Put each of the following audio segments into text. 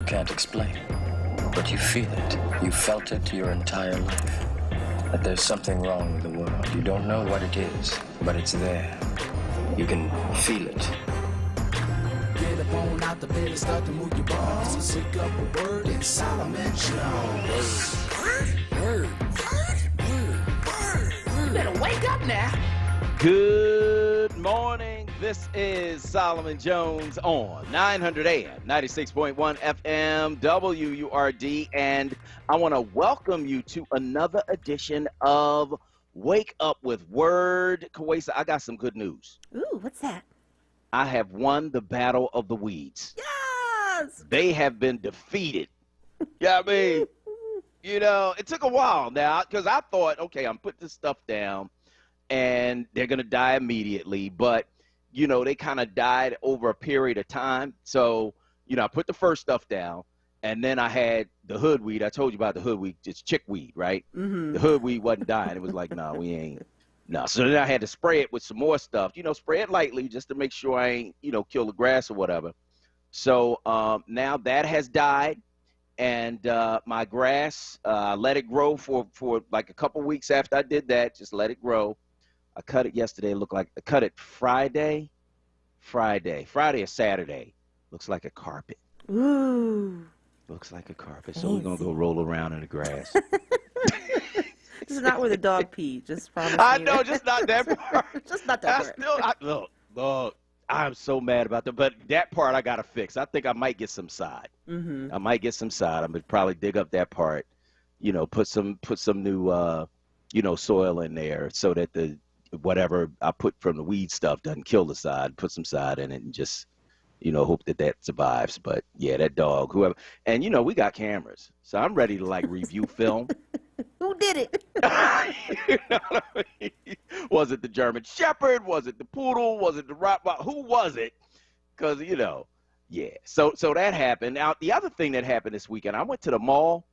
can't explain it, but you feel it. You felt it your entire life. That there's something wrong with the world. You don't know what it is, but it's there. You can feel it. Get up on out the bed and start to move your balls. So sick up a word in Solomon Jones. Word. You better wake up now. Good morning. This is Solomon Jones on 900 AM, 96.1 FM, WURD, and I want to welcome you to another edition of Wake Up with Word. Kawesa, I got some good news. Ooh, what's that? I have won the battle of the weeds. Yes! They have been defeated. Yeah, I mean, you know, it took a while now because I thought, okay, I'm putting this stuff down and they're going to die immediately. But, you know, they kind of died over a period of time. So, you know, I put the first stuff down and then I had the hoodweed. I told you about the hoodweed. It's chickweed, right? Mm-hmm. The hoodweed wasn't dying. It was like, no, we ain't. No. So then I had to spray it with some more stuff, you know, spray it lightly just to make sure I ain't, you know, kill the grass or whatever. So now that has died. And my grass, let it grow for like a couple weeks after I did that. Just let it grow. I cut it yesterday. It looked like I cut it Friday or Saturday. Looks like a carpet. Ooh. Looks like a carpet. So we're going to go roll around in the grass. This is not where the dog peed. Just promise I me. know, just not that part. Just not that part. Look, I'm so mad about that. But that part I got to fix. I think I might get some side. Mm-hmm. I might get some side. I'm going to probably dig up that part, you know, put some new, you know, soil in there so that the whatever I put from the weed stuff doesn't kill the side. Put some side in it and just, you know, hope that survives. But, yeah, that dog, whoever. And, you know, we got cameras. So I'm ready to, like, review film. Who did it? You know what I mean? Was it the German Shepherd? Was it the Poodle? Was it the Rottweiler? Who was it? Because, you know, yeah. So that happened. Now, the other thing that happened this weekend, I went to the mall.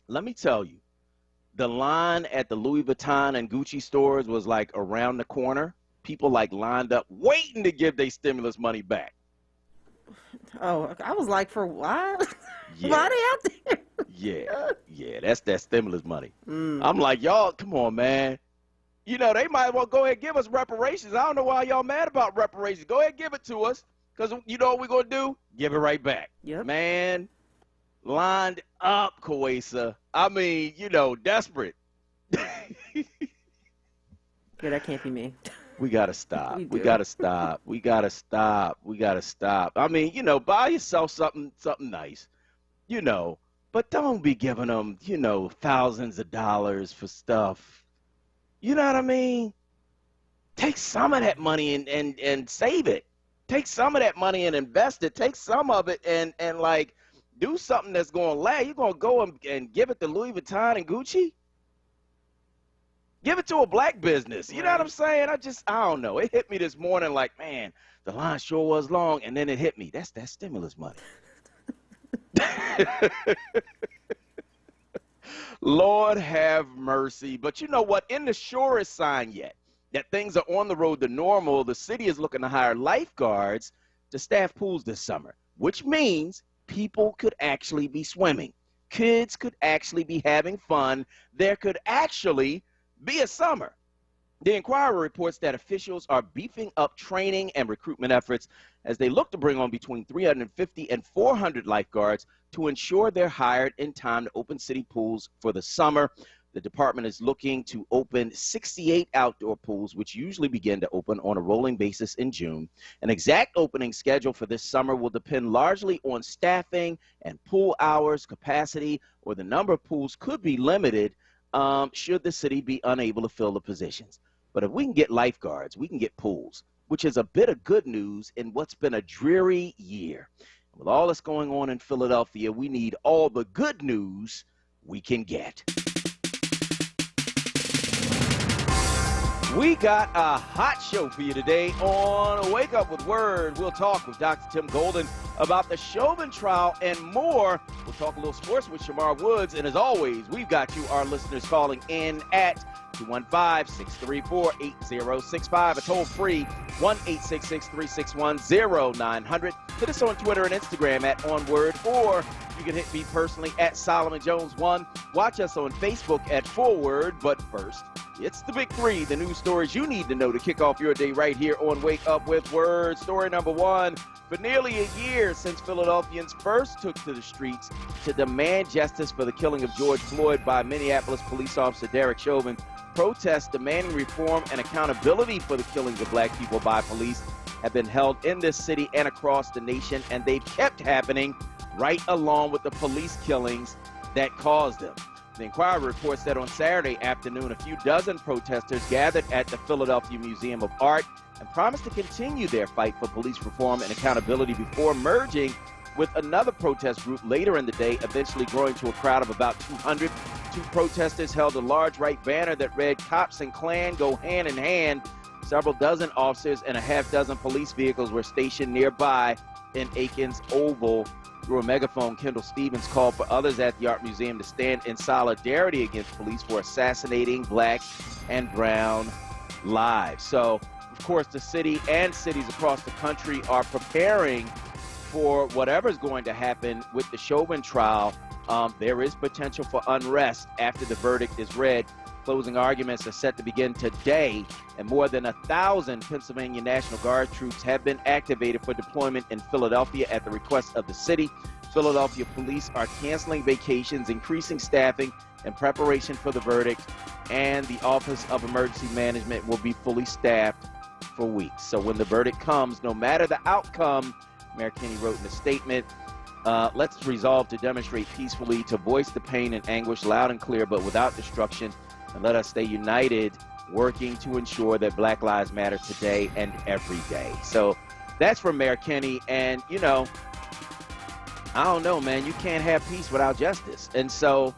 Let me tell you, the line at the Louis Vuitton and Gucci stores was like around the corner. People like lined up waiting to give their stimulus money back. Oh, I was like, for what? Yeah. Why are they out there? Yeah, that's that stimulus money. I'm like, y'all, come on, man. You know, they might as well go ahead and give us reparations. I don't know why y'all mad about reparations. Go ahead and give it to us, because you know what we're going to do? Give it right back. Yep. Man, lined up, Kawesa. I mean, you know, desperate. Yeah, that can't be me. We got to stop. We do. got to stop. I mean, you know, buy yourself something nice, you know, but don't be giving them, you know, thousands of dollars for stuff. You know what I mean? Take some of that money and save it. Take some of that money and invest it. Take some of it and like do something that's going to last. You're going to go and give it to Louis Vuitton and Gucci? Give it to a black business. You know what I'm saying? I don't know. It hit me this morning like, man, the line sure was long. And then it hit me. That's that stimulus money. Lord have mercy. But you know what? In the surest sign yet that things are on the road to normal, the city is looking to hire lifeguards to staff pools this summer, which means people could actually be swimming. Kids could actually be having fun. There could actually be a summer. The Inquirer reports that officials are beefing up training and recruitment efforts as they look to bring on between 350 and 400 lifeguards to ensure they're hired in time to open city pools for the summer. The department is looking to open 68 outdoor pools, which usually begin to open on a rolling basis in June. An exact opening schedule for this summer will depend largely on staffing and pool hours, capacity, or the number of pools could be limited should the city be unable to fill the positions. But if we can get lifeguards, we can get pools, which is a bit of good news in what's been a dreary year. With all that's going on in Philadelphia, we need all the good news we can get. We got a hot show for you today on Wake Up with Word. We'll talk with Dr. Tim Golden about the Chauvin trial and more. We'll talk a little sports with Shamar Woods. And as always, we've got you, our listeners, calling in at 215-634-8065. A toll-free 1-866-361-0900. Hit us on Twitter and Instagram at onWURD, or you can hit me personally at Solomon Jones 1. Watch us on Facebook at Forward. But first, it's the big three, the news stories you need to know to kick off your day right here on Wake Up with Word. Story number one, for nearly a year since Philadelphians first took to the streets to demand justice for the killing of George Floyd by Minneapolis police officer Derek Chauvin, protests demanding reform and accountability for the killings of black people by police have been held in this city and across the nation, and they've kept happening right along with the police killings that caused them. The Inquirer reports that on Saturday afternoon, a few dozen protesters gathered at the Philadelphia Museum of Art and promised to continue their fight for police reform and accountability before merging with another protest group later in the day, eventually growing to a crowd of about 200. Two protesters held a large white banner that read, "Cops and Klan go hand in hand." Several dozen officers and a half dozen police vehicles were stationed nearby in Aikens Oval. Through a megaphone, Kendall Stevens called for others at the Art Museum to stand in solidarity against police for assassinating black and brown lives. So, of course, the city and cities across the country are preparing for whatever's going to happen with the Chauvin trial. There is potential for unrest after the verdict is read. Closing arguments are set to begin today, and more than 1,000 Pennsylvania National Guard troops have been activated for deployment in Philadelphia at the request of the city. Philadelphia police are canceling vacations, increasing staffing in preparation for the verdict, and the Office of Emergency Management will be fully staffed for weeks. So when the verdict comes, no matter the outcome, Mayor Kenney wrote in a statement, let's resolve to demonstrate peacefully, to voice the pain and anguish loud and clear, but without destruction, and let us stay united, working to ensure that Black Lives Matter today and every day. So that's from Mayor Kenney. And, you know, I don't know, man. You can't have peace without justice. And so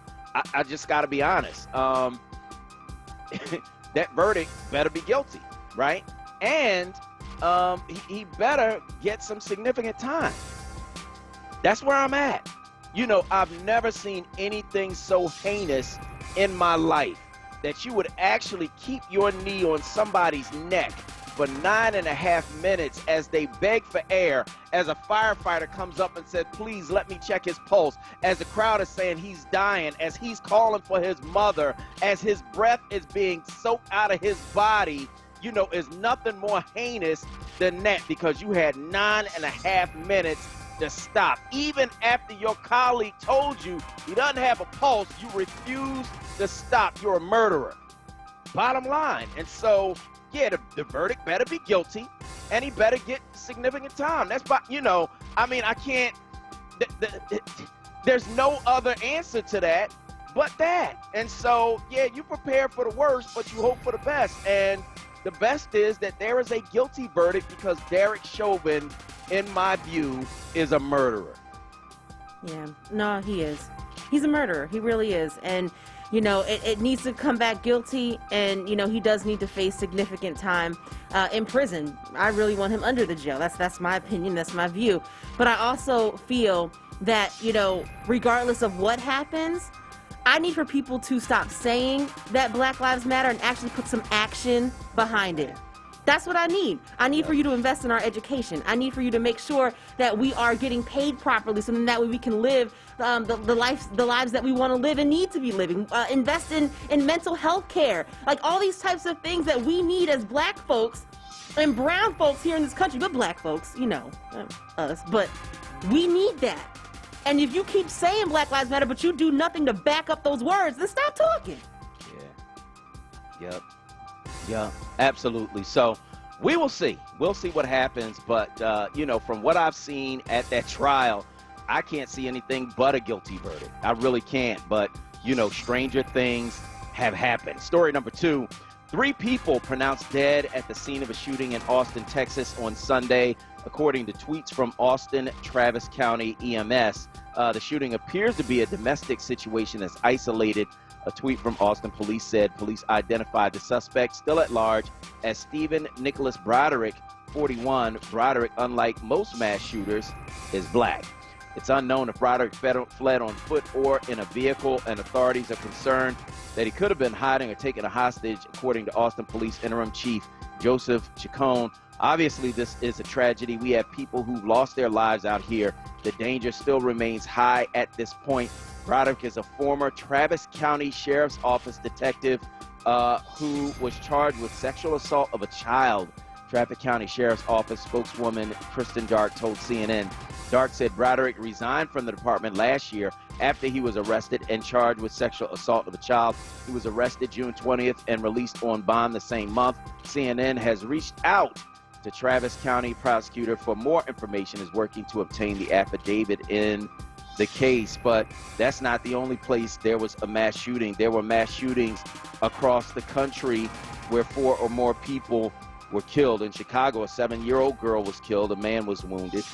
I just got to be honest. That verdict better be guilty, right? And he better get some significant time. That's where I'm at. You know, I've never seen anything so heinous in my life, that you would actually keep your knee on somebody's neck for 9.5 minutes as they beg for air, as a firefighter comes up and says, "Please let me check his pulse," as the crowd is saying he's dying, as he's calling for his mother, as his breath is being soaked out of his body. You know, is nothing more heinous than that, because you had 9.5 minutes to stop. Even after your colleague told you he doesn't have a pulse, you refuse to stop. You're a murderer. Bottom line. And so, yeah, the verdict better be guilty, and he better get significant time. That's, you know, I mean, I can't, there's no other answer to that but that. And so, yeah, you prepare for the worst, but you hope for the best. And the best is that there is a guilty verdict, because Derek Chauvin, in my view, is a murderer. Yeah, no, he is. He's a murderer. He really is. And, you know, it needs to come back guilty. And, you know, he does need to face significant time in prison. I really want him under the jail. That's my opinion. That's my view. But I also feel that, you know, regardless of what happens, I need for people to stop saying that Black Lives Matter and actually put some action behind it. That's what I need. I need for you to invest in our education. I need for you to make sure that we are getting paid properly, so that way we can live the lives that we want to live and need to be living. Invest in mental health care. Like all these types of things that we need as black folks and brown folks here in this country, but black folks, you know, us. But we need that. And if you keep saying Black Lives Matter, but you do nothing to back up those words, then stop talking. Yeah. Yep, absolutely. So we will see. We'll see what happens. But, you know, from what I've seen at that trial, I can't see anything but a guilty verdict. I really can't. But, you know, stranger things have happened. Story number two, 3 people pronounced dead at the scene of a shooting in Austin, Texas on Sunday. According to tweets from Austin Travis County EMS, the shooting appears to be a domestic situation that's isolated. A tweet from Austin police said police identified the suspect, still at large, as Stephen Nicholas Broderick, 41. Broderick, unlike most mass shooters, is black. It's unknown if Broderick fled on foot or in a vehicle, and authorities are concerned that he could have been hiding or taken a hostage, according to Austin Police Interim Chief Joseph Chacon. Obviously, this is a tragedy. We have people who've lost their lives out here. The danger still remains high at this point. Broderick is a former Travis County Sheriff's Office detective who was charged with sexual assault of a child. Travis County Sheriff's Office spokeswoman Kristen Dark told CNN. Dark said Broderick resigned from the department last year after he was arrested and charged with sexual assault of a child. He was arrested June 20th and released on bond the same month. CNN has reached out to Travis County prosecutor for more information, is working to obtain the affidavit in the case. But that's not the only place there was a mass shooting. There were mass shootings across the country where 4 or more people were killed. In Chicago, a 7-year-old girl was killed. A man was wounded.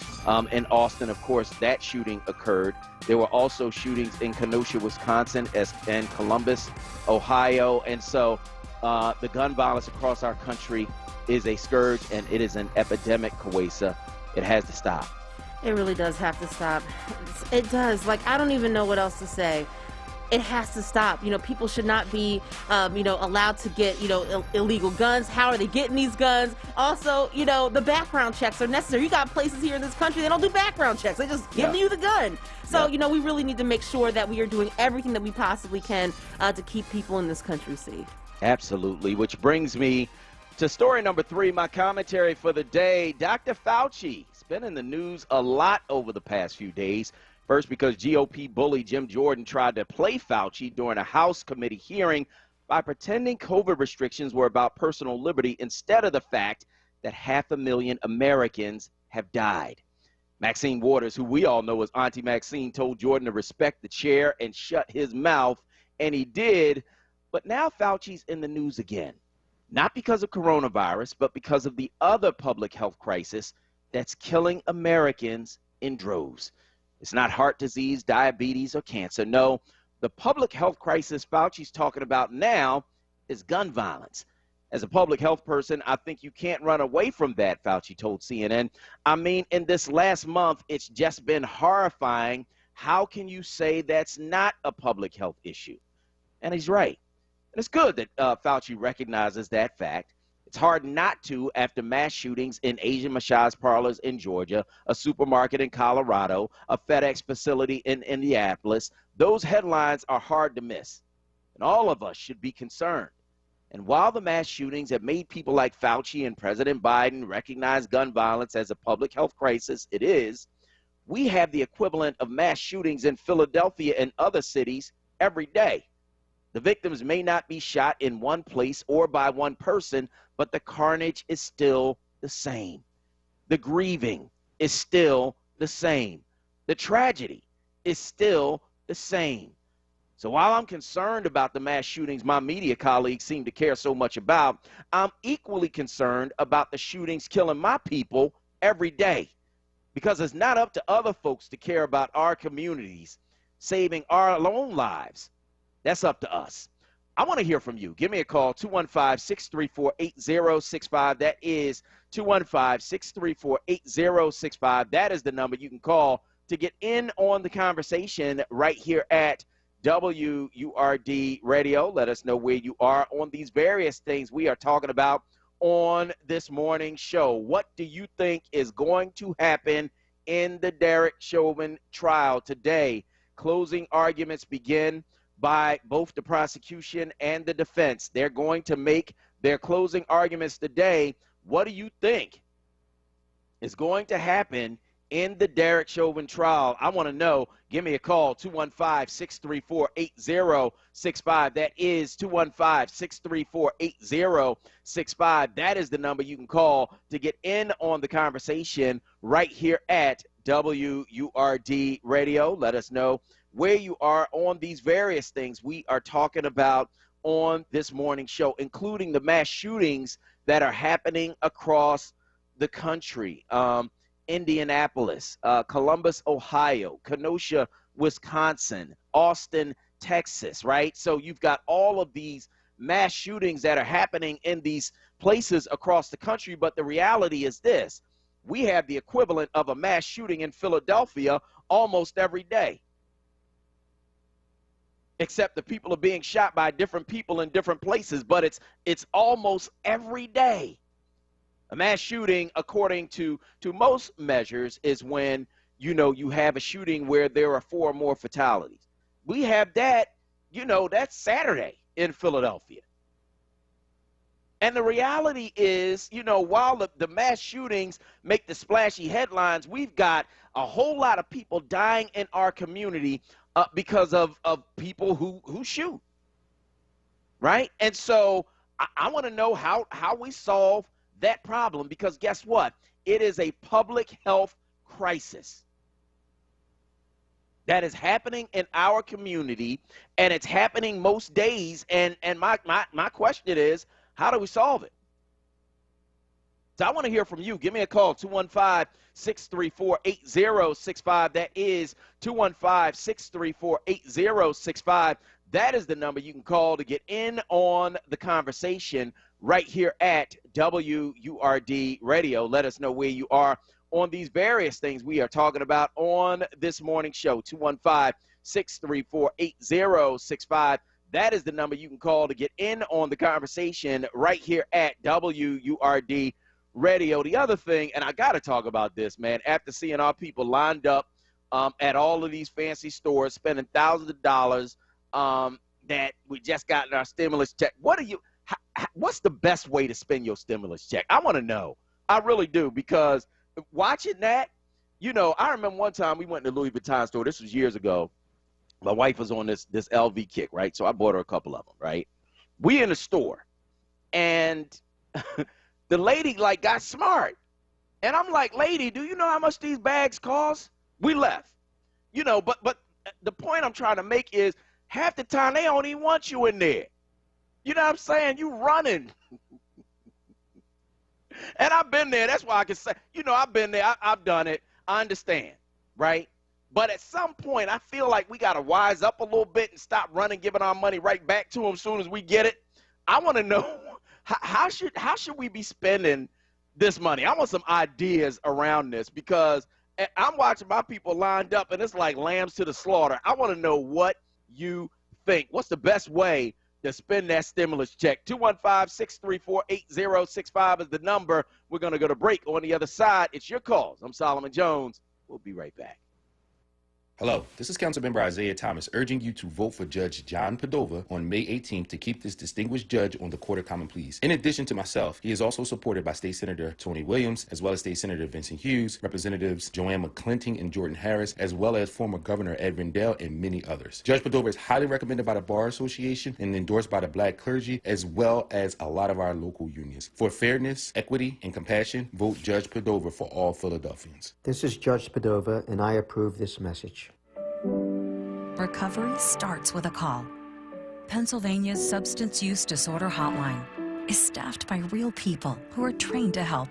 In Austin, of course, that shooting occurred. There were also shootings in Kenosha, Wisconsin, and Columbus, Ohio. And so the gun violence across our country is a scourge, and it is an epidemic, Kawesa. It has to stop. It really does have to stop. It does. Like, I don't even know what else to say. It has to stop. You know, people should not be, allowed to get, illegal guns. How are they getting these guns? Also, the background checks are necessary. You got places here in this country, they don't do background checks. They just give you the gun. So, we really need to make sure that we are doing everything that we possibly can to keep people in this country safe. Absolutely. Which brings me to story number 3, my commentary for the day. Dr. Fauci has been in the news a lot over the past few days. First, because GOP bully Jim Jordan tried to play Fauci during a House committee hearing by pretending COVID restrictions were about personal liberty instead of the fact that 500,000 Americans have died. Maxine Waters, who we all know as Auntie Maxine, told Jordan to respect the chair and shut his mouth, and he did. But now Fauci's in the news again, not because of coronavirus, but because of the other public health crisis that's killing Americans in droves. It's not heart disease, diabetes, or cancer. No, the public health crisis Fauci's talking about now is gun violence. As a public health person, I think you can't run away from that, Fauci told CNN. I mean, in this last month, it's just been horrifying. How can you say that's not a public health issue? And he's right. And it's good that Fauci recognizes that fact. It's hard not to after mass shootings in Asian massage parlors in Georgia, a supermarket in Colorado, a FedEx facility in Indianapolis. Those headlines are hard to miss, and all of us should be concerned. And while the mass shootings have made people like Fauci and President Biden recognize gun violence as a public health crisis, it is, we have the equivalent of mass shootings in Philadelphia and other cities every day. The victims may not be shot in one place or by one person, but the carnage is still the same. The grieving is still the same. The tragedy is still the same. So while I'm concerned about the mass shootings my media colleagues seem to care so much about, I'm equally concerned about the shootings killing my people every day. Because it's not up to other folks to care about our communities, saving our own lives. That's up to us. I want to hear from you. Give me a call, 215-634-8065. That is 215-634-8065. That is the number you can call to get in on the conversation right here at WURD Radio. Let us know where you are on these various things we are talking about on this morning's show. What do you think is going to happen in the Derek Chauvin trial today? Closing arguments begin by both the prosecution and the defense. They're going to make their closing arguments today. What do you think is going to happen in the Derek Chauvin trial? I want to know. Give me a call, 215-634-8065. That is 215-634-8065. That is the number you can call to get in on the conversation right here at WURD Radio. Let us know where you are on these various things we are talking about on this morning show, including the mass shootings that are happening across the country. Indianapolis, Columbus, Ohio, Kenosha, Wisconsin, Austin, Texas, right? So you've got all of these mass shootings that are happening in these places across the country, but the reality is this. We have the equivalent of a mass shooting in Philadelphia almost every day. Except the people are being shot by different people in different places, but it's almost every day. A mass shooting, according to most measures, is when, you have a shooting where there are 4 or more fatalities. We have that, that's Saturday in Philadelphia. And the reality is, while the mass shootings make the splashy headlines, we've got a whole lot of people dying in our community because of people who shoot, right? And so I want to know how we solve that problem, because guess what? It is a public health crisis that is happening in our community, and it's happening most days. And my question is, how do we solve it? So I want to hear from you. Give me a call, 215-634-8065. That is 215-634-8065. That is the number you can call to get in on the conversation right here at WURD Radio. Let us know where you are on these various things we are talking about on this morning's show, 215-634-8065. That is the number you can call to get in on the conversation right here at WURD Radio. The other thing, and I got to talk about this, man, after seeing our people lined up at all of these fancy stores, spending thousands of dollars that we just got in our stimulus check. What's the best way to spend your stimulus check? I want to know. I really do, because watching that, I remember one time we went to the Louis Vuitton store. This was years ago. My wife was on this LV kick, right? So I bought her a couple of them, right? We in the store, and the lady got smart, and I'm like, lady, do you know how much these bags cost? We left, but the point I'm trying to make is, half the time they don't even want you in there. You know what I'm saying? You running. And I've been there. That's why I can say, I've been there. I've done it. I understand, right? But at some point, I feel like we got to wise up a little bit and stop running, giving our money right back to them as soon as we get it. I want to know, how should we be spending this money? I want some ideas around this, because I'm watching my people lined up, and it's like lambs to the slaughter. I want to know what you think. What's the best way to spend that stimulus check? 215-634-8065 is the number. We're going to go to break. On the other side, it's your calls. I'm Solomon Jones. We'll be right back. Hello, this is Councilmember Isaiah Thomas urging you to vote for Judge John Padova on May 18th to keep this distinguished judge on the Court of Common Pleas. In addition to myself, he is also supported by State Senator Tony Williams, as well as State Senator Vincent Hughes, Representatives Joanne McClinton and Jordan Harris, as well as former Governor Ed Rendell and many others. Judge Padova is highly recommended by the Bar Association and endorsed by the Black clergy, as well as a lot of our local unions. For fairness, equity, and compassion, vote Judge Padova for all Philadelphians. This is Judge Padova, and I approve this message. Recovery starts with a call. Pennsylvania's Substance Use Disorder Hotline is staffed by real people who are trained to help.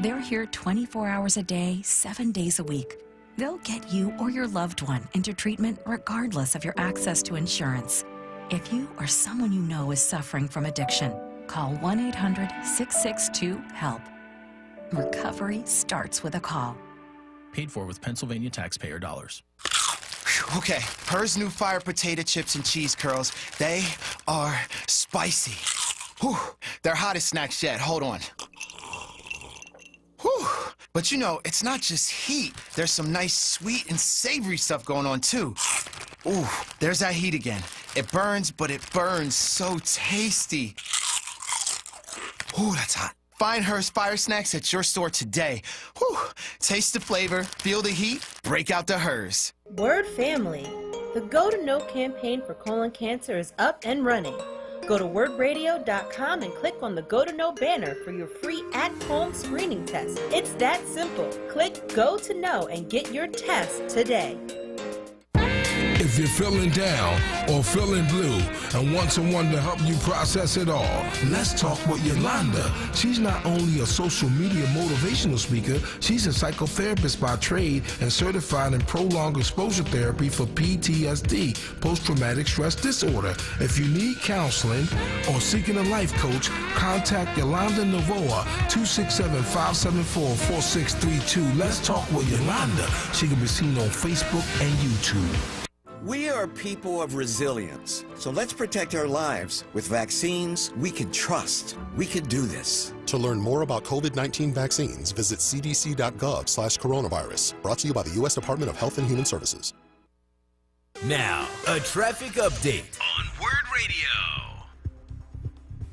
They're here 24 hours a day, 7 days a week. They'll get you or your loved one into treatment regardless of your access to insurance. If you or someone you know is suffering from addiction, call 1-800-662-HELP. Recovery starts with a call. Paid for with Pennsylvania taxpayer dollars. Okay, Her's new fire potato chips and cheese curls, they are spicy. Whew, they're hottest snacks yet. Hold on. Whew. But it's not just heat. There's some nice sweet and savory stuff going on too. Ooh, there's that heat again. It burns, but it burns so tasty. Ooh, that's hot. Find Her's Fire Snacks at your store today. Whew. Taste the flavor, feel the heat, break out the Her's. Word family, the Go to Know campaign for colon cancer is up and running. Go to wordradio.com and click on the Go to Know banner for your free at-home screening test. It's that simple. Click Go to Know and get your test today. If you're feeling down or feeling blue and want someone to help you process it all, let's talk with Yolanda. She's not only a social media motivational speaker, she's a psychotherapist by trade and certified in prolonged exposure therapy for PTSD, post-traumatic stress disorder. If you need counseling or seeking a life coach, contact Yolanda Novoa, 267-574-4632. Let's talk with Yolanda. She can be seen on Facebook and YouTube. We are people of resilience, so let's protect our lives with vaccines we can trust. We can do this. To learn more about COVID-19 vaccines, visit cdc.gov/coronavirus. Brought to you by the U.S. Department of Health and Human Services. Now, a traffic update on WURD Radio.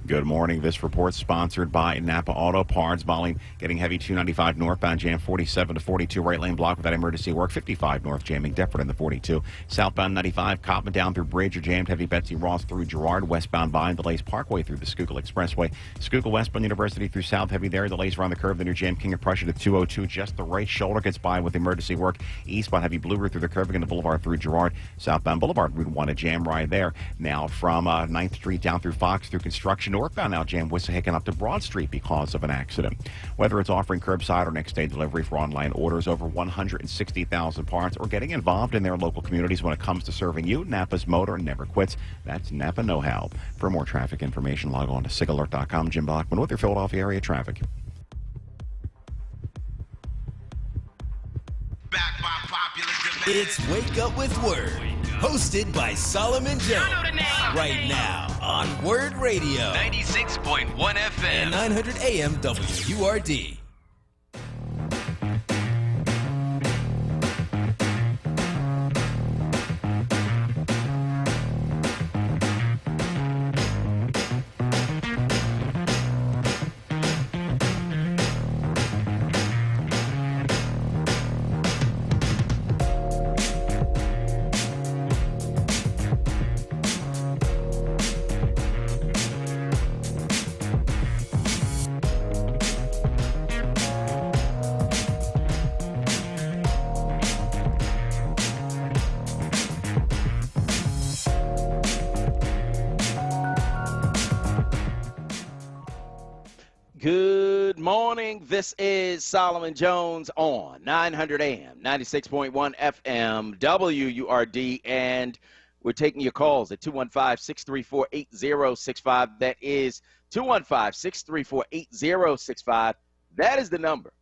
Good morning. This report sponsored by Napa Auto Parts. Volume getting heavy 295 northbound jam 47 to 42 right lane block without emergency work. 55 north jamming Deptford in the 42. Southbound 95 Coppin down through Bridge or jammed heavy Betsy Ross through Girard. Westbound Vine delays Parkway through the Schuylkill Expressway. Schuylkill westbound University through South heavy there. Delays around the curve. The new jam King of Prussia to 202. Just the right shoulder gets by with emergency work. Eastbound heavy Blue Route through the curve again to Boulevard through Girard. Southbound Boulevard Route 1 a jam right there. Now from 9th Street down through Fox through construction. Northbound now jam Wissahickon up to Broad Street because of an accident. Whether it's offering curbside or next day delivery for online orders, over 160,000 parts, or getting involved in their local communities when it comes to serving you, Napa's Motor never quits. That's Napa Know-How. For more traffic information, log on to sigalert.com. Jim Bachman with your Philadelphia area traffic. Back by popular demand. It's Wake Up with WURD, hosted by Solomon Jones. Right now on WURD Radio, 96.1 FM and 900 AM WURD. Good morning. This is Solomon Jones on 900 AM, 96.1 FM, WURD, and we're taking your calls at 215-634-8065. That is 215-634-8065. That is the number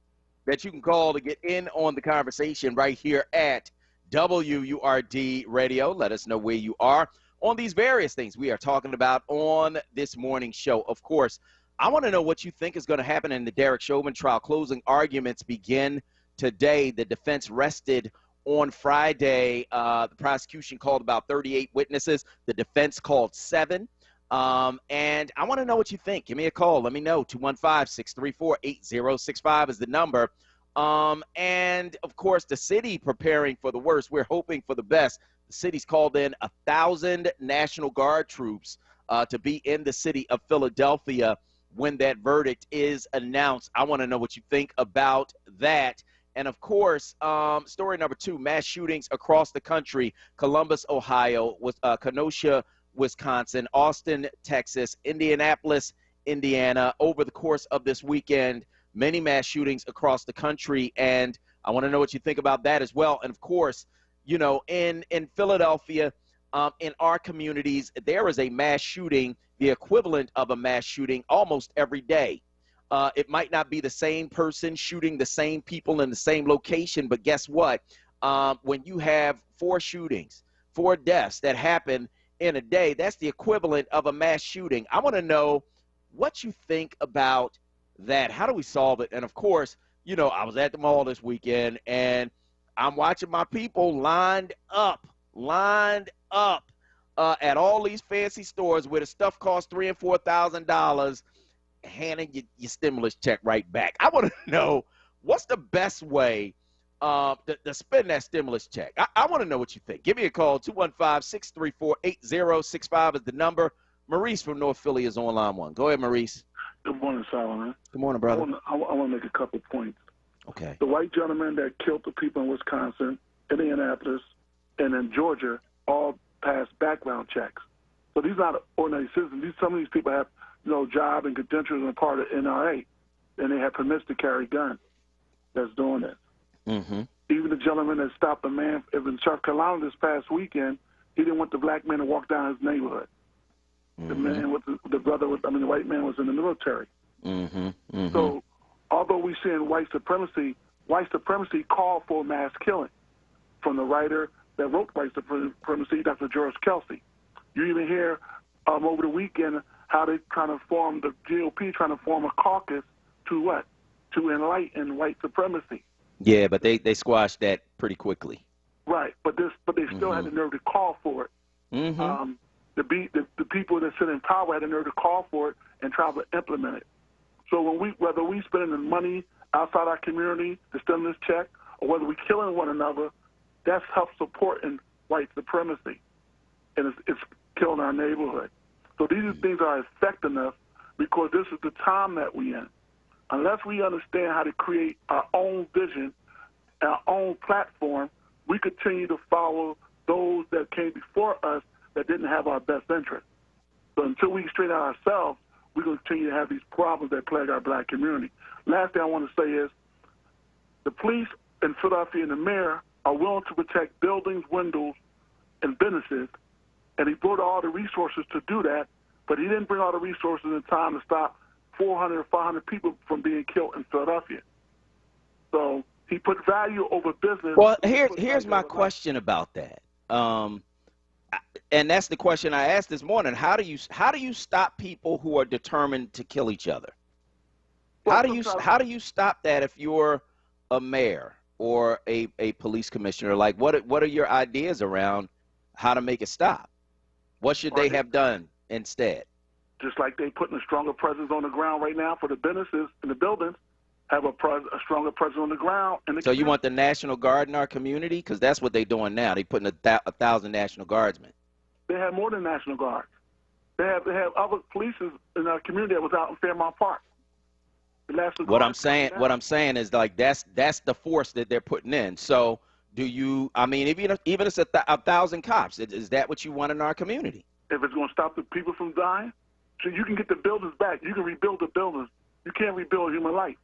that you can call to get in on the conversation right here at WURD Radio. Let us know where you are on these various things we are talking about on this morning's show. Of course, I want to know what you think is going to happen in the Derek Chauvin trial. Closing arguments begin today. The defense rested on Friday. The prosecution called about 38 witnesses. The defense called 7. And I want to know what you think. Give me a call. Let me know. 215-634-8065 is the number. And, of course, the city preparing for the worst. We're hoping for the best. The city's called in 1,000 National Guard troops to be in the city of Philadelphia when that verdict is announced. I want to know what you think about that. And, of course, story number 2, mass shootings across the country. Columbus, Ohio, Kenosha, Wisconsin, Austin, Texas, Indianapolis, Indiana. Over the course of this weekend, many mass shootings across the country. And I want to know what you think about that as well. And, of course, you know, in Philadelphia, in our communities, there is a mass shooting, the equivalent of a mass shooting almost every day. It might not be the same person shooting the same people in the same location, but guess what? When you have 4 shootings, 4 deaths that happen in a day, that's the equivalent of a mass shooting. I want to know what you think about that. How do we solve it? And, of course, you know, I was at the mall this weekend, and I'm watching my people lined up at all these fancy stores where the stuff costs $3,000 and $4,000, handing you your stimulus check right back. I want to know what's the best way to spend that stimulus check. I want to know what you think. Give me a call. 215-634-8065 is the number. Maurice from North Philly is on line 1. Go ahead, Maurice. Good morning, Solomon. Good morning, brother. I want to make a couple points. Okay. The white gentleman that killed the people in Wisconsin, Indianapolis, and in Georgia all passed background checks. So these are not ordinary citizens. Some of these people have, job and credentials and part of NRA, and they have permits to carry guns that's doing this. Mm-hmm. Even the gentleman that stopped a man in South Carolina this past weekend, he didn't want the black man to walk down his neighborhood. Mm-hmm. The man with the white man was in the military. Mm-hmm. Mm-hmm. So although we're seeing white supremacy called for mass killing from the writer that wrote white supremacy, Dr. George Kelsey. You even hear over the weekend how they trying to form the GOP, trying to form a caucus to what? To enlighten white supremacy. Yeah, but they squashed that pretty quickly. Right, but they still had the nerve to call for it. The people that sit in power had the nerve to call for it and try to implement it. So whether we spending the money outside our community, the stimulus check, or whether we killing one another, that's help supporting white supremacy, and it's killing our neighborhood. So these things are affecting us because this is the time that we in. Unless we understand how to create our own vision, our own platform, we continue to follow those that came before us that didn't have our best interest. So until we straighten out ourselves, we're going to continue to have these problems that plague our black community. Last thing I want to say is the police in Philadelphia and the mayor are willing to protect buildings, windows, and businesses, and he brought all the resources to do that, but he didn't bring all the resources in time to stop 400 or 500 people from being killed in Philadelphia. So he put value over business. Well, here's my question about that. And that's the question I asked this morning. How do you stop people who are determined to kill each other? How do you stop that if you're a mayor or a police commissioner? Like, what are your ideas around how to make it stop? What should they have done instead? Just like they putting a stronger presence on the ground right now for the businesses and the buildings, have a stronger presence on the ground. So you want the National Guard in our community? Because that's what they're doing now. They're putting 1,000 National Guardsmen. They have more than National Guards. They have other police in our community that was out in Fairmount Park. What I'm saying is like that's the force that they're putting in. So do you? I mean, even if it's 1,000 cops, is that what you want in our community? If it's going to stop the people from dying, so you can get the buildings back. You can rebuild the buildings. You can't rebuild human life.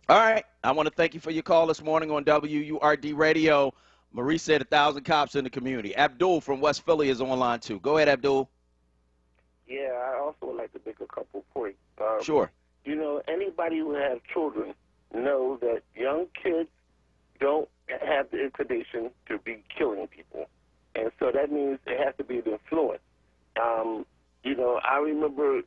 All right. I want to thank you for your call this morning on WURD Radio. Marie said 1,000 cops in the community. Abdul from West Philly is online too. Go ahead, Abdul. Yeah, I also would like to make a couple points. Sure. You know, anybody who has children know that young kids don't have the inclination to be killing people. And so that means it has to be an influence. You know, I remember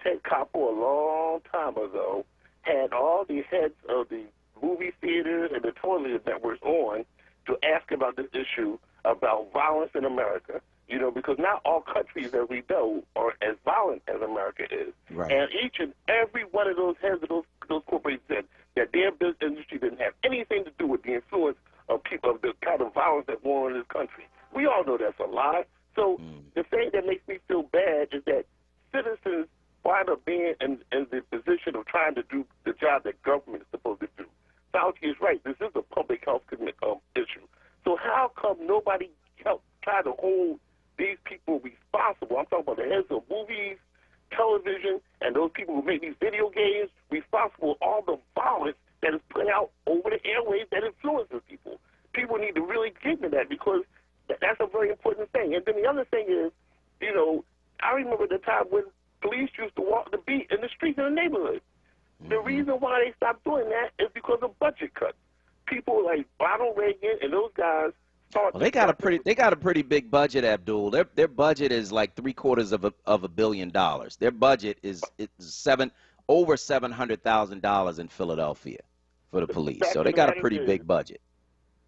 Ted Koppel a long time ago had all the heads of the movie theaters and the television networks on to ask about this issue about violence in America, you know, because not all countries that we know are as violent as America is. Right. And each and every one of those heads of those corporations said that their business industry didn't have anything to do with the influence of people, of the kind of violence that's going on in this country. We all know that's a lie. So the thing that makes me feel bad is that citizens wind up being in the position of trying to do the job that government is supposed to do. Fauci is right. This is a public health issue. So how come nobody try to hold these people responsible? I'm talking about the heads of movies, television, and those people who make these video games responsible for all the violence that is put out over the airwaves that influences people. People need to really get into that because that's a very important thing. And then the other thing is, you know, I remember the time when police used to walk the beat in the streets in the neighborhood. The reason why they stopped doing that is because of budget cuts. People like Ronald Reagan and those guys thought. Well, they got a pretty big budget, Abdul. Their budget is like $750 million. Their budget is over $700,000 in Philadelphia for the police. So they got a pretty big budget.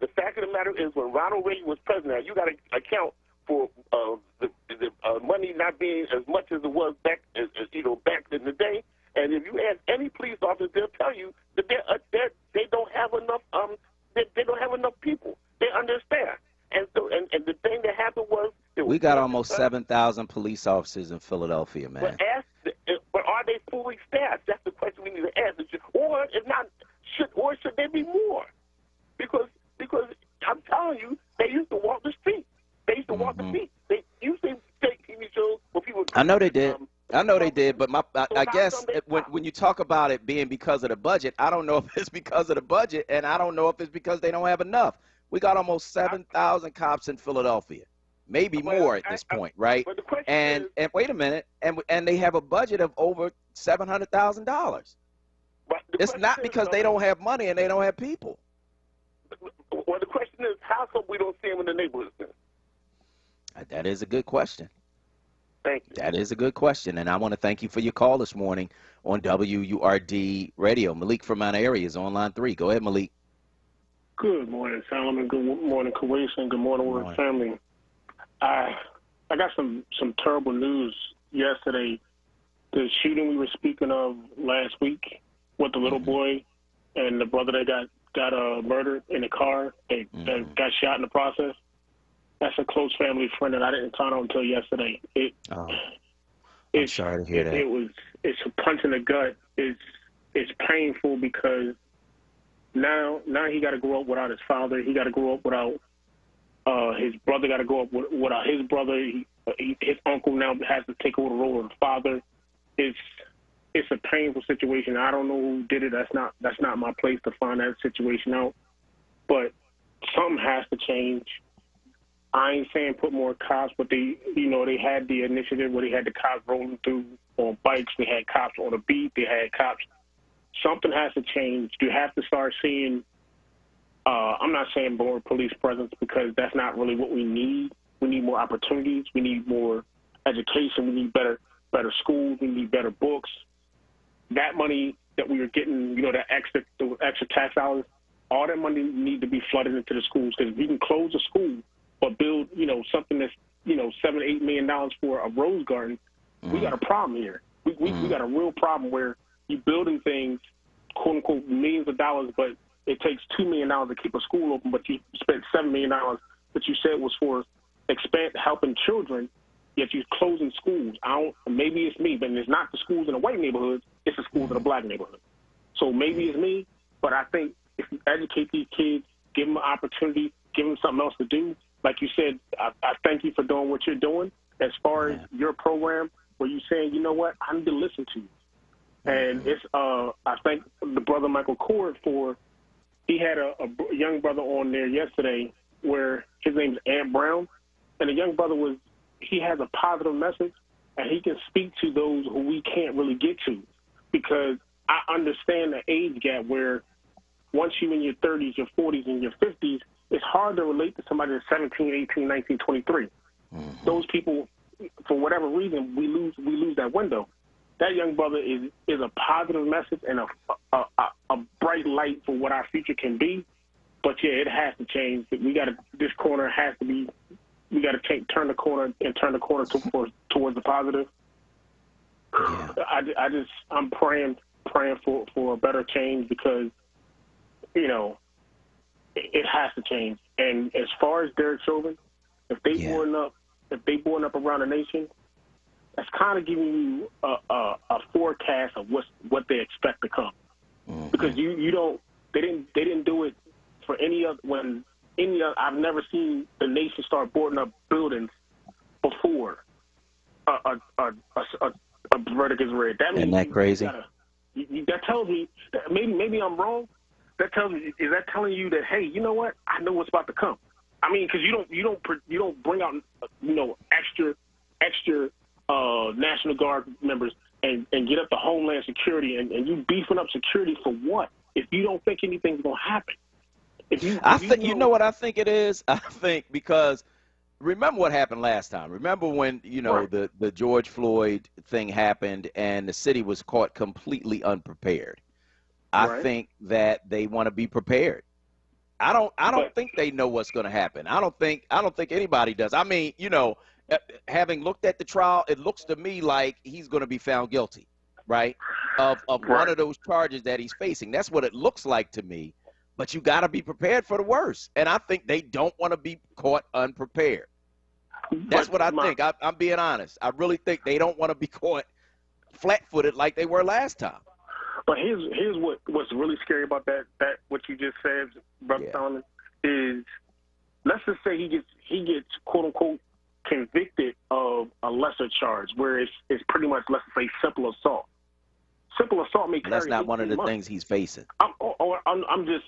The fact of the matter is, when Ronald Reagan was president, you got to account for the money not being as much as it was back in the day. And if you ask any police officer, they'll tell you that they don't have enough. They don't have enough people. They understand. And so, and the thing that happened was we got almost 7,000 police officers in Philadelphia, man. But are they fully staffed? That's the question we need to ask. Or if not, should there be more? Because I'm telling you, they used to walk the street. They used to walk the street. They used to take TV shows where people. I know they did. But I guess when you talk about it being because of the budget, I don't know if it's because of the budget, and I don't know if it's because they don't have enough. We got almost 7,000 cops in Philadelphia, maybe more at this point, right? And wait a minute, and they have a budget of over $700,000. It's not because they don't have money and they don't have people. Well, the question question is, how come we don't see him in the neighborhoods then? That is a good question. Thank you. That is a good question, and I want to thank you for your call this morning on WURD Radio. Malik from Mount Airy is on line 3. Go ahead, Malik. Good morning, Solomon. Good morning, Kuwaisa. Good morning, WURD family. I got some terrible news yesterday. The shooting we were speaking of last week with the little boy and the brother that got murdered in a car that got shot in the process. That's a close family friend that I didn't find out until yesterday. I'm sorry to hear that. It's a punch in the gut. It's painful because now he got to grow up without his father. He got to grow up without his brother. Got to grow up without his brother. His uncle now has to take over the role of the father. It's a painful situation. I don't know who did it. That's not my place to find that situation out. But something has to change. I ain't saying put more cops, but they had the initiative where they had the cops rolling through on bikes. They had cops on the beat. They had cops. Something has to change. You have to start seeing, I'm not saying more police presence because that's not really what we need. We need more opportunities. We need more education. We need better schools. We need better books. That money that we were getting, the extra tax dollars, all that money need to be flooded into the schools because if we can close a school or build, something that's, $7-8 million for a rose garden, we got a problem here. We got a real problem where you building things, quote unquote, millions of dollars, but it takes $2 million to keep a school open, but you spent $7 million that you said was for helping children, yet you're closing schools. Maybe it's me, but it's not the schools in the white neighborhoods, it's the schools in the black neighborhoods. So maybe it's me, but I think if you educate these kids, give them an opportunity, give them something else to do. Like you said, I thank you for doing what you're doing as far as your program where you're saying, you know what, I need to listen to you. And it's I thank the brother Michael Cord he had a young brother on there yesterday where his name's Ant Brown, and the young brother he has a positive message, and he can speak to those who we can't really get to because I understand the age gap where once you're in your 30s, your 40s, and your 50s, it's hard to relate to somebody that's 17, 18, 19, 23. Those people, for whatever reason, we lose that window. That young brother is a positive message and a bright light for what our future can be. But yeah, it has to change. This corner has to be. We got to turn the corner and turn the corner towards the positive. Yeah. I'm praying for a better change because it has to change. And as far as Derek Chauvin, if they boarding up around the nation, that's kind of giving you a forecast of what they expect to come. Because they didn't do it for any other I've never seen the nation start boarding up buildings before a verdict is read. That means Isn't that crazy? That tells me that maybe I'm wrong. That tells me, is that telling you that, hey, you know what? I know what's about to come. I mean, because you don't bring out extra National Guard members and get up the Homeland Security and you beefing up security for what? If you don't think anything's gonna happen. You know what I think it is? I think because remember what happened last time. Remember when the George Floyd thing happened and the city was caught completely unprepared. I think that they want to be prepared. I don't think they know what's going to happen. I don't think anybody does. I mean, having looked at the trial, it looks to me like he's going to be found guilty, right? Of one of those charges that he's facing. That's what it looks like to me. But you got to be prepared for the worst. And I think they don't want to be caught unprepared. That's what I think. I'm being honest. I really think they don't want to be caught flat-footed like they were last time. But here's what's really scary about that what you just said, Brother Solomon, is let's just say he gets quote unquote convicted of a lesser charge, where it's pretty much, let's say, simple assault. Simple assault may carry. That's not one of the things he's facing. I'm just.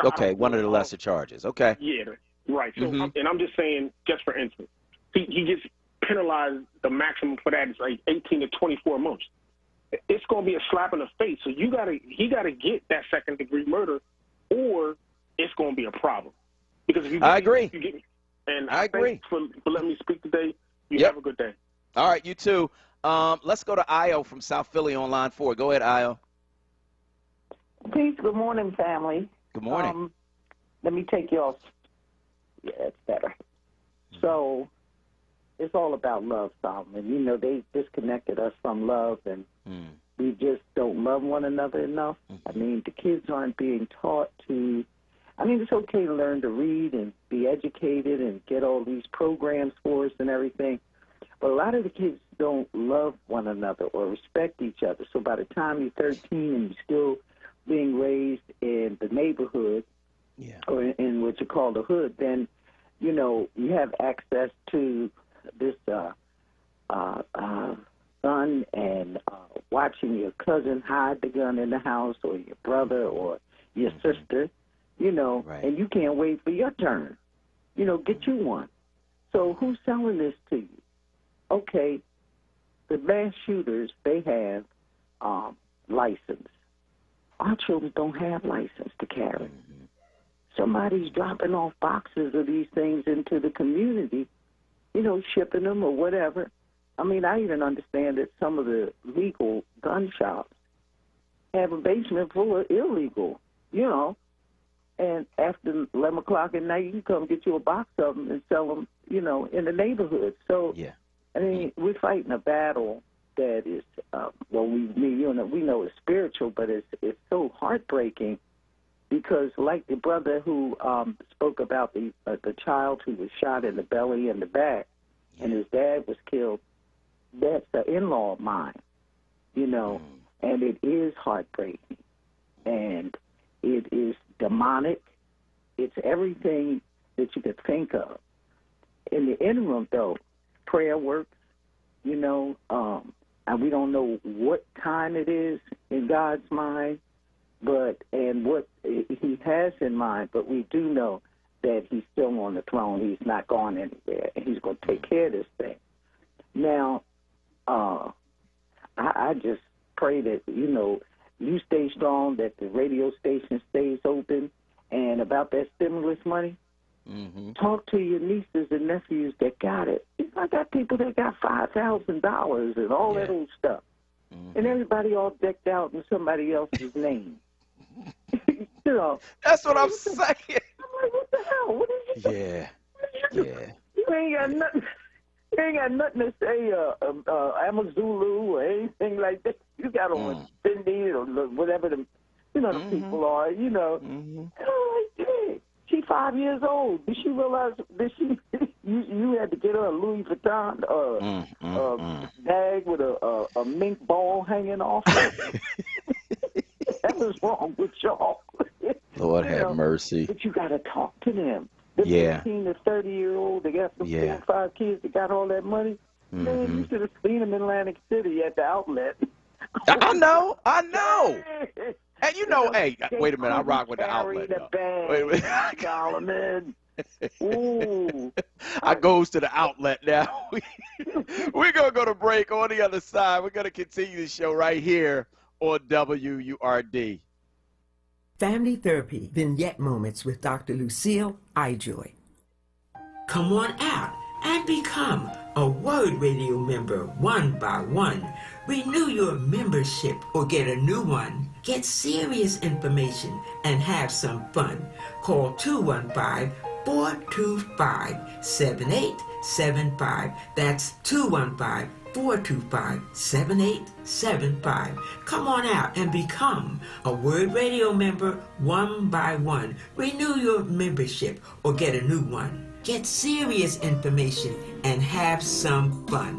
Okay, one of the lesser charges. Okay. Yeah, right. So, and I'm just saying, just for instance, he gets penalized. The maximum for that is like 18 to 24 months. It's going to be a slap in the face. So he got to get that second degree murder, or it's going to be a problem. Because if you I agree. And I agree. Thanks for letting me speak today. You have a good day. All right, you too. Let's go to Io from South Philly on line 4. Go ahead, Io. Peace. Good morning, family. Good morning. Let me take y'all. Yeah, it's better. So it's all about love, Solomon. You know, they disconnected us from love, and we just don't love one another enough. I mean, the kids aren't being taught to. I mean, it's okay to learn to read and be educated and get all these programs for us and everything, but a lot of the kids don't love one another or respect each other. So by the time you're 13 and you're still being raised in the neighborhood, or in what you call the hood, then, you know, you have access to this gun and watching your cousin hide the gun in the house, or your brother or your sister, you know, and you can't wait for your turn. You know, get you one. So who's selling this to you? Okay, the mass shooters, they have license. Our children don't have license to carry. Somebody's dropping off boxes of these things into the community, you know, shipping them or whatever. I mean, I even understand that some of the legal gun shops have a basement full of illegal, you know, and after 11 o'clock at night, you can come get you a box of them and sell them, you know, in the neighborhood. So, I mean, we're fighting a battle that is, we know it's spiritual, but it's so heartbreaking because, like the brother who spoke about the child who was shot in the belly and the back, and his dad was killed, that's the in-law of mine, you know, and it is heartbreaking, and it is demonic. It's everything that you could think of. In the interim, though, prayer works, you know, and we don't know what time it is in God's mind, and what he has in mind, but we do know that he's still on the throne. He's not gone anywhere, and he's going to take care of this thing. Now, I just pray that, you know, you stay strong, that the radio station stays open, and about that stimulus money, talk to your nieces and nephews that got it. I got people that got $5,000 and all that old stuff, and everybody all decked out in somebody else's name. You know, that's what I'm saying. I'm like, what the hell? What is you? You ain't got nothing. You ain't got nothing to say, Amazulu or anything like that. You got on Cindy or whatever the people are, you know. And I'm like, hey, she's 5 years old. Did she realize that you had to get her a Louis Vuitton bag with a mink ball hanging off it? That was wrong with y'all. Lord have mercy. But you got to talk to them. The 15 to 30-year-old, they got some 4 or 5 kids that got all that money. Man, you should have seen them in Atlantic City at the outlet. I know. And you know, hey, wait a minute, I rock with the outlet. Wait a minute. Solomon. Ooh. I goes to the outlet now. We're going to go to break. On the other side, we're going to continue the show right here on WURD. Family Therapy Vignette Moments with Dr. Lucille Ijoy. Come on out and become a WURD Radio member one by one. Renew your membership or get a new one. Get serious information and have some fun. Call 215-425-7875. That's 215-425-7875. Come on out and become a WURD Radio member one by one. Renew your membership or get a new one. Get serious information and have some fun.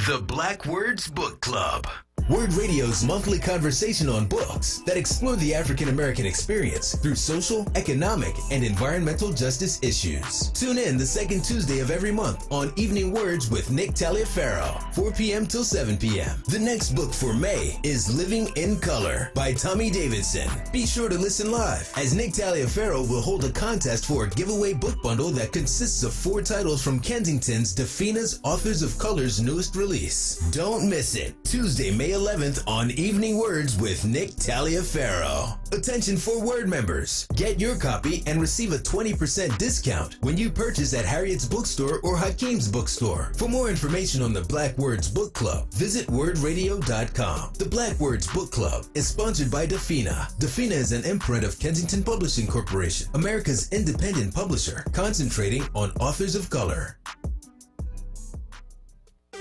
The Black Words Book Club. WURD Radio's monthly conversation on books that explore the African American experience through social, economic, and environmental justice issues. Tune in the second Tuesday of every month on Evening Words with Nick Taliaferro, 4 p.m. till 7 p.m. The next book for May is Living in Color by Tommy Davidson. Be sure to listen live, as Nick Taliaferro will hold a contest for a giveaway book bundle that consists of 4 titles from Kensington's Defina's Authors of Color's newest release. Don't miss it. Tuesday, May 11th on Evening Words with Nick Taliaferro. Attention for WURD members. Get your copy and receive a 20% discount when you purchase at Harriet's Bookstore or Hakeem's Bookstore. For more information on the Black Words Book Club, visit wordradio.com. The Black Words Book Club is sponsored by Defina. Defina is an imprint of Kensington Publishing Corporation, America's independent publisher, concentrating on authors of color.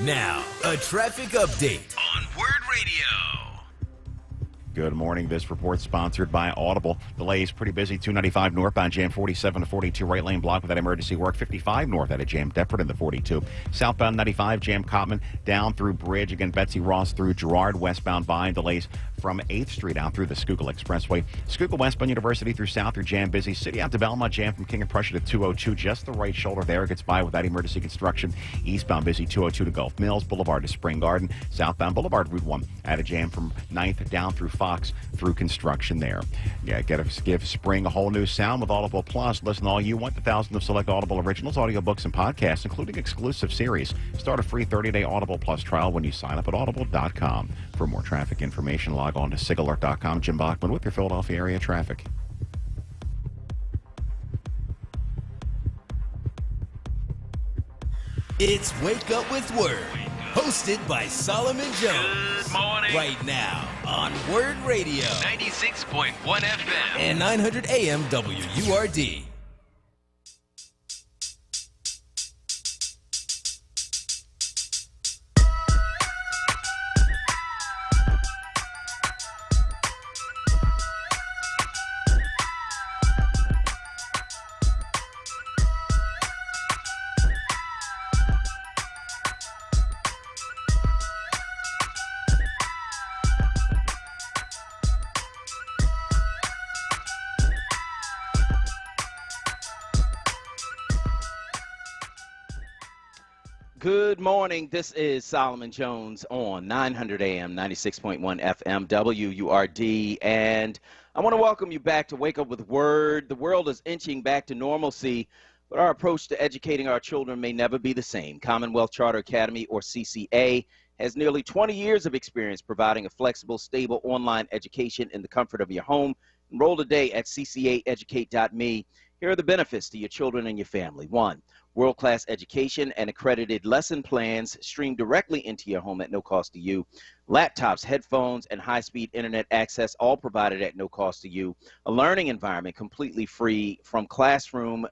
Now, a traffic update on WURD Radio. Good morning. This report sponsored by Audible. Delays pretty busy. 295 northbound, jam 47 to 42, right lane blocked with that emergency work. 55 north at a jam Deptford in the 42. Southbound 95, jam Cotman down through Bridge. Again, Betsy Ross through Girard. Westbound Vine. Delays from 8th Street out through the Schuylkill Expressway. Schuylkill westbound University through South through jam busy. City out to Belmont, jam from King of Prussia to 202. Just the right shoulder there. Gets by without emergency construction. Eastbound busy 202 to Gulf Mills. Boulevard to Spring Garden. Southbound Boulevard Route 1 at a jam from 9th down through Fox through construction there. Yeah, give spring a whole new sound with Audible Plus. Listen to all you want. The thousands of select Audible originals, audiobooks, and podcasts, including exclusive series. Start a free 30-day Audible Plus trial when you sign up at audible.com. For more traffic information, log on to sigalert.com. Jim Bachman with your Philadelphia area traffic. It's Wake Up with WURD, hosted by Solomon Jones. Good morning. Right now on WURD Radio. 96.1 FM. And 900 AM WURD. Good morning. This is Solomon Jones on 900 AM, 96.1 FM, WURD. And I want to welcome you back to Wake Up with WURD. The world is inching back to normalcy, but our approach to educating our children may never be the same. Commonwealth Charter Academy, or CCA, has nearly 20 years of experience providing a flexible, stable online education in the comfort of your home. Enroll today at ccaeducate.me. Here are the benefits to your children and your family. 1, world-class education and accredited lesson plans streamed directly into your home at no cost to you. Laptops, headphones, and high-speed internet access all provided at no cost to you. A learning environment completely free from classroom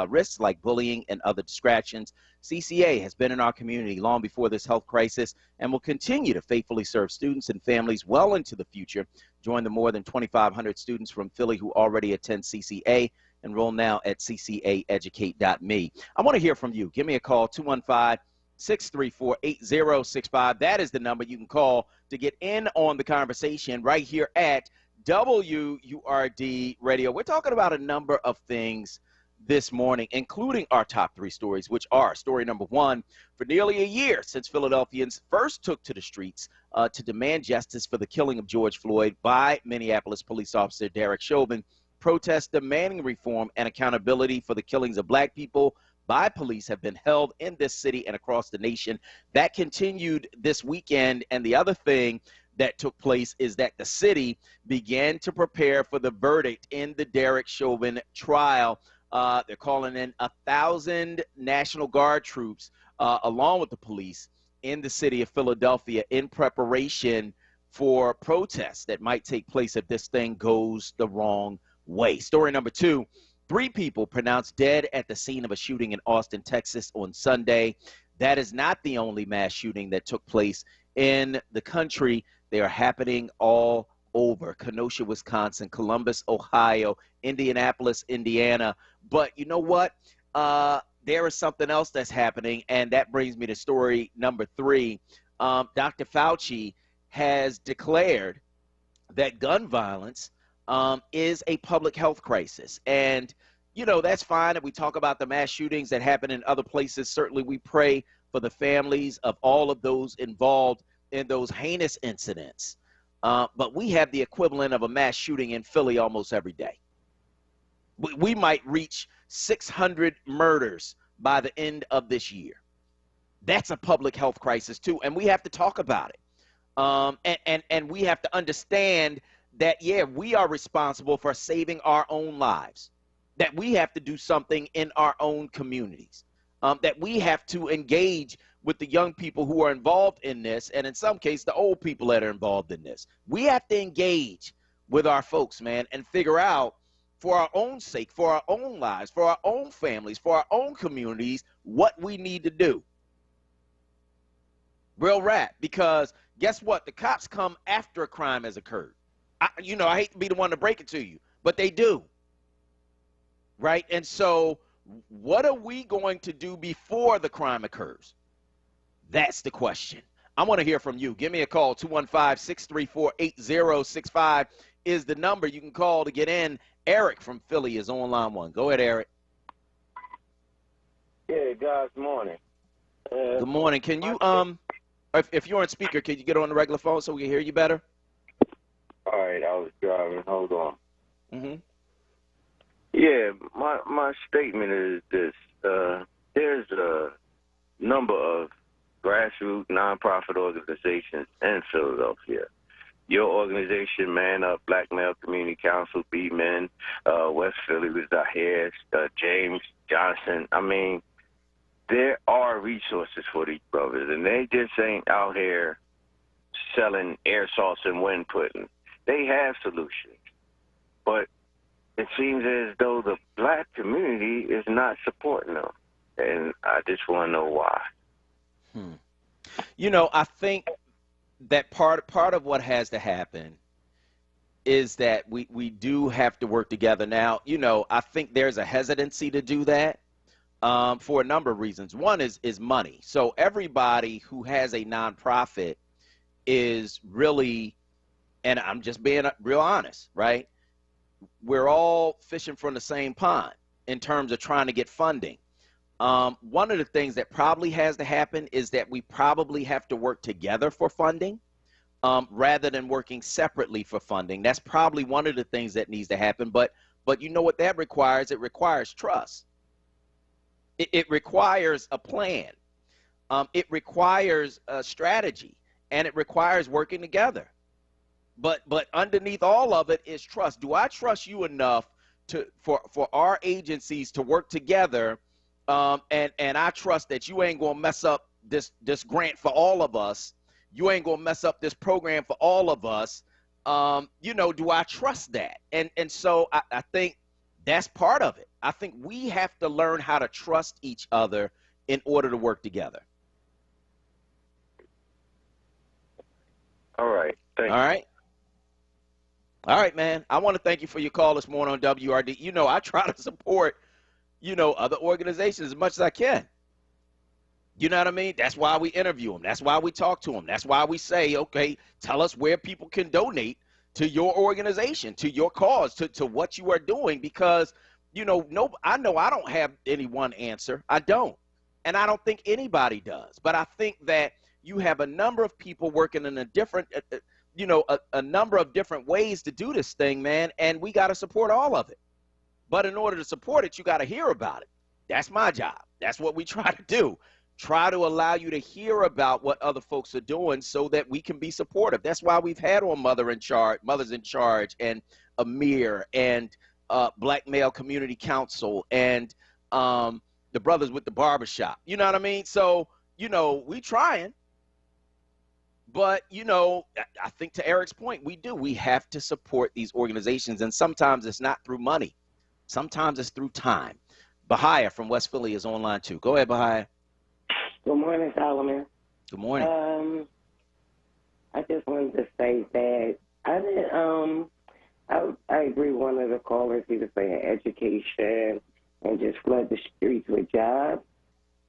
risks like bullying and other distractions. CCA has been in our community long before this health crisis and will continue to faithfully serve students and families well into the future. Join the more than 2,500 students from Philly who already attend CCA. Enroll now at ccaeducate.me. I want to hear from you. Give me a call, 215-634-8065. That is the number you can call to get in on the conversation right here at WURD Radio. We're talking about a number of things this morning, including our top 3 stories, which are story number 1. For nearly a year since Philadelphians first took to the streets to demand justice for the killing of George Floyd by Minneapolis police officer Derek Chauvin, protests demanding reform and accountability for the killings of black people by police have been held in this city and across the nation. That continued this weekend, and the other thing that took place is that the city began to prepare for the verdict in the Derek Chauvin trial. They're calling in 1,000 National Guard troops along with the police in the city of Philadelphia in preparation for protests that might take place if this thing goes the wrong way. Story number 2, 3 people pronounced dead at the scene of a shooting in Austin, Texas on Sunday. That is not the only mass shooting that took place in the country. They are happening all over. Kenosha, Wisconsin, Columbus, Ohio, Indianapolis, Indiana. But you know what? There is something else that's happening, and that brings me to story number 3. Dr. Fauci has declared that gun violence is a public health crisis. And, you know, that's fine that we talk about the mass shootings that happen in other places. Certainly we pray for the families of all of those involved in those heinous incidents. But we have the equivalent of a mass shooting in Philly almost every day. We might reach 600 murders by the end of this year. That's a public health crisis too, and we have to talk about it. And we have to understand that, yeah, we are responsible for saving our own lives, that we have to do something in our own communities, that we have to engage with the young people who are involved in this, and in some cases, the old people that are involved in this. We have to engage with our folks, man, and figure out, for our own sake, for our own lives, for our own families, for our own communities, what we need to do. Real rap, because guess what? The cops come after a crime has occurred. I hate to be the one to break it to you, but they do. Right? And so what are we going to do before the crime occurs? That's the question. I want to hear from you. Give me a call. 215-634-8065 is the number you can call to get in. Eric from Philly is on line one. Go ahead, Eric. Yeah, guys, morning. Good morning. Can you, if you're on speaker, can you get on the regular phone so we can hear you better? All right, I was driving. Hold on. Mm-hmm. Yeah, my statement is this. There's a number of grassroots nonprofit organizations in Philadelphia. Your organization, Man Up, Black Male Community Council, B-Men, West Philly was out here, James Johnson. I mean, there are resources for these brothers, and they just ain't out here selling air salts and wind pudding. They have solutions, but it seems as though the black community is not supporting them, and I just want to know why. You know, I think that part of what has to happen is that we do have to work together. Now, you know, I think there's a hesitancy to do that for a number of reasons. One is money. So everybody who has a nonprofit is really, and I'm just being real honest, right? We're all fishing from the same pond in terms of trying to get funding. One of the things that probably has to happen is that we probably have to work together for funding rather than working separately for funding. That's probably one of the things that needs to happen. But you know what that requires? It requires trust. It requires a plan. It requires a strategy, and it requires working together. But underneath all of it is trust. Do I trust you enough for our agencies to work together? And I trust that you ain't gonna mess up this grant for all of us. You ain't gonna mess up this program for all of us. You know, do I trust that? And so I think that's part of it. I think we have to learn how to trust each other in order to work together. All right. Thank you. All right. All right, man. I want to thank you for your call this morning on WRD. You know, I try to support, you know, other organizations as much as I can. You know what I mean? That's why we interview them. That's why we talk to them. That's why we say, okay, tell us where people can donate to your organization, to your cause, to what you are doing, because, you know, I know I don't have any one answer. I don't. And I don't think anybody does. But I think that you have a number of people working in a different, a number of different ways to do this thing, man, and we got to support all of it. But in order to support it, you got to hear about it. That's my job. That's what we try to do. Try to allow you to hear about what other folks are doing so that we can be supportive. That's why we've had on Mothers in Charge, and Amir, and Black Male Community Council, and the Brothers with the Barbershop. You know what I mean? So, you know, we trying. But, you know, I think to Eric's point, we have to support these organizations. And sometimes it's not through money. Sometimes it's through time. Bahia from West Philly is online too. Go ahead, Bahia. Good morning, Solomon. Good morning. I just wanted to say that I agree with one of the callers. He was saying education and just flood the streets with jobs.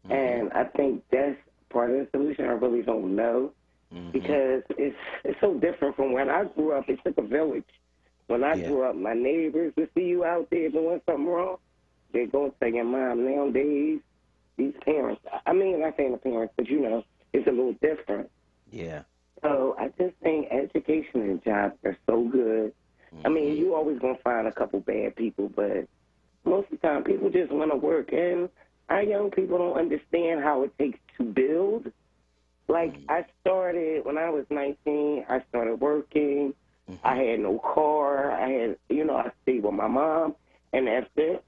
Mm-hmm. And I think that's part of the solution. I really don't know. because it's so different from when I grew up. It took a village. When I grew up, my neighbors would see you out there doing something wrong, they go to your mom. Nowadays, these parents, I mean, not saying the parents, but you know, it's a little different. Yeah. So I just think education and jobs are so good. I mean, you always going to find a couple bad people, but most of the time people just want to work. And our young people don't understand how it takes to build. Like, I started, when I was 19, I started working. I had no car. I had, you know, I stayed with my mom. And after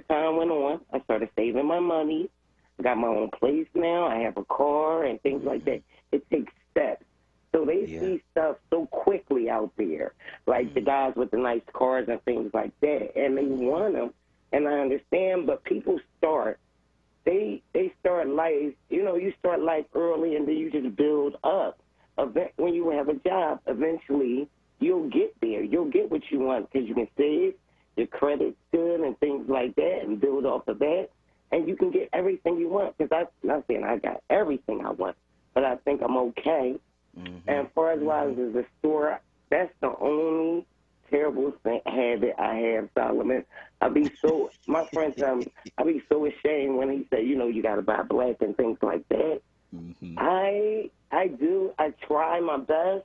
time went on, I started saving my money. I got my own place now. I have a car and things like that. It takes steps. So they see stuff so quickly out there, like the guys with the nice cars and things like that, and they want them. And I understand, but people start, they start life, you know, you start life early and then you just build up. When you have a job, eventually you'll get there. You'll get what you want because you can save, your credit's good and things like that, and build off of that. And you can get everything you want, because I'm not saying I got everything I want, but I think I'm okay. And as far as the store, that's the only terrible habit I have, Solomon. My friend tell me, I be so ashamed when he say, you know, you got to buy black and things like that. I do. I try my best,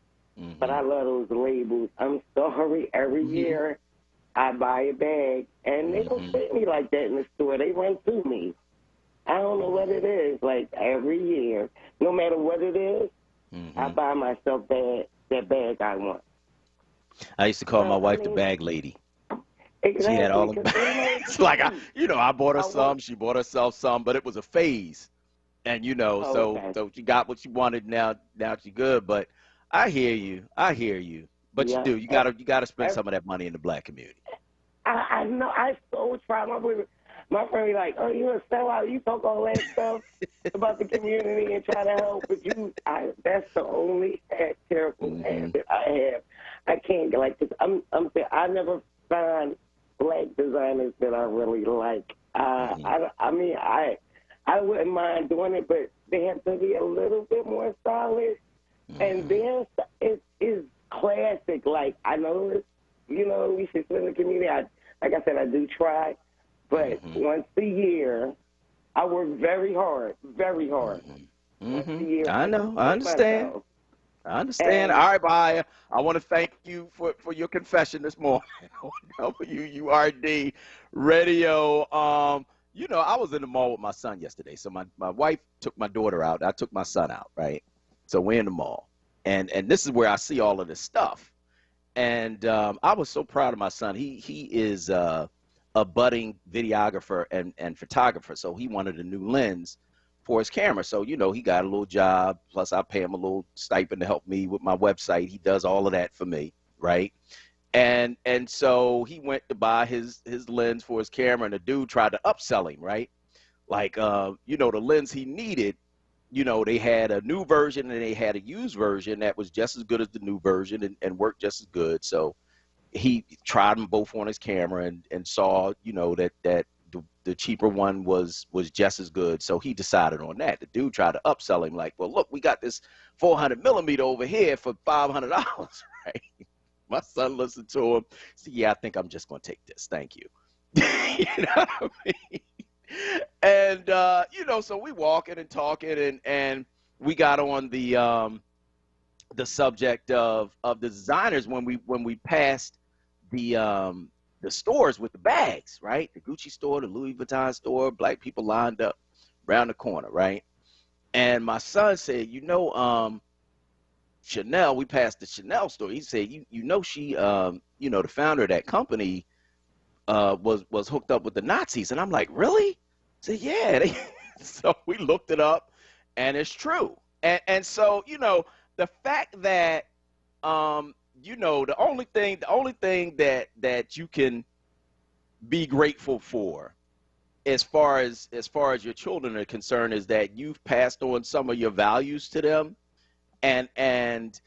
but I love those labels. I'm sorry. Every year I buy a bag, and they don't treat me like that in the store. They run through me. I don't know what it is. Like, every year, no matter what it is, I buy myself that bag I want. I used to call my wife the bag lady. Exactly. She had all the bags. Like, I bought her some, she bought herself some, but it was a phase. And, you know, so she got what she wanted. Now she's good. But I hear you. But you do. You gotta spend some of that money in the black community. I know. I so try. My friend be like, "Oh, you a sellout? You talk all that stuff about the community and try to help, but that's the only terrible habit I have. I can't I never find black designers that I really like. I mean, I wouldn't mind doing it, but they have to be a little bit more solid. And then it's classic. Like, I know it's, you know, we should spend the community. Like I said, I do try. But once a year, I work very hard. Once a year, I know. I understand. And, all right, Bahia. I want to thank you for your confession this morning on WURD Radio. You know, I was in the mall with my son yesterday. So my wife took my daughter out. I took my son out, right? So we're in the mall. And this is where I see all of this stuff. And I was so proud of my son. He is a budding videographer and photographer. So he wanted a new lens for his camera. So, you know, he got a little job. Plus, I pay him a little stipend to help me with my website. He does all of that for me, right? And so he went to buy his lens for his camera, and the dude tried to upsell him, right? Like, you know, the lens he needed, you know, they had a new version and they had a used version that was just as good as the new version and worked just as good. So he tried them both on his camera and saw, you know, that the cheaper one was just as good. So he decided on that. The dude tried to upsell him like, well, look, we got this 400 millimeter over here for $500, right? My son listened to him. Said, yeah, I think I'm just going to take this. Thank you. You know what I mean? And, you know, so we walking and talking and we got on the subject of the designers when we passed the stores with the bags, right? The Gucci store, the Louis Vuitton store, black people lined up around the corner, right? And my son said, you know, Chanel, we passed the Chanel store. He said, you know, she, you know, the founder of that company was hooked up with the Nazis. And I'm like, really? I said, yeah. So we looked it up, and it's true. And so, you know, the fact that, you know, the only thing that you can be grateful for as far as your children are concerned is that you've passed on some of your values to them. And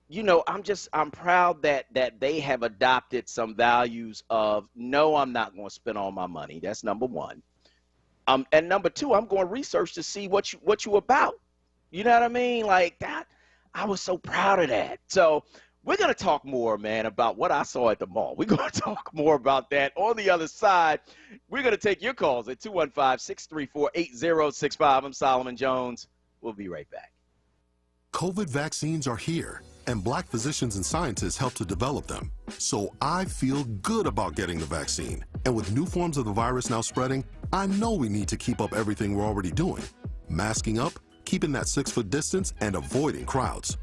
you know, I'm proud that they have adopted some values of, no, I'm not going to spend all my money. That's number one. And number two, I'm going to research to see what you about. You know what I mean? Like that. I was so proud of that. So we're going to talk more, man, about what I saw at the mall. We're going to talk more about that on the other side. We're going to take your calls at 215-634-8065. I'm Solomon Jones. We'll be right back. COVID vaccines are here, and Black physicians and scientists helped to develop them. So I feel good about getting the vaccine. And with new forms of the virus now spreading, I know we need to keep up everything we're already doing. Masking up, keeping that 6-foot distance, and avoiding crowds.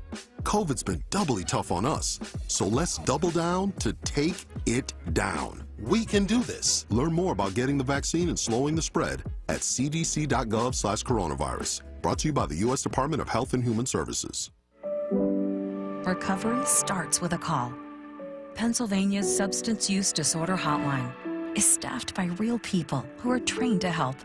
COVID's been doubly tough on us, so let's double down to take it down. We can do this. Learn more about getting the vaccine and slowing the spread at cdc.gov/coronavirus. Brought to you by the U.S. Department of Health and Human Services. Recovery starts with a call. Pennsylvania's substance use disorder hotline is staffed by real people who are trained to help.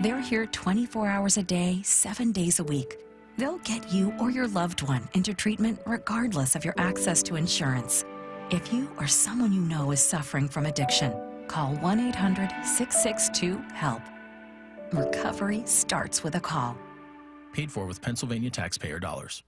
They're here 24 hours a day, 7 days a week. They'll get you or your loved one into treatment regardless of your access to insurance. If you or someone you know is suffering from addiction, call 1-800-662-HELP. Recovery starts with a call. Paid for with Pennsylvania taxpayer dollars.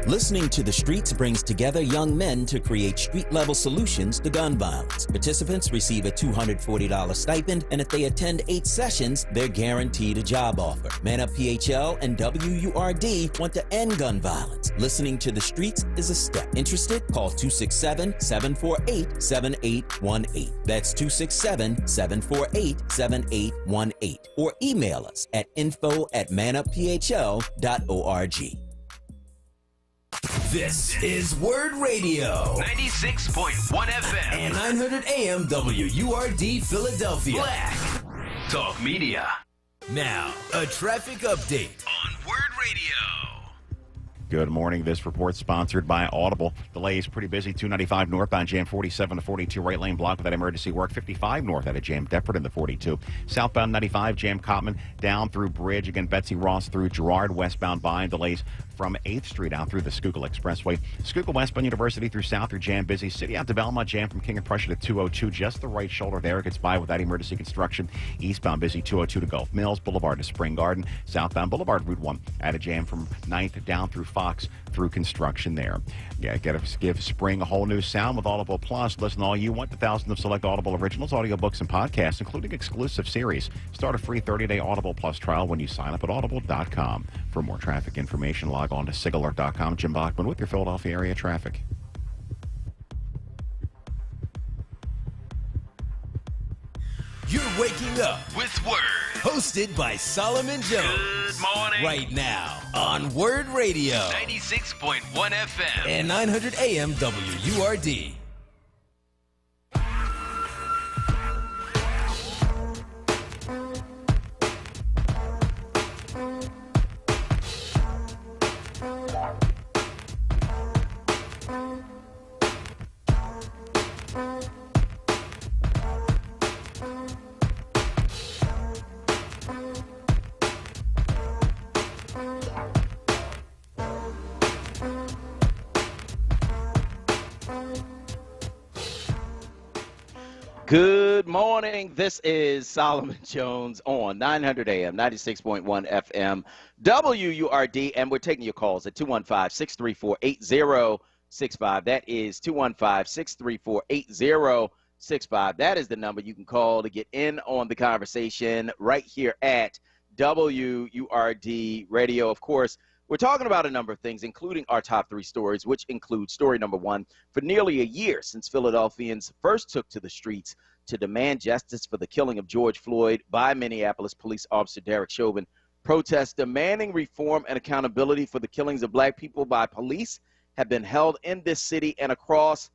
Listening to the Streets brings together young men to create street-level solutions to gun violence. Participants receive a $240 stipend, and if they attend 8 sessions, they're guaranteed a job offer. Man Up PHL and WURD want to end gun violence. Listening to the Streets is a step. Interested? Call 267-748-7818. That's 267-748-7818. Or email us at info@manupPHL.org. This is WURD Radio. 96.1 FM. And 900 AM WURD Philadelphia. Black Talk Media. Now, a traffic update on WURD Radio. Good morning. This report sponsored by Audible. Delays pretty busy. 295 northbound, jam 47 to 42 right lane block with that emergency work. 55 north at a jam Deptford in the 42. Southbound 95 jam Cotman down through Bridge. Again, Betsy Ross through Girard. Westbound by delays from 8th Street out through the Schuylkill Expressway. Schuylkill westbound University through South through jam busy. City out to Belmont jam from King of Prussia to 202. Just the right shoulder there. Gets by without emergency construction. Eastbound busy 202 to Gulf Mills. Boulevard to Spring Garden. Southbound Boulevard Route 1 at a jam from 9th down through Fox through construction there. Yeah, give spring a whole new sound with Audible Plus. Listen to all you want to thousands of select Audible originals, audiobooks, and podcasts, including exclusive series. Start a free 30-day Audible Plus trial when you sign up at audible.com. For more traffic information, log on to sigalert.com. Jim Bachman with your Philadelphia area traffic. You're waking up with WURD. Hosted by Solomon Jones. Good morning. Right now on WURD Radio. 96.1 FM. And 900 AM WURD. Good morning. This is Solomon Jones on 900 AM, 96.1 FM, WURD, and we're taking your calls at 215-634-8065. That is 215-634-8065. That is the number you can call to get in on the conversation right here at WURD Radio. Of course, we're talking about a number of things, including our top 3 stories, which include story number 1. For nearly a year since Philadelphians first took to the streets to demand justice for the killing of George Floyd by Minneapolis police officer Derek Chauvin, protests demanding reform and accountability for the killings of black people by police have been held in this city and across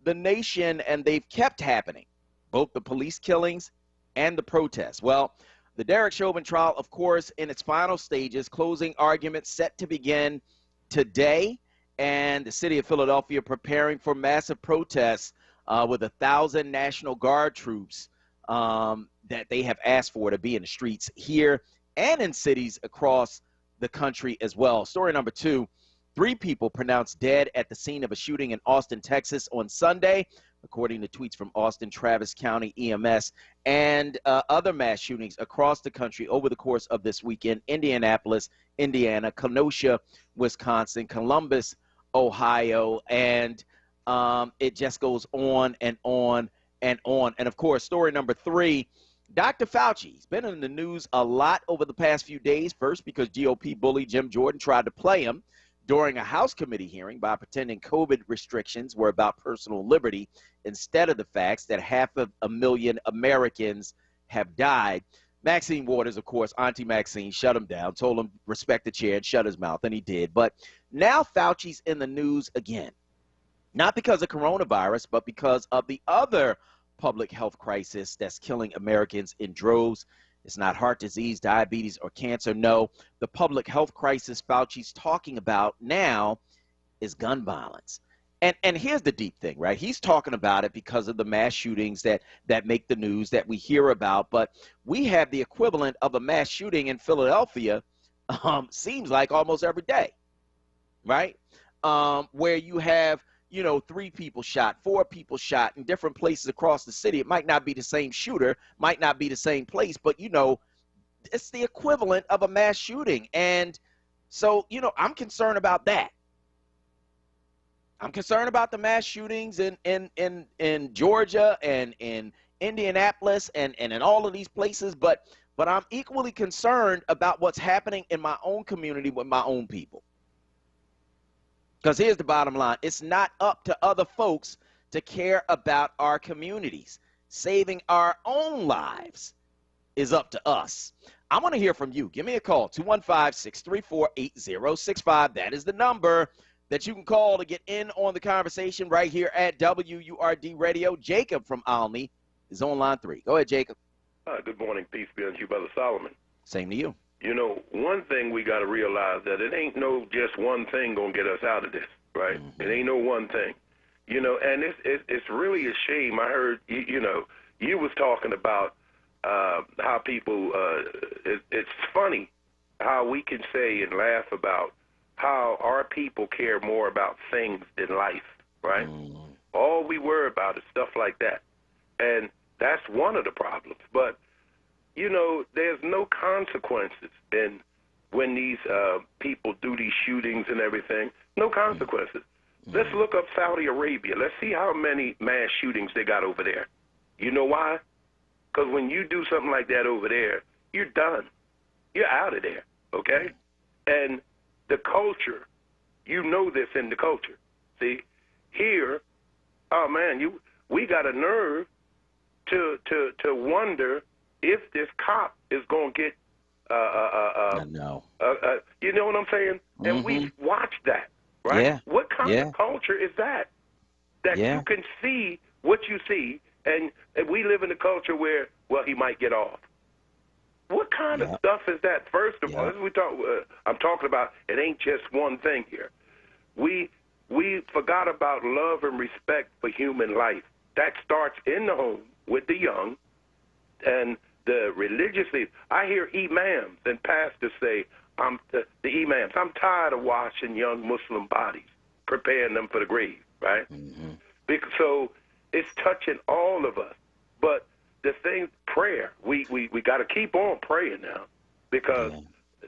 the nation, and they've kept happening, both the police killings and the protests. Well, the Derek Chauvin trial, of course, in its final stages, closing arguments set to begin today, and the city of Philadelphia preparing for massive protests with 1,000 National Guard troops that they have asked for to be in the streets here and in cities across the country as well. Story number 2, 3 people pronounced dead at the scene of a shooting in Austin, Texas on Sunday, according to tweets from Austin, Travis County EMS, and other mass shootings across the country over the course of this weekend. Indianapolis, Indiana, Kenosha, Wisconsin, Columbus, Ohio, and it just goes on and on and on. And, of course, story number 3, Dr. Fauci's been in the news a lot over the past few days, first because GOP bully Jim Jordan tried to play him during a House committee hearing by pretending COVID restrictions were about personal liberty instead of the facts that 500,000 Americans have died. Maxine Waters, of course, Auntie Maxine, shut him down, told him respect the chair and shut his mouth, and he did. But now Fauci's in the news again, not because of coronavirus, but because of the other public health crisis that's killing Americans in droves. It's not heart disease, diabetes, or cancer. No, the public health crisis Fauci's talking about now is gun violence. And here's the deep thing, right? He's talking about it because of the mass shootings that make the news that we hear about. But we have the equivalent of a mass shooting in Philadelphia, seems like almost every day, right? Where you have, 3 people shot, 4 people shot in different places across the city. It might not be the same shooter, might not be the same place, but, it's the equivalent of a mass shooting. And so, I'm concerned about that. I'm concerned about the mass shootings in Georgia and in Indianapolis and in all of these places, but I'm equally concerned about what's happening in my own community with my own people. Because here's the bottom line. It's not up to other folks to care about our communities. Saving our own lives is up to us. I want to hear from you. Give me a call, 215-634-8065. That is the number that you can call to get in on the conversation right here at WURD Radio. Jacob from Alney is on line 3. Go ahead, Jacob. Good morning. Peace be unto you, Brother Solomon. Same to you. One thing we got to realize that it ain't no just one thing going to get us out of this, right? Mm-hmm. It ain't no one thing. And it's really a shame. I heard, you was talking about how people, it's funny how we can say and laugh about how our people care more about things than life, right? Mm. All we worry about is stuff like that. And that's one of the problems. But, there's no consequences when these people do these shootings and everything. No consequences. Mm. Let's look up Saudi Arabia. Let's see how many mass shootings they got over there. You know why? Because when you do something like that over there, you're done. You're out of there, okay? And the culture, this in the culture. See, here, oh man, we got a nerve to wonder if this cop is going to get I know. You know what I'm saying? And we watch that, right? Yeah. What kind of culture is that? That you can see what you see, and we live in a culture where, well, he might get off. What kind of stuff is that? First of all, as we talk, I'm talking about it ain't just one thing here. We forgot about love and respect for human life. That starts in the home with the young and the religious leaders. I hear imams and pastors say, the imams, I'm tired of washing young Muslim bodies, preparing them for the grave, right? Mm-hmm. So it's touching all of us. But the thing, prayer, we got to keep on praying now because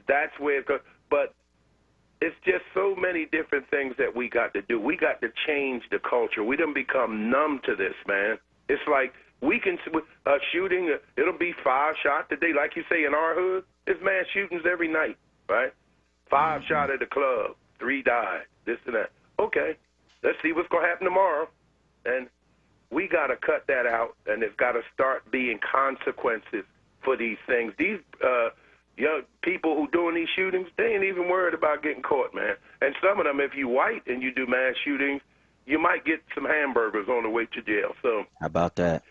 that's where it goes. But it's just so many different things that we got to do. We got to change the culture. We done become numb to this, man. It's like we can shooting. It'll be 5 shots a day, like you say in our hood. There's mass shootings every night, right? 5 shot at the club, 3 died. This and that. Okay, let's see what's gonna happen tomorrow, and we got to cut that out, and there's got to start being consequences for these things. These young people who doing these shootings, they ain't even worried about getting caught, man. And some of them, if you white and you do mass shootings, you might get some hamburgers on the way to jail. So how about that?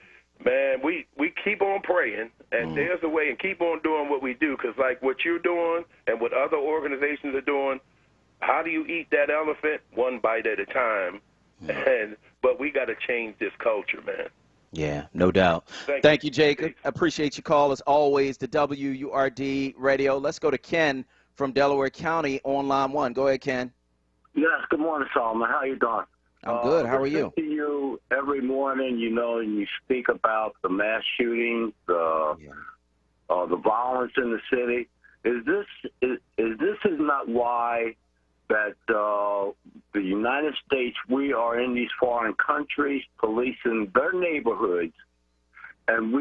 Man, we keep on praying, and there's a way, and keep on doing what we do, because like what you're doing and what other organizations are doing, how do you eat that elephant? One bite at a time. But we got to change this culture, man. Yeah, no doubt. Thank you, Jacob. I appreciate your call, as always, to WURD Radio. Let's go to Ken from Delaware County on line 1. Go ahead, Ken. Yes, good morning, Solomon. How you doing? I'm good. How are you? To you every morning, and you speak about the mass shootings, the violence in the city. Is this not why that the United States, we are in these foreign countries policing their neighborhoods, and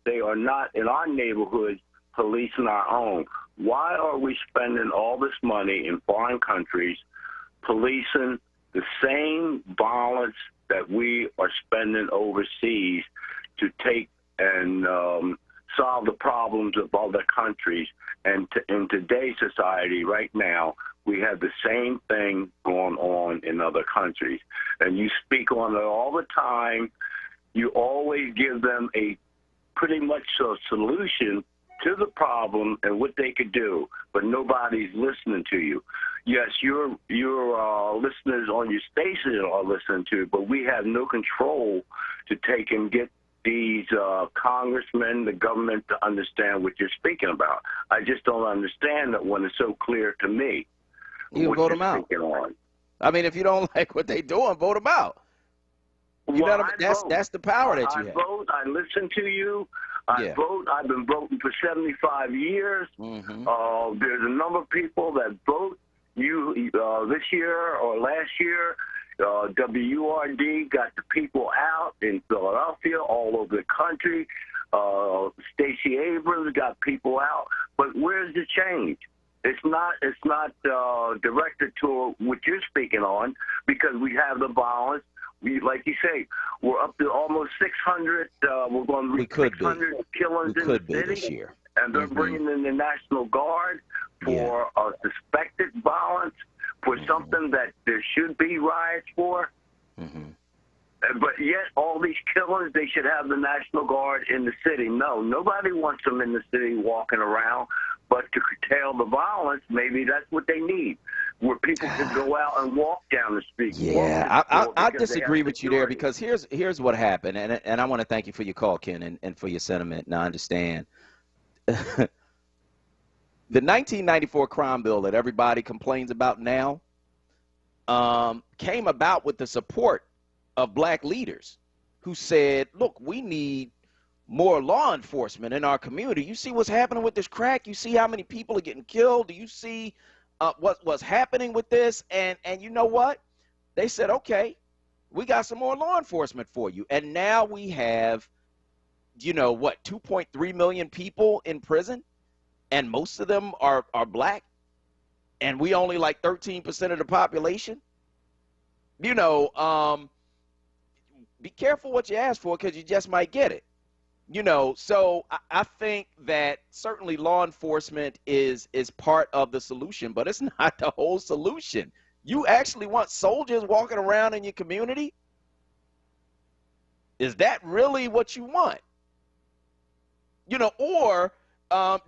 they are not in our neighborhoods policing our own. Why are we spending all this money in foreign countries policing the same violence that we are spending overseas to take and solve the problems of other countries? And in today's society right now, we have the same thing going on in other countries. And you speak on it all the time. You always give them a pretty much a solution to the problem and what they could do, but nobody's listening to you. Yes, your listeners on your station are listening to you, but we have no control to take and get these congressmen, the government, to understand what you're speaking about. I just don't understand that when it's so clear to me. You vote them out. On. I mean, if you don't like what they're doing, vote them out. That's the power that you have. I vote. I listen to you. I vote. I've been voting for 75 years. Mm-hmm. There's a number of people that vote. This year or last year, WURD got the people out in Philadelphia, all over the country. Stacey Abrams got people out. But where's the change? It's not directed to what you're speaking on, because we have the violence. Like you say, we're up to almost 600. We're going to reach 600 killings in the city this year. And they're bringing in the National Guard for suspected violence, for something that there should be riots for. But yet, all these killers, they should have the National Guard in the city. No, nobody wants them in the city walking around. But to curtail the violence, maybe that's what they need, where people can go out and walk down the street. Yeah, I disagree with you there, because here's what happened, and I want to thank you for your call, Ken, and for your sentiment. And I understand. The 1994 crime bill that everybody complains about now came about with the support of black leaders who said, look, we need more law enforcement in our community. You see what's happening with this crack? You see how many people are getting killed? Do you see what's happening with this? And you know what? They said, okay, we got some more law enforcement for you. And now we have, 2.3 million people in prison, and most of them are black, and we only like 13% of the population. Be careful what you ask for, because you just might get it. So I think that certainly law enforcement is part of the solution, but it's not the whole solution. You actually want soldiers walking around in your community? Is that really what you want? Or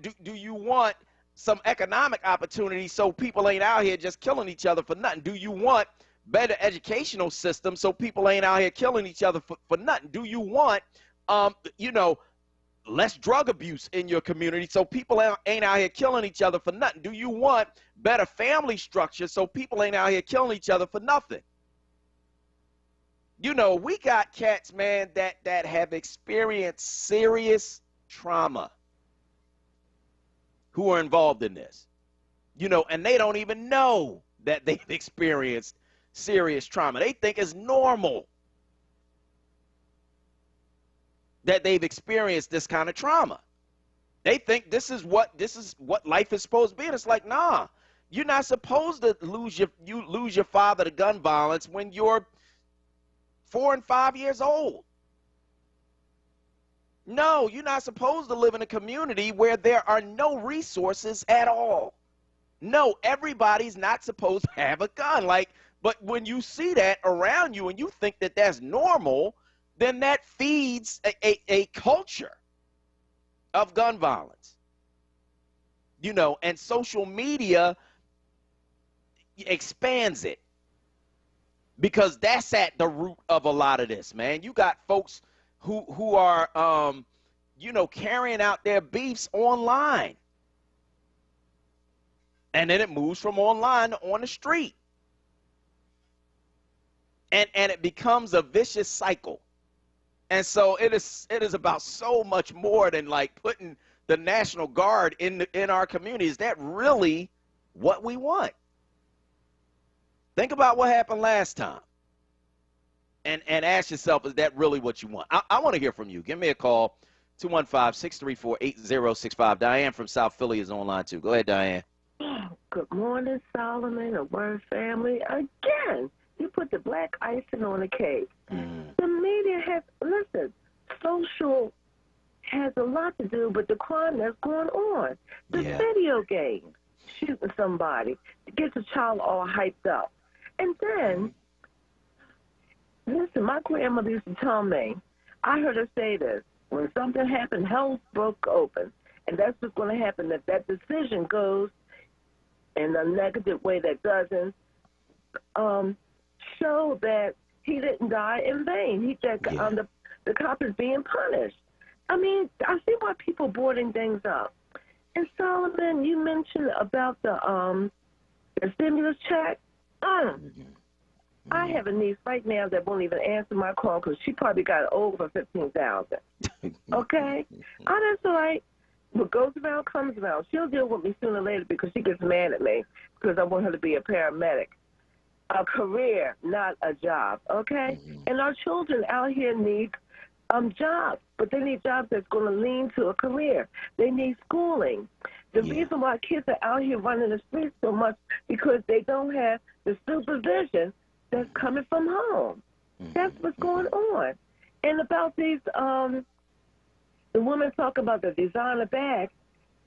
do you want some economic opportunity so people ain't out here just killing each other for nothing? Do you want better educational system so people ain't out here killing each other for nothing? Do you want less drug abuse in your community so people ain't out here killing each other for nothing? Do you want better family structure so people ain't out here killing each other for nothing? We got cats, man, that have experienced serious trauma who are involved in this, and they don't even know that they've experienced serious trauma. They think it's normal that they've experienced this kind of trauma. They think this is what life is supposed to be. And it's like, nah, you're not supposed to lose your father to gun violence when you're 4 and 5 years old. No, you're not supposed to live in a community where there are no resources at all. No, everybody's not supposed to have a gun. But when you see that around you and you think that that's normal, then that feeds a culture of gun violence. And social media expands it, because that's at the root of a lot of this, man. You got folks who are, carrying out their beefs online. And then it moves from online to on the street. And it becomes a vicious cycle. And so it is about so much more than like putting the National Guard in our community. Is that really what we want? Think about what happened last time. And ask yourself, is that really what you want? I want to hear from you. Give me a call, 215-634-8065. Diane from South Philly is online, too. Go ahead, Diane. Good morning, Solomon and Word family. Again, you put the black icing on the cake. The media has, listen, social has a lot to do with the crime that's going on. The video games, shooting somebody to get the child all hyped up. And then, listen, my grandmother used to tell me, I heard her say this, when something happened, hell broke open. And that's what's going to happen if that decision goes in a negative way that doesn't show that he didn't die in vain. The cop is being punished. I mean, I see why people boarding things up. And Solomon, you mentioned about the stimulus check. I have a niece right now that won't even answer my call because she probably got over $15,000. Okay? That's all right. What goes around comes around. She'll deal with me sooner or later because she gets mad at me because I want her to be a paramedic. A career, not a job, okay? And our children out here need jobs, but they need jobs that's going to lean to a career. They need schooling. The reason why kids are out here running the streets so much because they don't have the supervision that's coming from home. That's what's going on. And about these, the woman talk about the designer bags.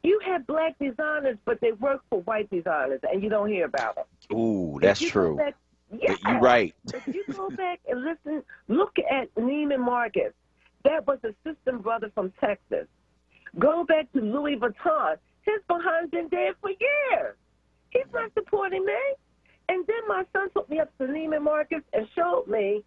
You have black designers, but they work for white designers, and you don't hear about them. Ooh, that's true. You're right. If you go back and listen, look at Neiman Marcus. That was a system brother from Texas. Go back to Louis Vuitton. His behind's been dead for years. He's not supporting me. And then my son took me up to Neiman Marcus and showed me.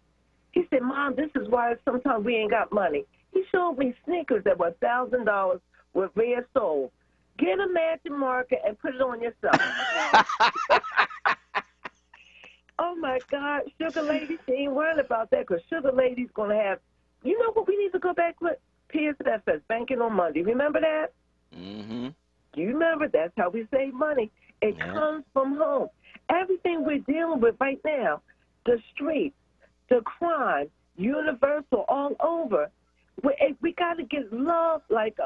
He said, Mom, this is why sometimes we ain't got money. He showed me sneakers that were $1,000 with red soles. Get a matching marker and put it on yourself. Oh, my God. Sugar Lady, she ain't worried about that because Sugar Lady's going to have, you know what we need to go back with? PSFS, banking on Monday. Remember that? Mm-hmm. You remember? That's how we save money. It comes from home. Everything we're dealing with right now, the streets, the crime, universal all over. We got to get love like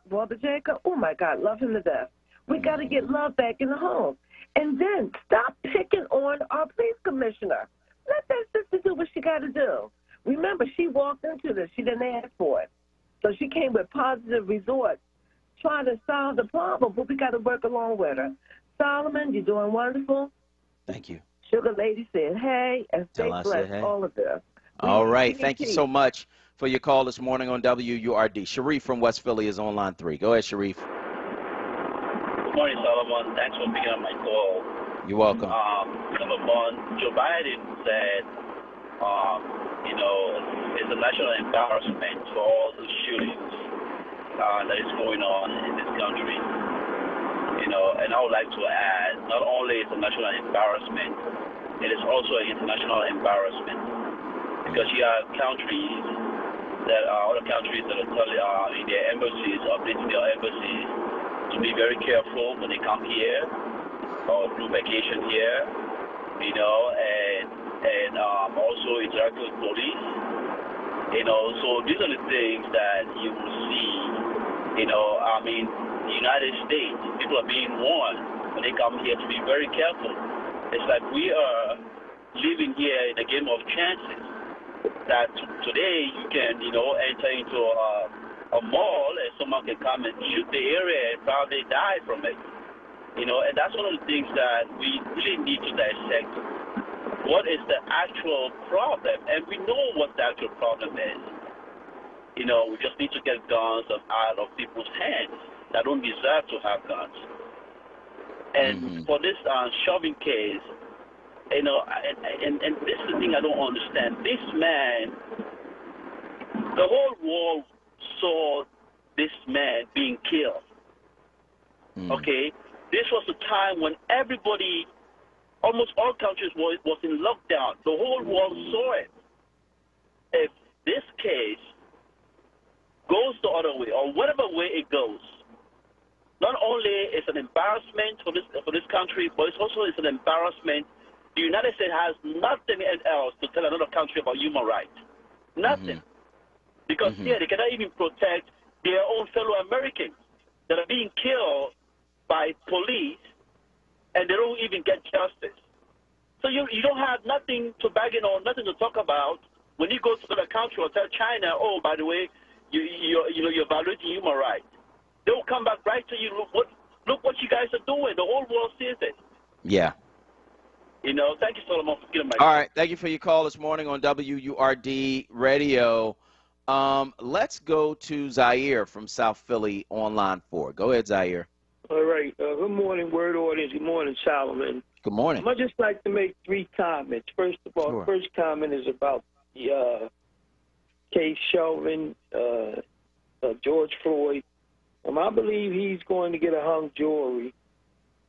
Brother Jacob. Oh, my God, love him to death. We got to get love back in the home. And then stop picking on our police commissioner. Let that sister do what she got to do. Remember, she walked into this. She didn't ask for it. So she came with positive resorts trying to solve the problem, but we got to work along with her. Solomon, you're doing wonderful. Thank you. Sugar Lady said, hey, and stay blessed, all of this. All right. Thank you so much for your call this morning on WURD. Sharif from West Philly is on line 3. Go ahead, Sharif. Good morning, Solomon. Thanks for picking up my call. You're welcome. Number one, Joe Biden said, it's a national embarrassment for all the shootings that is going on in this country. And I would like to add, not only is it a national embarrassment, it is also an international embarrassment. Because you have countries that are other countries that are telling in their embassies, updating their embassies to be very careful when they come here or do vacation here, and also interact with police. So these are the things that you will see. The United States, people are being warned when they come here to be very careful. It's like we are living here in a game of chances. That today you can, enter into a mall and someone can come and shoot the area and probably die from it. And that's one of the things that we really need to dissect. What is the actual problem? And we know what the actual problem is. We just need to get guns out of people's hands that don't deserve to have guns. And for this shoving case, and this is the thing I don't understand. This man, the whole world saw this man being killed. Okay? This was a time when everybody, almost all countries was in lockdown. The whole world saw it. If this case goes the other way, or whatever way it goes, not only is it an embarrassment for this country, but it's also an embarrassment the United States has nothing else to tell another country about human rights. Nothing. Because here they cannot even protect their own fellow Americans that are being killed by police, and they don't even get justice. So you don't have nothing to bargain on, nothing to talk about when you go to another country or tell China, oh, by the way, you're violating human rights. They will come back right to you. Look what you guys are doing. The whole world sees it. Yeah. Thank you, Solomon, for getting my All right. Thank you for your call this morning on WURD Radio. Let's go to Zaire from South Philly on line 4. Go ahead, Zaire. All right. Good morning, Word audience. Good morning, Solomon. Good morning. I'd just like to make 3 comments. First of all, the first comment is about the case Chauvin, George Floyd. I believe he's going to get a hung jury,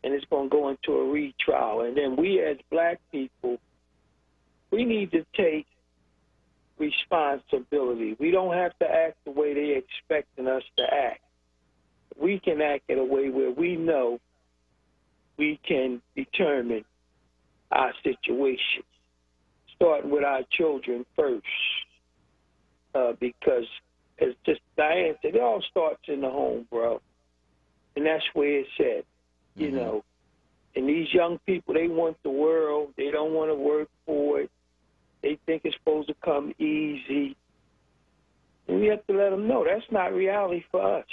and it's going to go into a retrial. And then we as black people, we need to take responsibility. We don't have to act the way they're expecting us to act. We can act in a way where we know we can determine our situation, starting with our children first, because as just Diane said, it all starts in the home, bro, and that's where it's at, you know. And these young people, they want the world. They don't want to work for it. They think it's supposed to come easy. And we have to let them know that's not reality for us.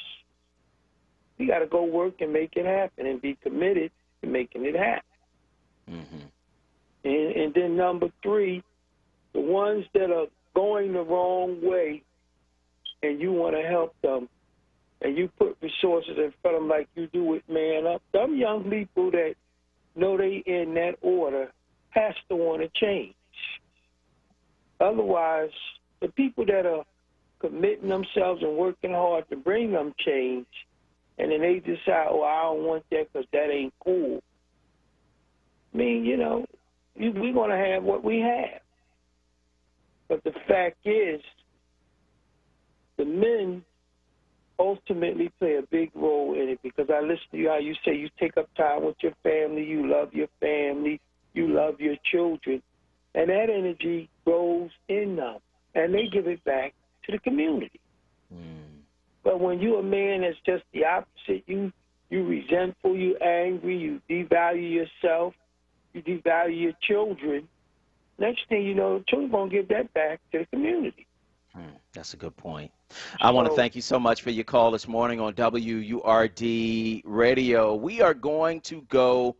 We got to go work and make it happen and be committed to making it happen. And then number 3, the ones that are going the wrong way and you want to help them and you put resources in front of them like you do with Man Up, them young people that know they in that order has to want to change. Otherwise, the people that are committing themselves and working hard to bring them change, and then they decide, oh, I don't want that because that ain't cool. I mean, we're going to have what we have. But the fact is, the men ultimately play a big role in it, because I listen to you, how you say you take up time with your family, you love your family, you love your children, and that energy goes in them, and they give it back to the community. But when you're a man that's just the opposite, you resentful, you angry, you devalue yourself, you devalue your children, next thing you know, the children going to give that back to the community. That's a good point. I want to thank you so much for your call this morning on WURD Radio. We are going to go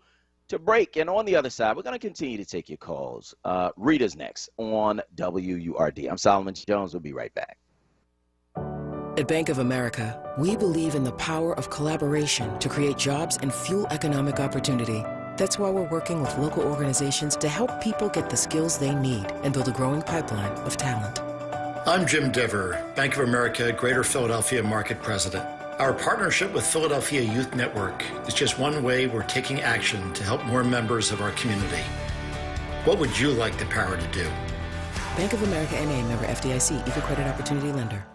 to break, and on the other side, we're going to continue to take your calls. Rita's next on WURD. I'm Solomon Jones. We'll be right back. At Bank of America, we believe in the power of collaboration to create jobs and fuel economic opportunity. That's why we're working with local organizations to help people get the skills they need and build a growing pipeline of talent. I'm Jim Diver, Bank of America Greater Philadelphia Market President. Our partnership with Philadelphia Youth Network is just one way we're taking action to help more members of our community. What would you like the power to do? Bank of America N.A. member FDIC, Equal Credit Opportunity Lender.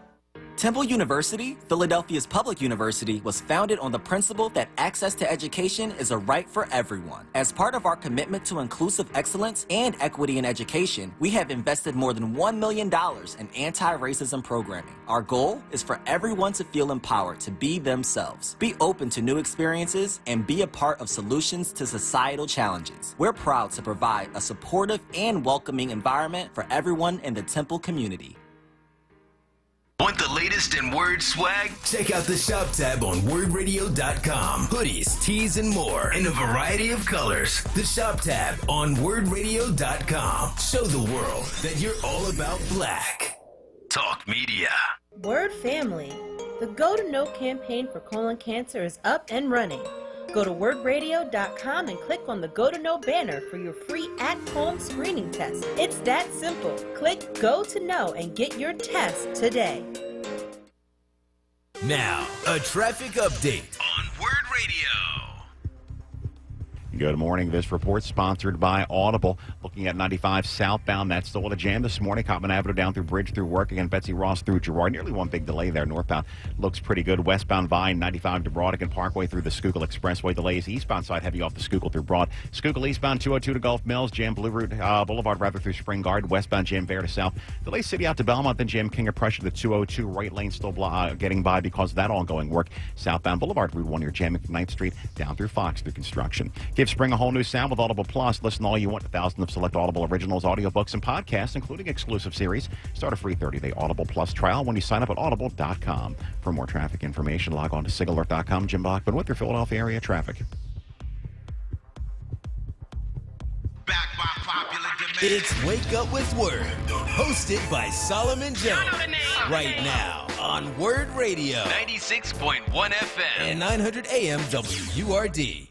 Temple University, Philadelphia's public university, was founded on the principle that access to education is a right for everyone. As part of our commitment to inclusive excellence and equity in education, we have invested more than $1 million in anti-racism programming. Our goal is for everyone to feel empowered to be themselves, be open to new experiences, and be a part of solutions to societal challenges. We're proud to provide a supportive and welcoming environment for everyone in the Temple community. Want the latest in Word swag? Check out the shop tab on WordRadio.com. Hoodies, tees, and more in a variety of colors. The shop tab on WordRadio.com. Show the world that you're all about black. Talk Media. Word family. The Go to Know campaign for colon cancer is up and running. Go to WordRadio.com and click on the Go to Know banner for your free at-home screening test. It's that simple. Click Go to Know and get your test today. Now, a traffic update on Word Radio. Good morning. This report sponsored by Audible. Looking at 95 southbound, that's still a jam this morning. Cottman Avenue down through Bridge through Work. Again, Betsy Ross through Girard. Nearly one big delay there. Northbound looks pretty good. Westbound Vine, 95 to Broadigan Parkway through the Schuylkill Expressway. Delays eastbound side heavy off the Schuylkill through Broad. Schuylkill eastbound 202 to Gulf Mills. Jam Blue Route Boulevard rather through Spring Garden. Westbound Jam Fair to South. Delay City out to Belmont. Then Jam King of Prussia to 202. Right lane still getting by because of that ongoing work. Southbound Boulevard Route 1 near jamming from 9th Street down through Fox through construction. Give spring a whole new sound with Audible Plus. Listen all you want to thousands of select Audible originals, audiobooks, and podcasts, including exclusive series. Start a free 30-day Audible Plus trial when you sign up at audible.com. For more traffic information, log on to sigalert.com. Jim Bachman with your Philadelphia area traffic. It's Wake Up with Word, hosted by Solomon Jones. Right now on Word Radio. 96.1 FM. And 900 AM WURD.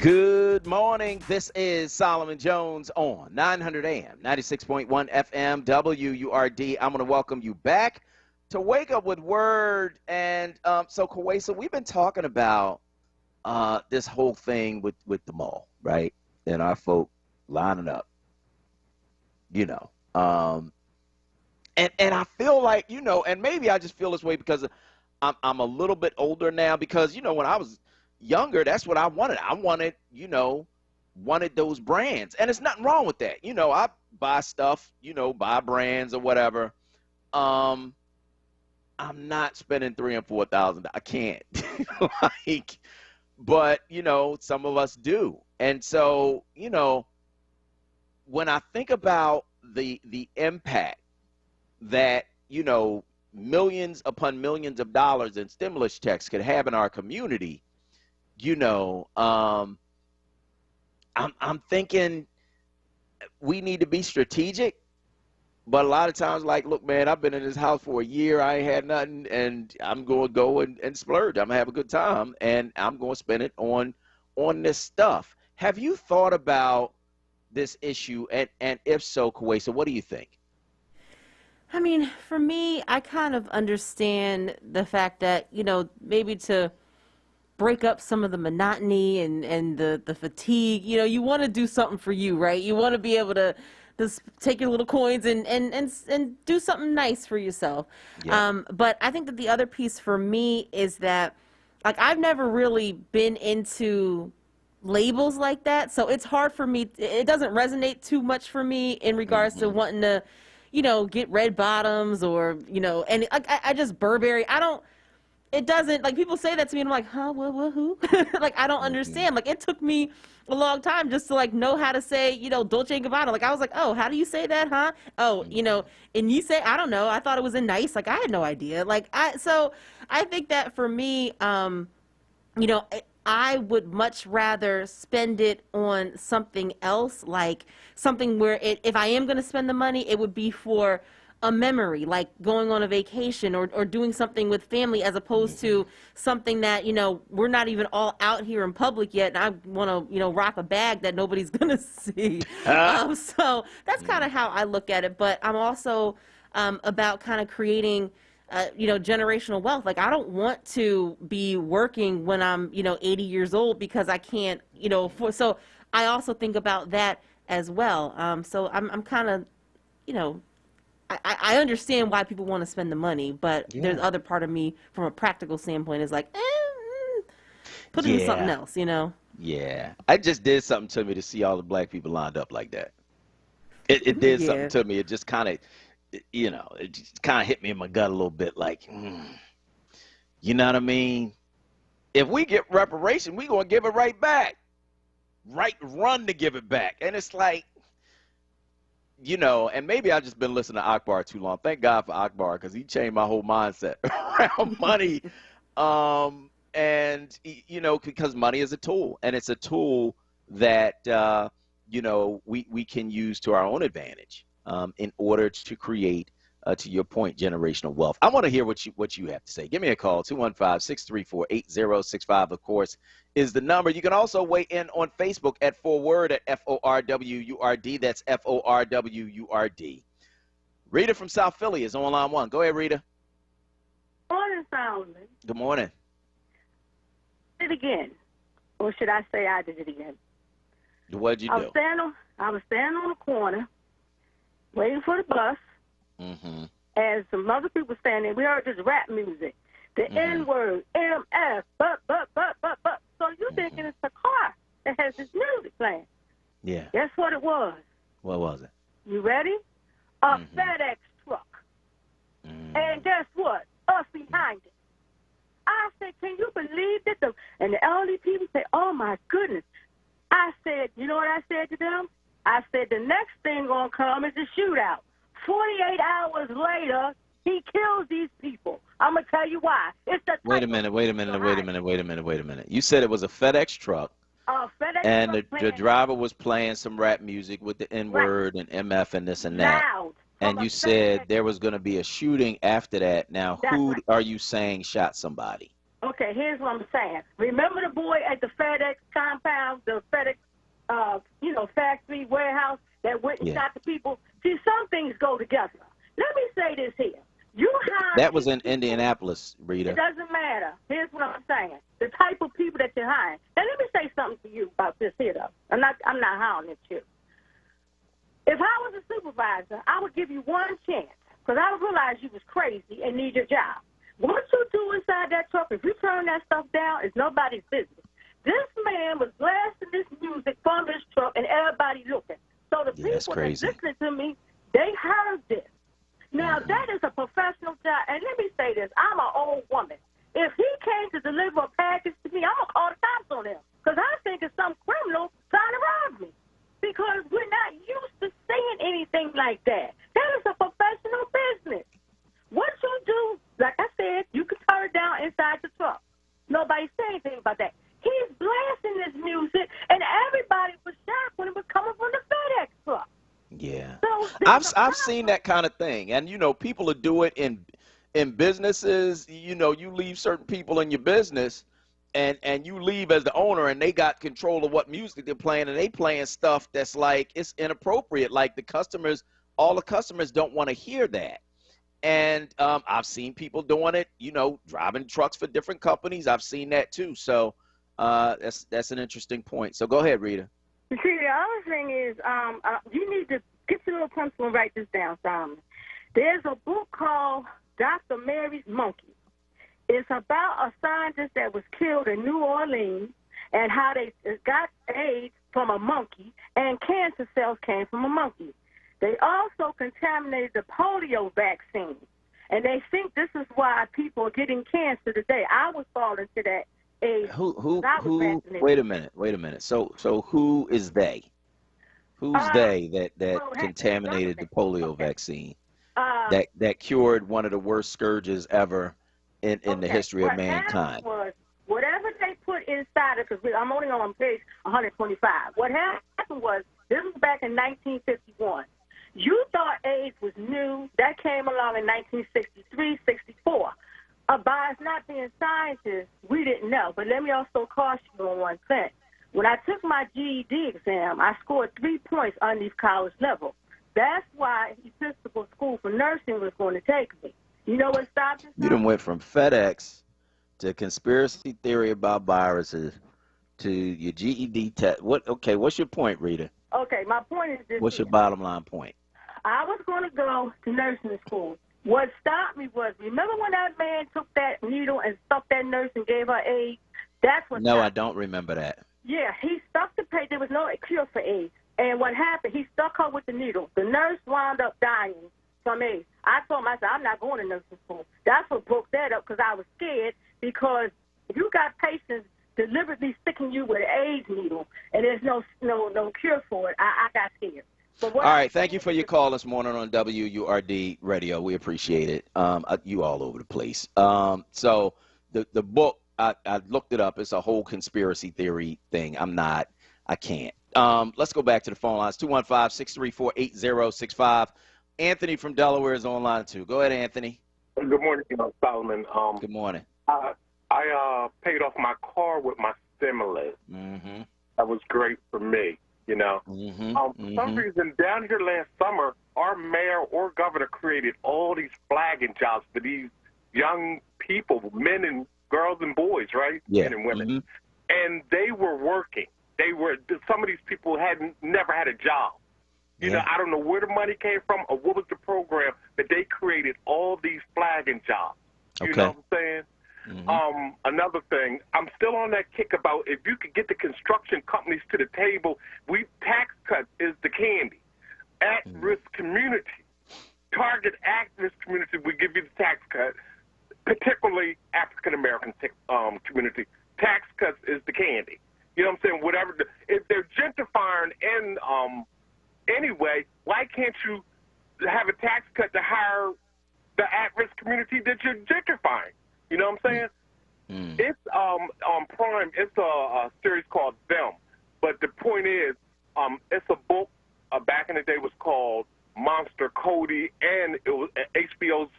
Good morning. This is Solomon Jones on 900 AM, 96.1 FM, WURD. I'm going to welcome you back to Wake Up with Word. And so, Kawesa, we've been talking about this whole thing with the mall, right? And our folk lining up, you know. And I feel like, you know, and maybe I just feel this way because I'm a little bit older now because, you know, when I was younger, that's what I wanted. I wanted, you know, those brands. And there's nothing wrong with that. You know, I buy stuff, you know, buy brands or whatever. I'm not spending $3,000 and $4,000. I can't. Like, but, you know, some of us do. And so, you know, when I think about the impact that, you know, millions upon millions of dollars in stimulus checks could have in our community, you know, I'm thinking we need to be strategic, but a lot of times, like, look, man, I've been in this house for a year. I ain't had nothing, and I'm going to go and splurge. I'm going to have a good time, and I'm going to spend it on this stuff. Have you thought about this issue? And if so, Kawesa, what do you think? I mean, for me, I kind of understand the fact that, you know, maybe to break up some of the monotony and the fatigue, you know, you want to do something for you, right? You want to be able to just take your little coins and do something nice for yourself. Yeah. But I think that the other piece for me is that, like, I've never really been into labels like that. So it's hard for me. It doesn't resonate too much for me in regards to wanting to, you know, get red bottoms or, you know, and I just Burberry. It doesn't, like, people say that to me and I'm like, huh, what, who? Like, I don't understand. Like, it took me a long time just to, like, know how to say, you know, Dolce & Gabbana. Like, I was like, oh, how do you say that, huh? Oh, you know, and you say, I don't know. I thought it was a nice. Like, I had no idea. Like, so I think that for me, you know, I would much rather spend it on something else, like something where if I am going to spend the money, it would be for a memory, like going on a vacation or doing something with family, as opposed to something that, you know, we're not even all out here in public yet, and I want to, you know, rock a bag that nobody's going to see. So that's kind of how I look at it. But I'm also about kind of creating, you know, generational wealth. Like, I don't want to be working when I'm, you know, 80 years old because I can't, you know, so I also think about that as well. So I'm kind of, you know, I understand why people want to spend the money, but there's other part of me from a practical standpoint is like, put it in something else, you know? Yeah. I just did something to me to see all the black people lined up like that. It did something to me. It just kind of, you know, it just kind of hit me in my gut a little bit, like, you know what I mean? If we get reparation, we going to give it right back. Run to give it back. And it's like, you know, and maybe I've just been listening to Akbar too long. Thank God for Akbar, because he changed my whole mindset around money. And, you know, because money is a tool, and it's a tool that, you know, we can use to our own advantage in order to create, to your point, generational wealth. I want to hear what you have to say. Give me a call. 215-634-8065, of course, is the number. You can also weigh in on Facebook at 4WURD, at FORWURD. That's FORWURD. Rita from South Philly is on line 1. Go ahead, Rita. Morning, Solomon. Good morning. Did it again. Or should I say I did it again? What'd you do? I was standing on the corner waiting for the bus. Mm-hmm. And some other people standing. We heard this rap music. The N-word, MF, but. So you thinking it's a car that has this music playing. Yeah. Guess what it was? What was it? You ready? A FedEx truck. And guess what? Us behind it. I said, can you believe that? And the elderly people say, oh, my goodness. I said, you know what I said to them? I said, the next thing going to come is a shootout. 48 hours later, he kills these people. I'm going to tell you why. It's the Wait a minute. You said it was a FedEx truck. FedEx and truck the driver was playing some rap music with the N-word and MF and this and that. Loud. And you said there was going to be a shooting after that. Now, who are you saying shot somebody? Okay, here's what I'm saying. Remember the boy at the FedEx compound, the FedEx, factory, warehouse that went and shot the people? See, some things go together. Let me say this here. That was in Indianapolis, Rita. It doesn't matter. Here's what I'm saying. The type of people that you're hiring. Now, let me say something to you about this here, though. I'm not hiring at you. If I was a supervisor, I would give you one chance, because I would realize you was crazy and need your job. What you do inside that truck, if you turn that stuff down, it's nobody's business. This man was blasting this music from his truck, and everybody looking. So the people that's listening to me, they heard this. Now, that is a professional job. And let me say this. I'm an old woman. If he came to deliver a package to me, I'm going to call the cops on him, because I think it's some criminal trying to rob me, because we're not used to seeing anything like that. That is a professional business. What you do, like I said, you can turn it down inside the truck. Nobody said anything about that. He's blasting this music, and everybody was shocked when it was coming from the FedEx truck. Yeah. So I've seen that kind of thing. And, you know, people will do it in businesses. You know, you leave certain people in your business, and you leave as the owner, and they got control of what music they're playing, and they playing stuff that's like, it's inappropriate. Like all the customers don't want to hear that. And I've seen people doing it, you know, driving trucks for different companies. I've seen that too. So that's an interesting point. So go ahead, Rita. You see, the other thing is you need to get your little pencil and write this down, Simon. There's a book called Dr. Mary's Monkey. It's about a scientist that was killed in New Orleans and how they got AIDS from a monkey, and cancer cells came from a monkey. They also contaminated the polio vaccine, and they think this is why people are getting cancer today. I was falling into that age. Who wait a minute. So who is they? Who's they that contaminated the polio vaccine? That cured one of the worst scourges ever in the history of mankind. Whatever they put inside it, because I'm only on page 125. What happened was, this was back in 1951. You thought AIDS was new. That came along in 1963, 64. By us not being scientists, we didn't know. But let me also caution you on one thing. When I took my GED exam, I scored 3 points underneath college level. That's why Episcopal School for Nursing was going to take me. You know what stopped us? You done went from FedEx to conspiracy theory about viruses to your GED test. What's your point, Rita? Okay, my point is this. What's your bottom line point? I was going to go to nursing school. What stopped me was, remember when that man took that needle and stuck that nurse and gave her AIDS? That's what. No, I don't remember that. Yeah, he stuck the patient. There was no cure for AIDS. And what happened, he stuck her with the needle. The nurse wound up dying from AIDS. I told myself, I'm not going to nursing school. That's what broke that up, because I was scared, because if you got patients deliberately sticking you with an AIDS needle and there's no cure for it, I got scared. All right, thank you for your call this morning on WURD Radio. We appreciate it. You all over the place. So the book I looked it up. It's a whole conspiracy theory thing. I can't. Let's go back to the phone lines. 215-634-8065. Anthony from Delaware is online too. Go ahead, Anthony. Good morning, Solomon. Good morning. I paid off my car with my stimulus. Mm-hmm. That was great for me, you know. For some reason, down here last summer, our mayor or governor created all these flagging jobs for these young people, men and girls and boys, right? Yeah. Men and women. And they were working. Some of these people never had a job. You know, I don't know where the money came from or what was the program, but they created all these flagging jobs. You know what I'm saying? Another thing, I'm still on that kick about if you could get the construction companies to the table, tax cut is the candy. At-risk community, target at-risk community, we give you the tax cut, particularly African-American community. Tax cuts is the candy. You know what I'm saying? Whatever. If they're gentrifying in anyway, why can't you have a tax cut to hire the at-risk community that you're gentrifying? You know what I'm saying? It's on Prime. It's a series called Them. But the point is, it's a book back in the day was called Monster Cody, and it was HBO's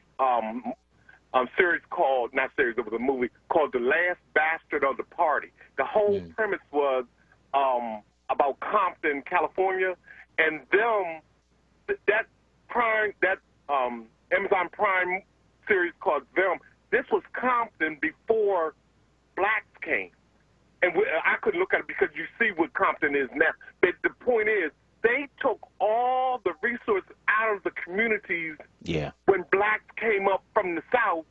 series called, not series, it was a movie called The Last Bastard of the Party. The whole premise was about Compton, California, and Them, that Amazon Prime series called Them, this was Compton before blacks came. And I couldn't look at it because you see what Compton is now. But the point is, they took all the resources out of the communities when blacks came up from the South.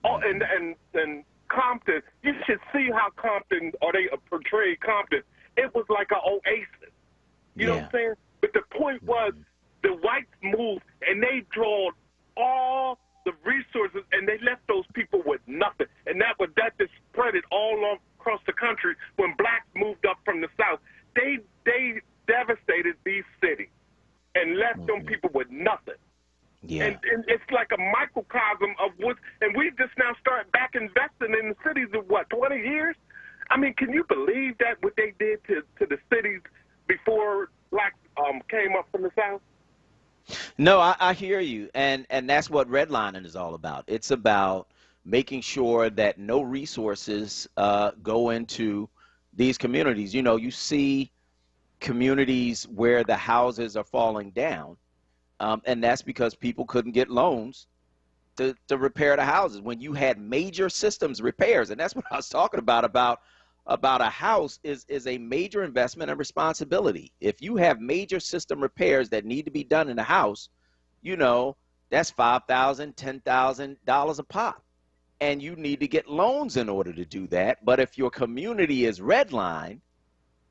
And Compton, you should see how Compton, or they portrayed Compton. It was like an oasis. You know what I'm saying? But the point was, the whites moved, and they drew all the resources, and they left those people with nothing. And that just spread it all across the country. When blacks moved up from the South, they devastated these cities and left them people with nothing. And it's like a microcosm of what, and we just now start back investing in the cities of 20 years? I mean, can you believe that, what they did to the cities before blacks came up from the South? No, I hear you, and that's what redlining is all about. It's about making sure that no resources go into these communities. You know, you see communities where the houses are falling down, and that's because people couldn't get loans to repair the houses. When you had major systems repairs, and that's what I was talking about a house is a major investment and responsibility. If you have major system repairs that need to be done in a house, you know, that's $5,000, $10,000 a pop. And you need to get loans in order to do that. But if your community is redlined,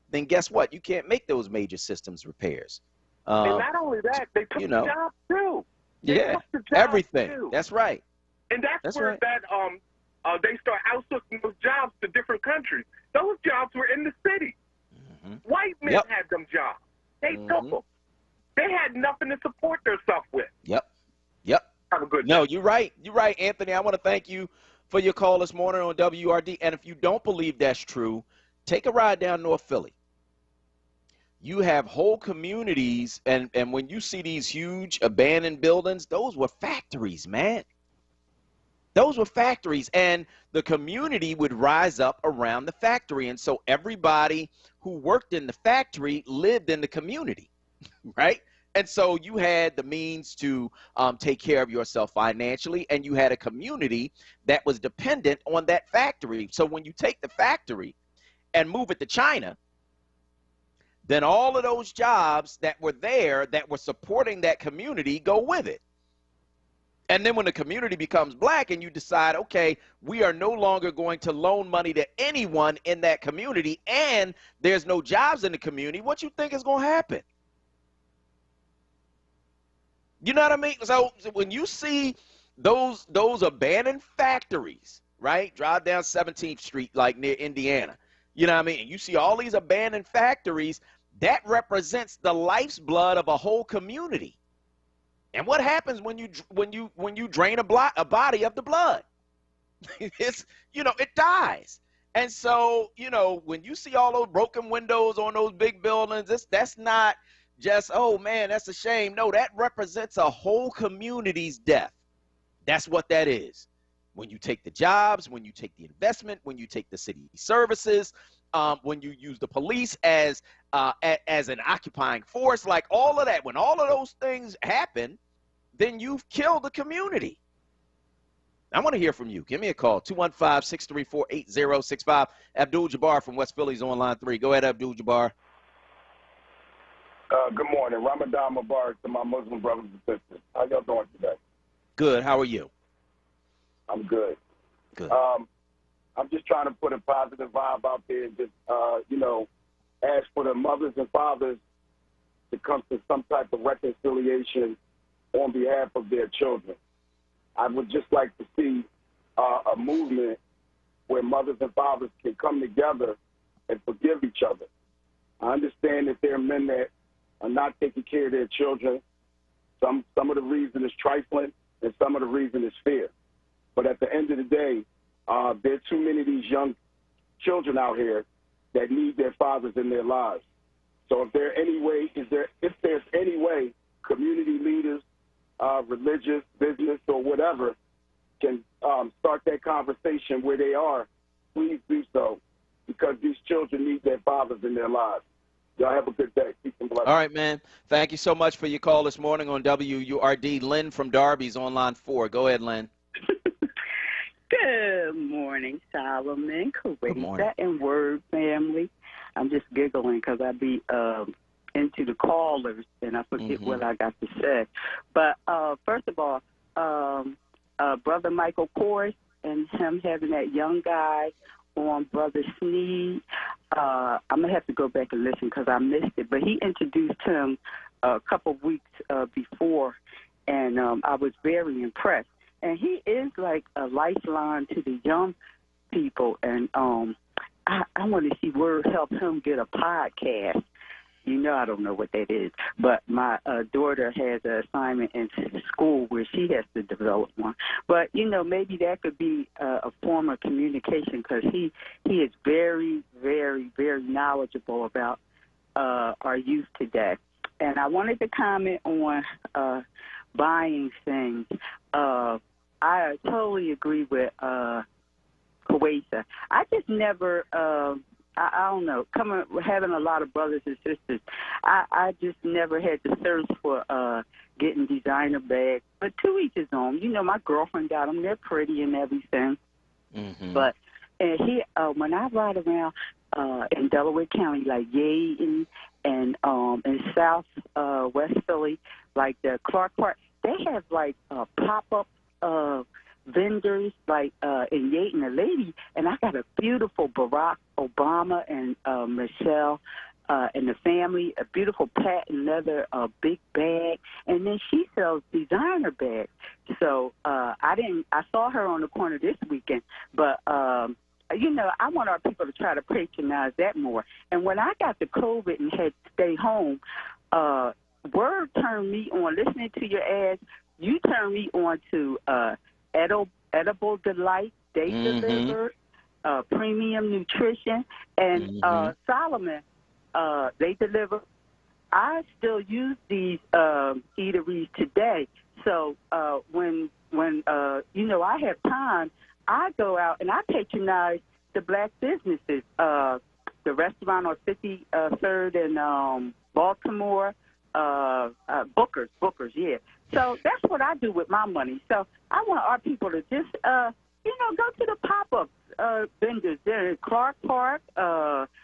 then guess what? You can't make those major systems repairs. And not only that, they took the jobs too. They took the jobs everything. Too. That's right. And that's where they start outsourcing those jobs to different countries. Those jobs were in the city. White men had them jobs. They took them. They had nothing to support themselves with. Yep. Have a good day. No, you're right. You're right, Anthony. I want to thank you for your call this morning on WURD. And if you don't believe that's true, take a ride down North Philly. You have whole communities, and when you see these huge abandoned buildings, those were factories, man. Those were factories, and the community would rise up around the factory. And so everybody who worked in the factory lived in the community, right? And so you had the means to take care of yourself financially, and you had a community that was dependent on that factory. So when you take the factory and move it to China, then all of those jobs that were there that were supporting that community go with it. And then when the community becomes black and you decide, okay, we are no longer going to loan money to anyone in that community, and there's no jobs in the community, what you think is going to happen? You know what I mean? So when you see those abandoned factories, right? Drive down 17th Street, like near Indiana. You know what I mean? And you see all these abandoned factories, that represents the life's blood of a whole community. And what happens when you drain a body of the blood? It dies. And so, you know, when you see all those broken windows on those big buildings, that's not just, oh, man, that's a shame. No, that represents a whole community's death. That's what that is. When you take the jobs, when you take the investment, when you take the city services, when you use the police as an occupying force, like all of that, when all of those things happen, then you've killed the community. I want to hear from you. Give me a call, 215-634-8065. Abdul-Jabbar from West Philly's on line 3. Go ahead, Abdul-Jabbar. Good morning. Ramadan Mubarak to my Muslim brothers and sisters. How y'all doing today? Good. How are you? I'm good. Good. I'm just trying to put a positive vibe out there and just, ask for the mothers and fathers to come to some type of reconciliation on behalf of their children. I would just like to see a movement where mothers and fathers can come together and forgive each other. I understand that there are men that are not taking care of their children. Some of the reason is trifling, and some of the reason is fear. But at the end of the day, there are too many of these young children out here that need their fathers in their lives. So if there's any way, community leaders, religious, business, or whatever, can start that conversation where they are, please do so, because these children need their fathers in their lives. Y'all have a good day. Peace and blessings. All right, man. Thank you so much for your call this morning on WURD. Lynn from Darby's on line 4. Go ahead, Lynn. Good morning, Solomon, Kuwaita, and Word family. I'm just giggling because I be into the callers, and I forget what I got to say. But first of all, Brother Michael Kors and him having that young guy on Brother Sneed, I'm going to have to go back and listen because I missed it. But he introduced him a couple of weeks before, and I was very impressed. And he is like a lifeline to the young people, and I want to see Word help him get a podcast. You know, I don't know what that is, but my daughter has an assignment in school where she has to develop one. But, you know, maybe that could be a form of communication because he is very, very, very knowledgeable about our youth today. And I wanted to comment on buying things. I totally agree with Kuwaita. I just never... I don't know, having a lot of brothers and sisters, I just never had the thirst for getting designer bags. But to each his own. You know, my girlfriend got them. They're pretty and everything. But when I ride around in Delaware County, like Yadin and in South West Philly, like the Clark Park, they have like pop-up vendors like in Yadin, a lady, and I got a beautiful Barack Obama and Michelle and the family, a beautiful patent leather big bag, and then she sells designer bags. So I saw her on the corner this weekend, but you know, I want our people to try to patronize that more. And when I got the COVID and had to stay home, Word turned me on. Listening to your ads, you turned me on to Edible Delight, They Delivered, Premium Nutrition, and Solomon, They Deliver. I still use these eateries today. So when you know, I have time, I go out and I patronize the black businesses. The restaurant on 53rd in Baltimore, Booker's, yeah. So that's what I do with my money. So I want our people to just, you know, go to the pop-up vendors there in Clark Park,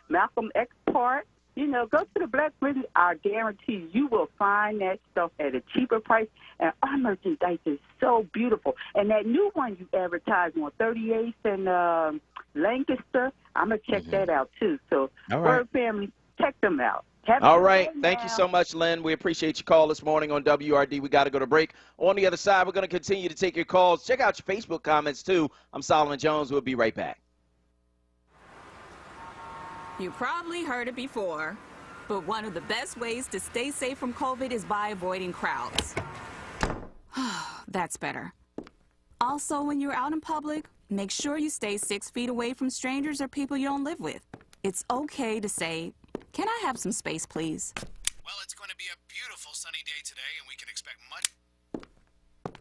Malcolm X Park. You know, go to the black business. I guarantee you will find that stuff at a cheaper price. And our merchandise is so beautiful. And that new one you advertised on 38th and Lancaster, I'm going to check that out, too. So, Word family, check them out. All right. Thank you so much, Lynn. We appreciate your call this morning on WRD. We got to go to break. On the other side, we're going to continue to take your calls. Check out your Facebook comments, too. I'm Solomon Jones. We'll be right back. You probably heard it before, but one of the best ways to stay safe from COVID is by avoiding crowds. That's better. Also, when you're out in public, make sure you stay 6 feet away from strangers or people you don't live with. It's okay to say, "Can I have some space, please?" Well, it's going to be a beautiful sunny day today, and we can expect much.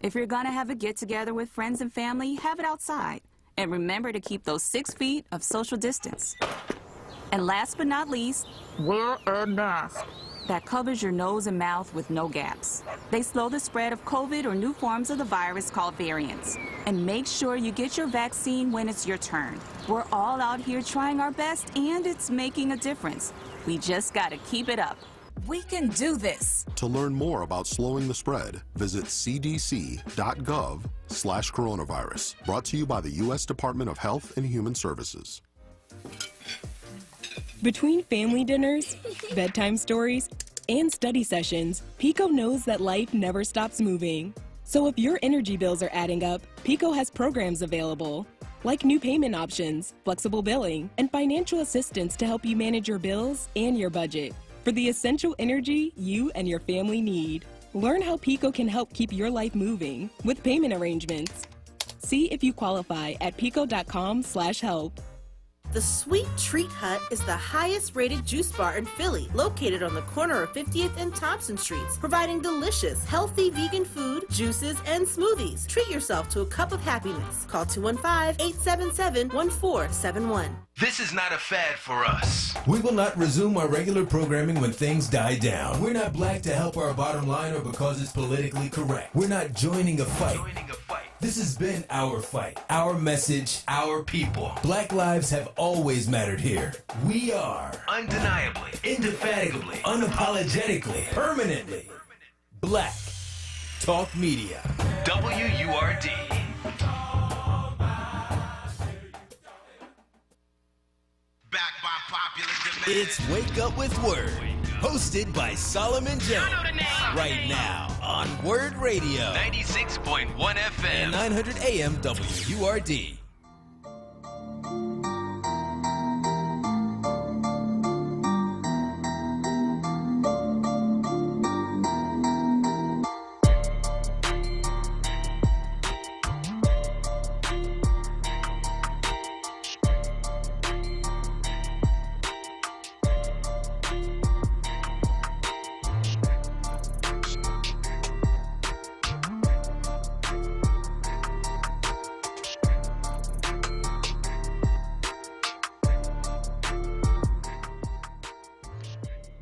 If you're gonna have a get-together with friends and family, have it outside. And remember to keep those 6 feet of social distance. And last but not least, wear a mask that covers your nose and mouth with no gaps. They slow the spread of COVID or new forms of the virus called variants. And make sure you get your vaccine when it's your turn. We're all out here trying our best, and it's making a difference. We just gotta keep it up. We can do this. To learn more about slowing the spread, visit cdc.gov/coronavirus. Brought to you by the U.S. Department of Health and Human Services. Between family dinners, bedtime stories, and study sessions, Pico knows that life never stops moving. So if your energy bills are adding up, Pico has programs available, like new payment options, flexible billing, and financial assistance to help you manage your bills and your budget for the essential energy you and your family need. Learn how Pico can help keep your life moving with payment arrangements. See if you qualify at pico.com/help. The Sweet Treat Hut is the highest rated juice bar in Philly, located on the corner of 50th and Thompson Streets, providing delicious, healthy vegan food, juices, and smoothies. Treat yourself to a cup of happiness. Call 215-877-1471. This is not a fad for us. We will not resume our regular programming when things die down. We're not black to help our bottom line or because it's politically correct. We're not joining a fight. This has been our fight, our message, our people. Black lives have always mattered here. We are undeniably, indefatigably, unapologetically, permanently Black Talk Media. WURD. It's Wake Up with Word, hosted by Solomon Jones. Right now on Word Radio, 96.1 FM and 900 AM WURD.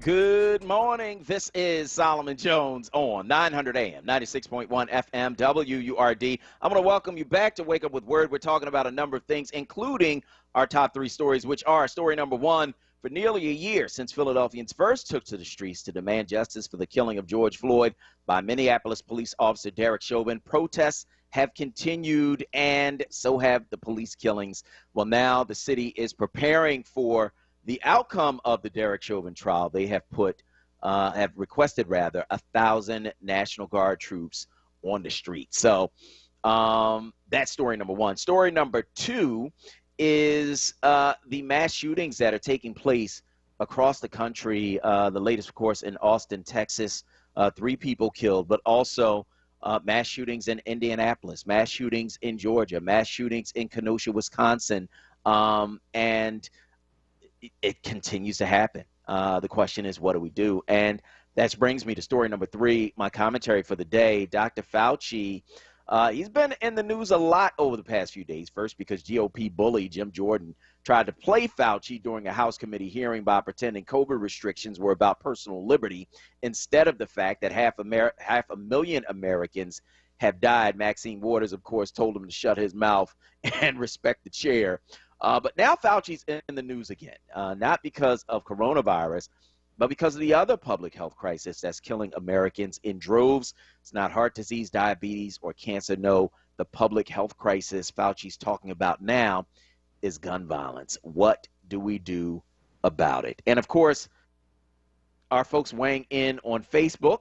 Good morning. This is Solomon Jones on 900 AM, 96.1 FM, WURD. I'm going to welcome you back to Wake Up with Word. We're talking about a number of things, including our top three stories, which are story number one. For nearly a year since Philadelphians first took to the streets to demand justice for the killing of George Floyd by Minneapolis police officer Derek Chauvin, protests have continued, and so have the police killings. Well, now the city is preparing for the outcome of the Derek Chauvin trial. They have requested 1,000 National Guard troops on the street. So that's story number one. Story number two is the mass shootings that are taking place across the country. The latest, of course, in Austin, Texas, 3 people killed, but also mass shootings in Indianapolis, mass shootings in Georgia, mass shootings in Kenosha, Wisconsin, and it continues to happen. The question is, what do we do? And that brings me to story number 3, my commentary for the day. Dr. Fauci, he's been in the news a lot over the past few days. First, because GOP bully Jim Jordan tried to play Fauci during a House committee hearing by pretending COVID restrictions were about personal liberty instead of the fact that half a million Americans have died. Maxine Waters, of course, told him to shut his mouth and respect the chair. But now Fauci's in the news again, not because of coronavirus, but because of the other public health crisis that's killing Americans in droves. It's not heart disease, diabetes, or cancer. No, the public health crisis Fauci's talking about now is gun violence. What do we do about it? And, of course, our folks weighing in on Facebook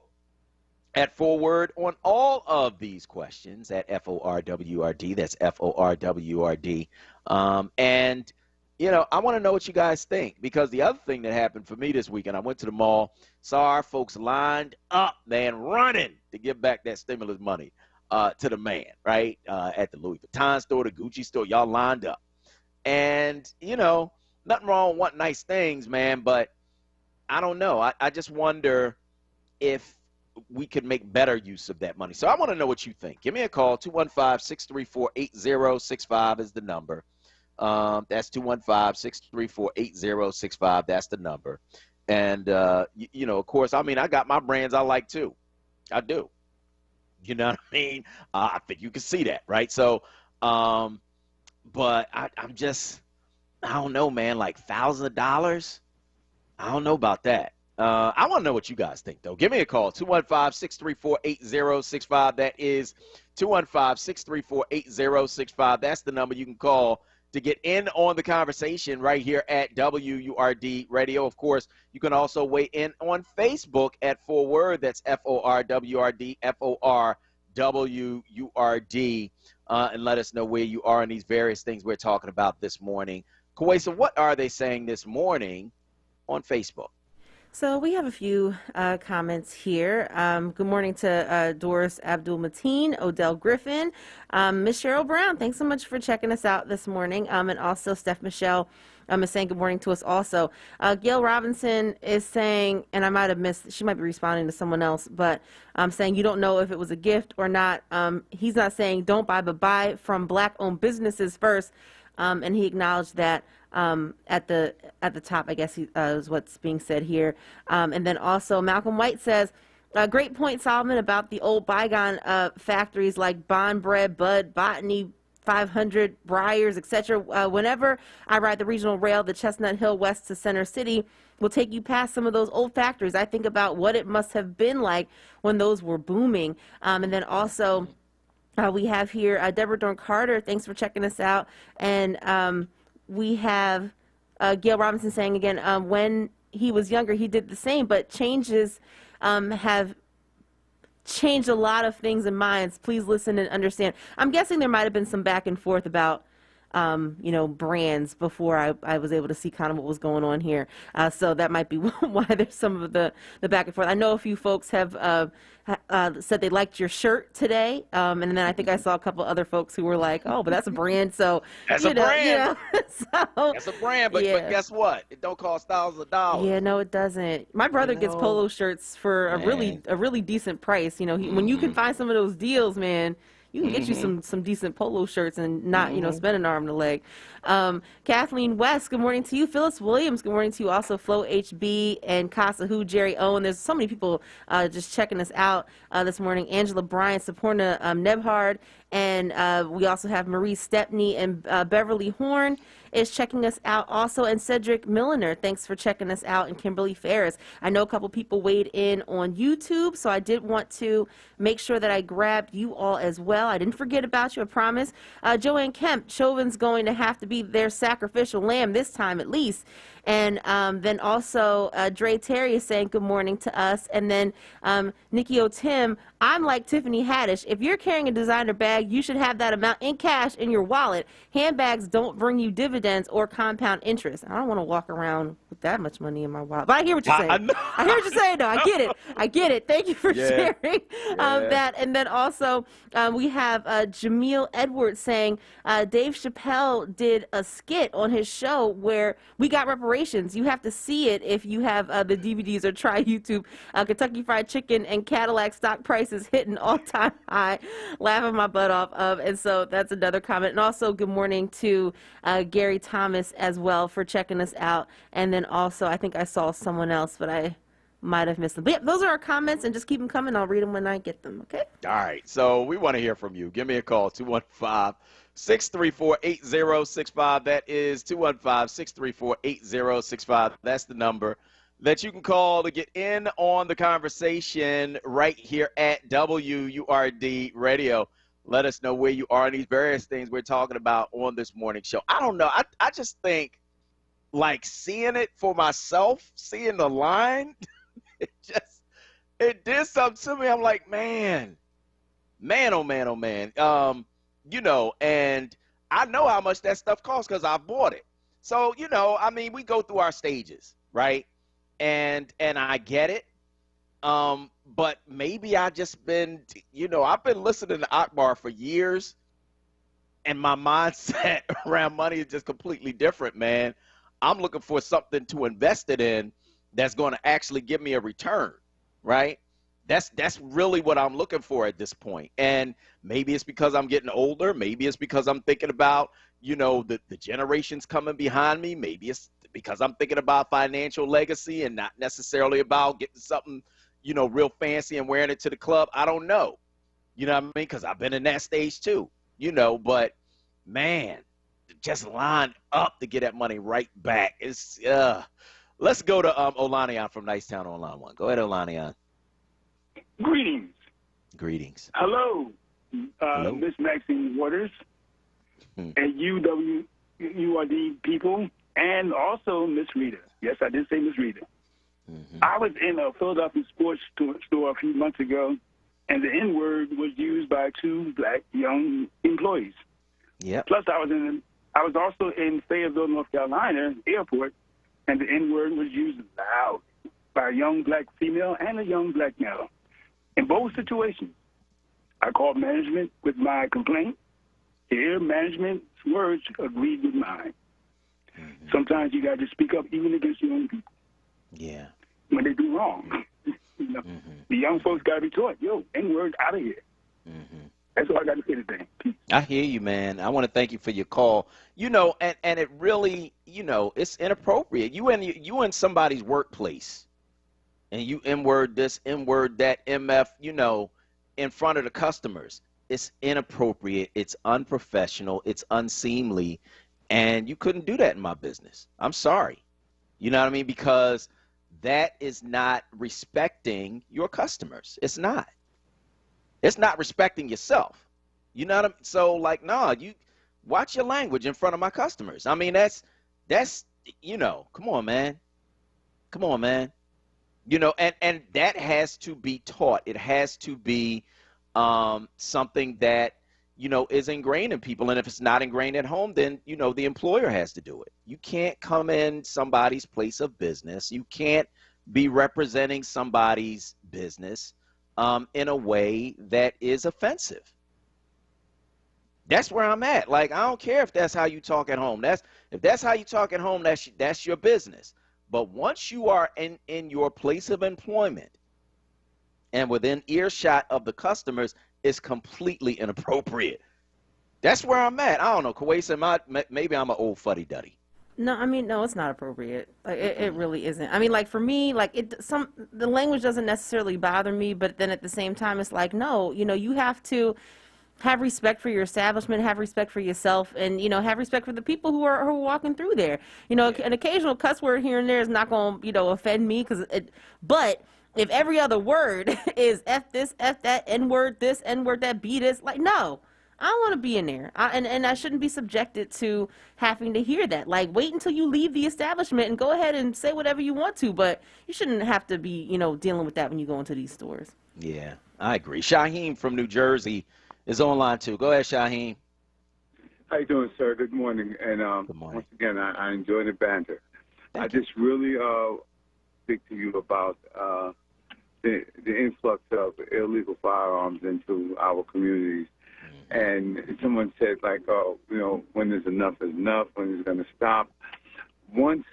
at onWURD on all of these questions at FORWRD. That's FORWRD. And, you know, I want to know what you guys think, because the other thing that happened for me this weekend, I went to the mall, saw our folks lined up, man, running to give back that stimulus money. to the man, right? At the Louis Vuitton store, the Gucci store, y'all lined up. And, you know, nothing wrong with wanting nice things, man, but I don't know. I just wonder if we could make better use of that money. So I want to know what you think. Give me a call. 215-634-8065 is the number. That's 215-634-8065. That's the number. And, you know, of course, I mean, I got my brands I like too. I do. You know what I mean? I think you can see that, right? So, but I'm just, I don't know, man, like thousands of dollars. I don't know about that. I want to know what you guys think, though. Give me a call, 215-634-8065. That is 215-634-8065. That's the number you can call to get in on the conversation right here at WURD Radio. Of course, you can also weigh in on Facebook at onWURD. That's FORWRD, FORWURD, and let us know where you are in these various things we're talking about this morning. Kuwaisa, what are they saying this morning on Facebook? So we have a few comments here. Good morning to Doris Abdul Mateen, Odell Griffin, Miss Cheryl Brown. Thanks so much for checking us out this morning. And also Steph Michelle is saying good morning to us also. Gail Robinson is saying, and I might have missed, she might be responding to someone else, but saying you don't know if it was a gift or not. He's not saying don't buy, but buy from Black-owned businesses first. And he acknowledged that at the top, I guess is what's being said here. And then also Malcolm White says, great point, Solomon, about the old bygone factories like Bond Bread, Bud, Botany, 500, Briars, etc. Whenever I ride the regional rail, the Chestnut Hill west to Center City will take you past some of those old factories. I think about what it must have been like when those were booming. And then also we have here Deborah Dorn Carter. Thanks for checking us out. And we have Gail Robinson saying again, when he was younger, he did the same, but changes have changed a lot of things in minds. Please listen and understand. I'm guessing there might have been some back and forth about, you know, brands before I was able to see kind of what was going on here. So that might be why there's some of the back and forth. I know a few folks have said they liked your shirt today. And then I think I saw a couple other folks who were like, oh, but that's a brand. So that's a brand. You know, so, that's a brand, but guess what? It don't cost thousands of dollars. Yeah, no, it doesn't. My brother gets polo shirts for a really decent price. You know, when you can find some of those deals, man, you can get you some decent polo shirts and not, you know, spend an arm and a leg. Kathleen West, good morning to you. Phyllis Williams, good morning to you. Also, Flo HB and Casa Who, Jerry Owen. There's so many people just checking us out this morning. Angela Bryant, Saporna Nebhard, and we also have Marie Stepney and Beverly Horn is checking us out also, and Cedric Milliner, thanks for checking us out, and Kimberly Ferris. I know a couple people weighed in on YouTube, so I did want to make sure that I grabbed you all as well. I didn't forget about you, I promise. Joanne Kemp, Chauvin's going to have to be their sacrificial lamb this time at least. And then also Dre Terry is saying good morning to us. And then Nikki O'Tim, I'm like Tiffany Haddish. If you're carrying a designer bag, you should have that amount in cash in your wallet. Handbags don't bring you dividends or compound interest. I don't want to walk around with that much money in my wallet. But I hear what you're saying. I hear what you're saying, though. I get it. I get it. Thank you for sharing that. And then also we have Jameel Edwards saying Dave Chappelle did a skit on his show where we got reparations. You have to see it if you have the DVDs or try YouTube. Kentucky Fried Chicken and Cadillac stock prices hitting all-time high. Laughing my butt off. And so that's another comment. And also good morning to Gary Thomas as well for checking us out. And then also I think I saw someone else, but I might have missed them. But yeah, those are our comments, and just keep them coming. I'll read them when I get them, okay? All right. So we want to hear from you. Give me a call, 215-634-8065. That is 215-634-8065. That's the number that you can call to get in on the conversation right here at WURD Radio. Let us know where you are in these various things we're talking about on this morning show. I don't know. I just think, like, seeing it for myself, seeing the line, it did something to me. I'm like, man, oh man. You know, and I know how much that stuff costs because I bought it. So, you know, I mean, we go through our stages, right? And I get it. but maybe I just been, I've been listening to Akbar for years, and my mindset around money is just completely different, man. I'm looking for something to invest it in that's going to actually give me a return, right? That's really what I'm looking for at this point. And maybe it's because I'm getting older. Maybe it's because I'm thinking about, the generations coming behind me. Maybe it's because I'm thinking about financial legacy and not necessarily about getting something, real fancy and wearing it to the club. I don't know. You know what I mean? Because I've been in that stage too, but man, just line up to get that money right back. It's let's go to Olanian from Nicetown on line 1. Go ahead, Olanian. Greetings. Greetings. Hello, Hello. Miss Maxine Waters and UWRD people, and also Miss Rita. Yes, I did say Miss Rita. I was in a Philadelphia sports store a few months ago, and the N-word was used by 2 black young employees. Yeah. Plus, I was also in Fayetteville, North Carolina airport, and the N-word was used loud by a young black female and a young black male. In both situations, I called management with my complaint. Here, management's words agreed with mine. Sometimes you got to speak up even against your own people. Yeah. When they do wrong. The young folks got to be taught, N-word out of here. That's all I got to say today. Peace. I hear you, man. I want to thank you for your call. And it really, it's inappropriate. You in somebody's workplace, and you N-word this, N-word that, MF, in front of the customers. It's inappropriate. It's unprofessional. It's unseemly. And you couldn't do that in my business. I'm sorry. You know what I mean? Because that is not respecting your customers. It's not. It's not respecting yourself. You know what I mean? So, you watch your language in front of my customers. I mean, that's come on, man. Come on, man. And that has to be taught. It has to be something that, is ingrained in people. And if it's not ingrained at home, then, the employer has to do it. You can't come in somebody's place of business. You can't be representing somebody's business in a way that is offensive. That's where I'm at. I don't care if that's how you talk at home. If that's how you talk at home, that's your business. But once you are in your place of employment and within earshot of the customers, it's completely inappropriate. That's where I'm at. I don't know, Kawesa, maybe I'm an old fuddy-duddy. No, it's not appropriate. It really isn't. For me, the language doesn't necessarily bother me, but then at the same time, it's no, you have to have respect for your establishment, have respect for yourself, and, have respect for the people who are walking through there. An occasional cuss word here and there is not going to, offend me, but if every other word is F this, F that, N-word this, N-word that, B this, no. I don't want to be in there, and I shouldn't be subjected to having to hear that. Wait until you leave the establishment and go ahead and say whatever you want to, but you shouldn't have to be, dealing with that when you go into these stores. Yeah, I agree. Shaheem from New Jersey is on line 2. Go ahead, Shaheem. How you doing, sir? Good morning. And Good morning. Once again, I enjoy the banter. I just really speak to you about the influx of illegal firearms into our communities. And someone said, when there's enough is enough, when it's going to stop. Once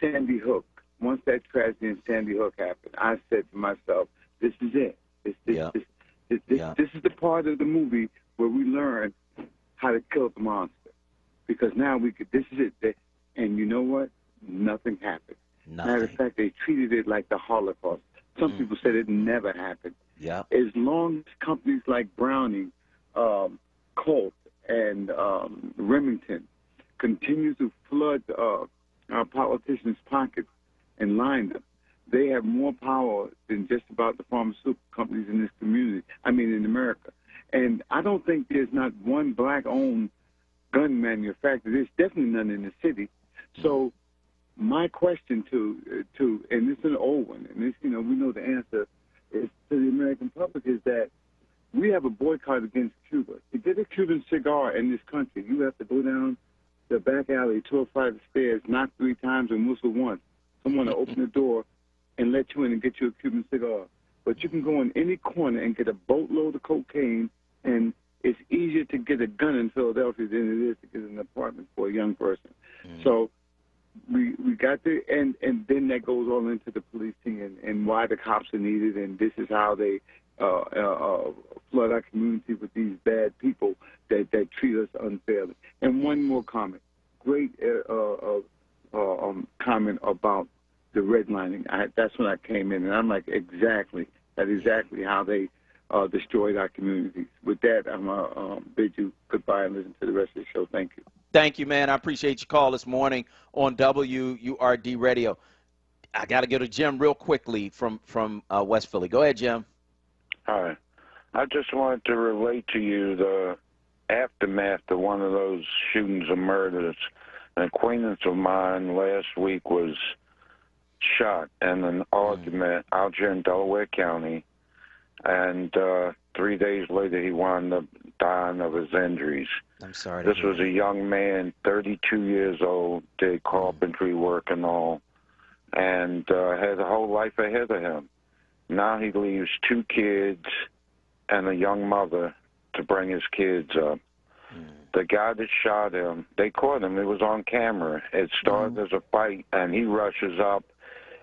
that tragedy in Sandy Hook happened, I said to myself, this is it. This is the part of the movie where we learn how to kill the monster. Because now this is it. And you know what? Nothing happened. Matter of fact, they treated it like the Holocaust. Some people said it never happened. Yeah. As long as companies like Browning, Colt, and Remington continue to flood our politicians' pockets and line them, they have more power than just about the pharmaceutical companies in this community, in America. And I don't think there's not one black-owned gun manufacturer. There's definitely none in the city. So my question to and this is an old one, and this, we know the answer is to the American public, is that we have a boycott against Cuba. To get a Cuban cigar in this country, you have to go down the back alley, 2 or 5 stairs, knock 3 times, and whistle once. Someone to open the door and let you in and get you a Cuban cigar. but you can go in any corner and get a boatload of cocaine, and it's easier to get a gun in Philadelphia than it is to get an apartment for a young person. So we got there, and then that goes all into the policing and why the cops are needed, and this is how they flood our community with these bad people that treat us unfairly. And one more comment. Great comment about the redlining. That's when I came in, and I'm like, exactly how they destroyed our communities. With that, I'm going to bid you goodbye and listen to the rest of the show. Thank you. Thank you, man. I appreciate your call this morning on WURD Radio. I got to go to Jim real quickly from West Philly. Go ahead, Jim. Hi. I just wanted to relate to you the aftermath of one of those shootings and murders. An acquaintance of mine last week was shot in an argument out here in Delaware County, and 3 days later he wound up dying of his injuries. I'm sorry. This was a young man, 32 years old, did carpentry work and all, and had a whole life ahead of him. Now he leaves 2 kids and a young mother to bring his kids up. The guy that shot him, they caught him. It was on camera. It started as a fight, and he rushes up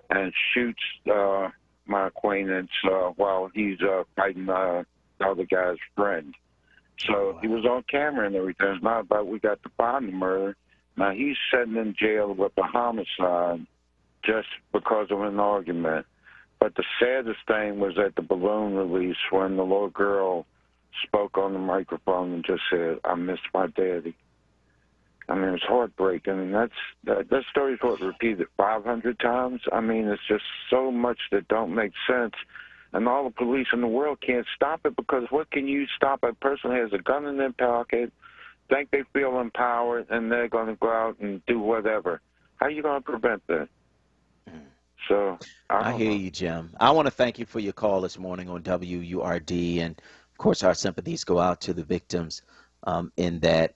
and shoots my acquaintance while he's fighting the other guy's friend. So he was on camera and everything. It's not about we got to find the murder. Now he's sitting in jail with a homicide just because of an argument. But the saddest thing was at the balloon release when the little girl spoke on the microphone and just said, "I miss my daddy." I mean, it's heartbreaking, and that story's repeated 500 times. I mean, it's just so much that don't make sense, and all the police in the world can't stop it, because what can you stop? A person has a gun in their pocket, think they feel empowered, and they're going to go out and do whatever. How are you going to prevent that? So I hear you, Jim. I want to thank you for your call this morning on WURD, and of course our sympathies go out to the victims in that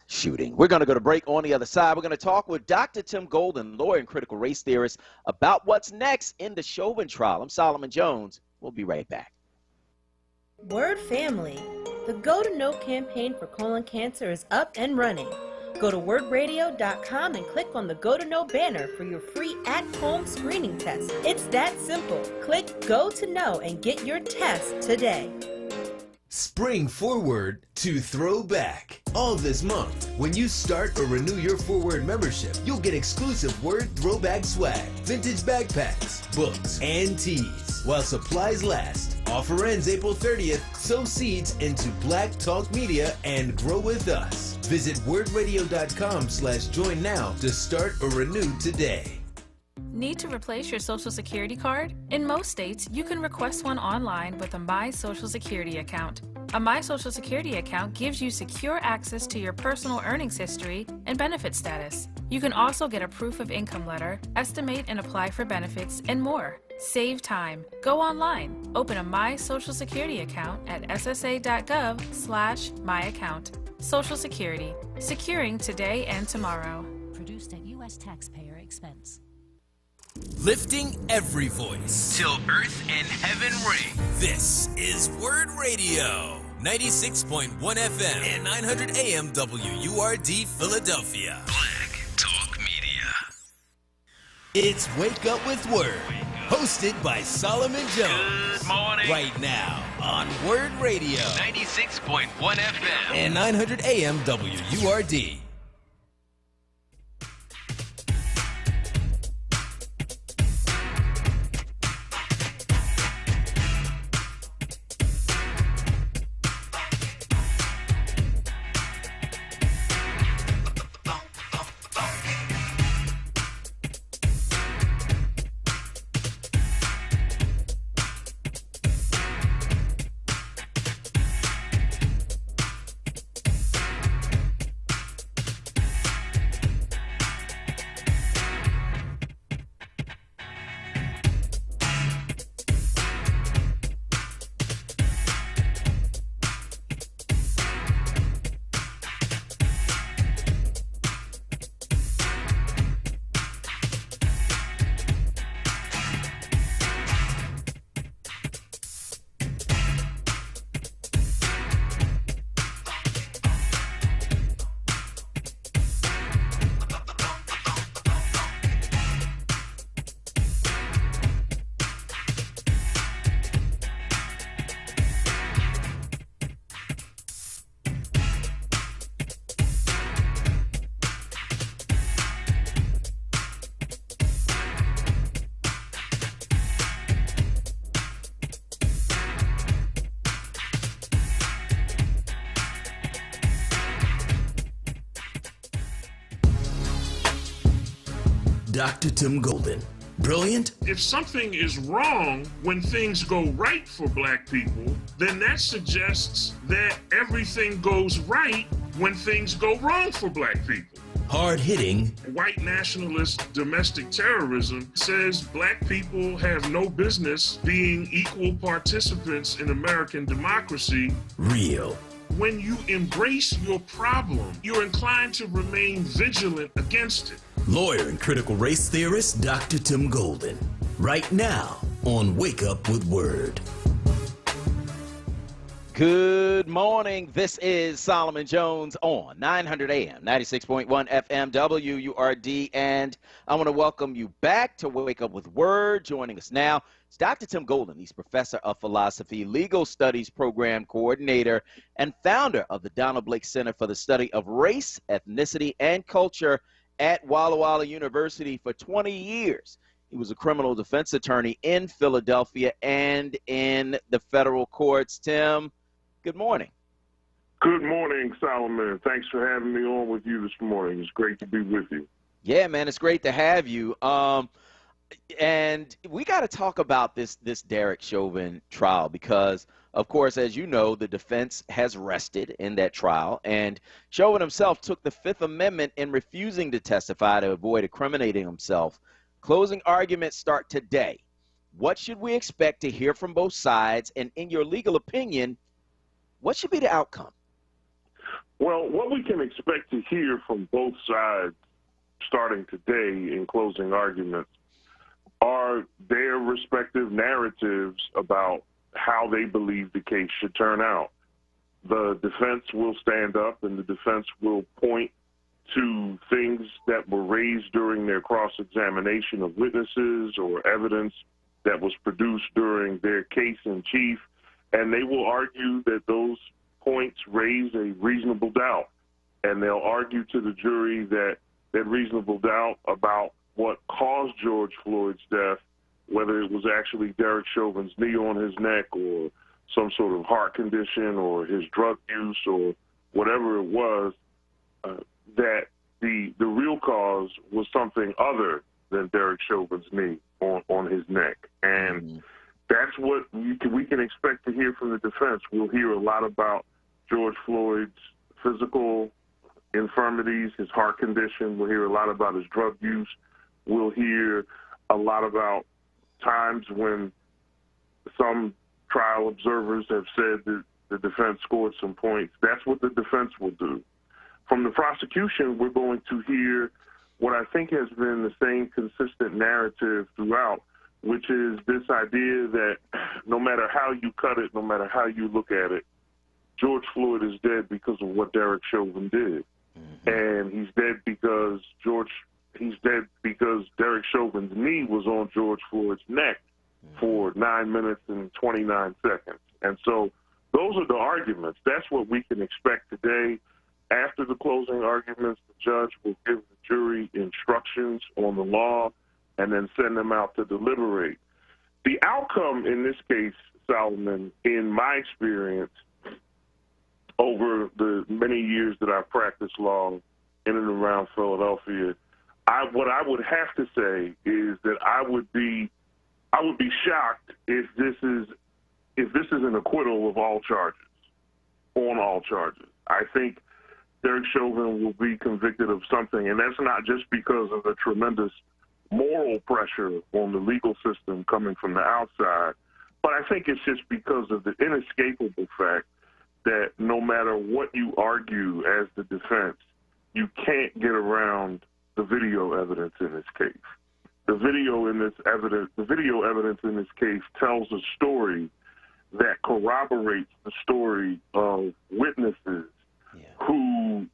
shooting. We're going to go to break. On the other side, we're going to talk with Dr. Tim Golden, lawyer and critical race theorist, about what's next in the Chauvin trial. I'm Solomon Jones. We'll be right back. Word family, the Go to Know campaign for colon cancer is up and running. Go to wordradio.com and click on the Go to Know banner for your free at-home screening test. It's that simple. Click Go to Know and get your test today. Spring forward to throwback. All this month, when you start or renew your WURD membership, you'll get exclusive WURD throwback swag, vintage backpacks, books, and tees. While supplies last. Offer ends April 30th. Sow seeds into Black Talk Media and grow with us. Visit wordradio.com/join now to start or renew today. Need to replace your Social Security card? In most states, you can request one online with a My Social Security account. A My Social Security account gives you secure access to your personal earnings history and benefit status. You can also get a proof of income letter, estimate and apply for benefits, and more. Save time. Go online. Open a My Social Security account at ssa.gov/myaccount. Social Security. Securing today and tomorrow. Produced at U.S. taxpayer expense. Lifting every voice till earth and heaven ring. This is WURD Radio, 96.1 FM and 900 AM WURD Philadelphia. Black Talk Media. It's Wake Up with WURD, hosted by Solomon Jones. Good morning. Right now on WURD Radio, 96.1 FM and 900 AM WURD. Dr. Tim Golden. Brilliant? If something is wrong when things go right for black people, then that suggests that everything goes right when things go wrong for black people. Hard-hitting. White nationalist domestic terrorism says black people have no business being equal participants in American democracy. Real. When you embrace your problem, you're inclined to remain vigilant against it. Lawyer and critical race theorist Dr. Tim Golden. Right now on Wake Up with WURD. Good morning. This is Solomon Jones on 900 AM, 96.1 FM, WURD, and I want to welcome you back to Wake Up with WURD. Joining us now is Dr. Tim Golden. He's professor of philosophy, legal studies program coordinator, and founder of the Donald Blake Center for the Study of Race, Ethnicity, and Culture at Walla Walla University for 20 years. He was a criminal defense attorney in Philadelphia and in the federal courts. Tim, good morning. Good morning, Solomon. Thanks for having me on with you this morning. It's great to be with you. Yeah, man, it's great to have you. And we got to talk about this Derek Chauvin trial because, of course, as you know, the defense has rested in that trial, and Chauvin himself took the Fifth Amendment in refusing to testify to avoid incriminating himself. Closing arguments start today. What should we expect to hear from both sides? And in your legal opinion, what should be the outcome? Well, what we can expect to hear from both sides starting today in closing arguments are their respective narratives about how they believe the case should turn out. The defense will stand up and the defense will point to things that were raised during their cross-examination of witnesses or evidence that was produced during their case in chief, and they will argue that those points raise a reasonable doubt. And they'll argue to the jury that that reasonable doubt about what caused George Floyd's death, whether it was actually Derek Chauvin's knee on his neck or some sort of heart condition or his drug use or whatever it was, that the real cause was something other than Derek Chauvin's knee on his neck. And that's what we can expect to hear from the defense. We'll hear a lot about George Floyd's physical infirmities, his heart condition. We'll hear a lot about his drug use. We'll hear a lot about times when some trial observers have said that the defense scored some points. That's what the defense will do. From the prosecution, we're going to hear what I think has been the same consistent narrative throughout, which is this idea that no matter how you cut it, no matter how you look at it, George Floyd is dead because of what Derek Chauvin did. And he's dead because Derek Chauvin's knee was on George Floyd's neck for 9 minutes and 29 seconds. And so those are the arguments. That's what we can expect today. After the closing arguments, the judge will give the jury instructions on the law and then send them out to deliberate. The outcome in this case, Solomon, in my experience, over the many years that I've practiced law in and around Philadelphia, what I would have to say is that I would be shocked if this is an acquittal of all charges, on all charges. I think Derek Chauvin will be convicted of something, and that's not just because of the tremendous moral pressure on the legal system coming from the outside, but I think it's just because of the inescapable fact that no matter what you argue as the defense, you can't get around the video evidence in this case. The video evidence in this case tells a story that corroborates the story of witnesses who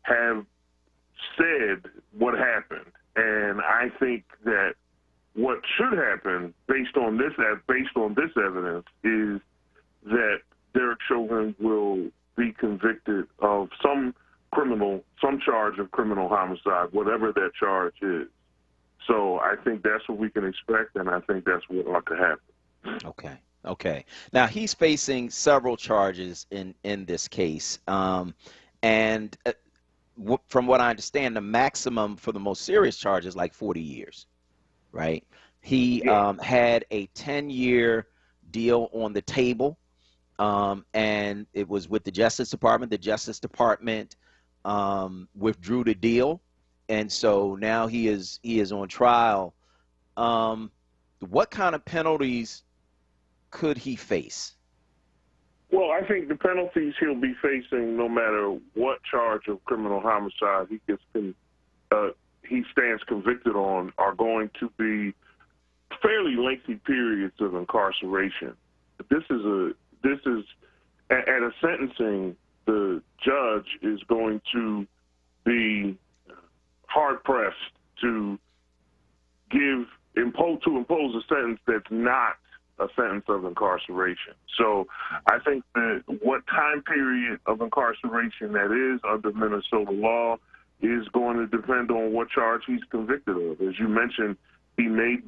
have said what happened. And I think that what should happen based on this evidence is that Derek Chauvin will be convicted of some charge of criminal homicide, whatever that charge is. So I think that's what we can expect, and I think that's what ought to happen. Okay. Now, he's facing several charges in this case. And from what I understand, the maximum for the most serious charge is like 40 years, right? He had a 10-year deal on the table, and it was with the Justice Department. The Justice Department withdrew the deal, and so now he is on trial. What kind of penalties could he face? Well, I think the penalties he'll be facing, no matter what charge of criminal homicide he stands convicted on, are going to be fairly lengthy periods of incarceration. This is at a sentencing, the judge is going to be hard pressed to impose a sentence that's not a sentence of incarceration. So I think that what time period of incarceration that is under Minnesota law is going to depend on what charge he's convicted of. As you mentioned, he may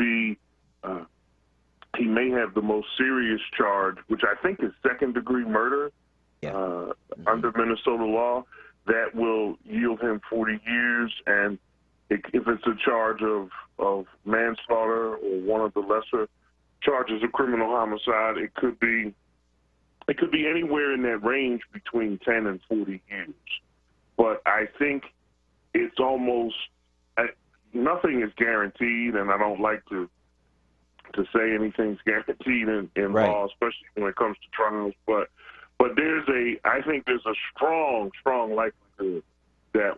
have the most serious charge, which I think is second-degree murder under Minnesota law. That will yield him 40 years, and if it's a charge of manslaughter or one of the lesser charges of criminal homicide, it could be anywhere in that range between 10 and 40 years. But I think it's almost nothing is guaranteed, and I don't like to say anything's guaranteed in law, especially when it comes to trials. But I think there's a strong likelihood that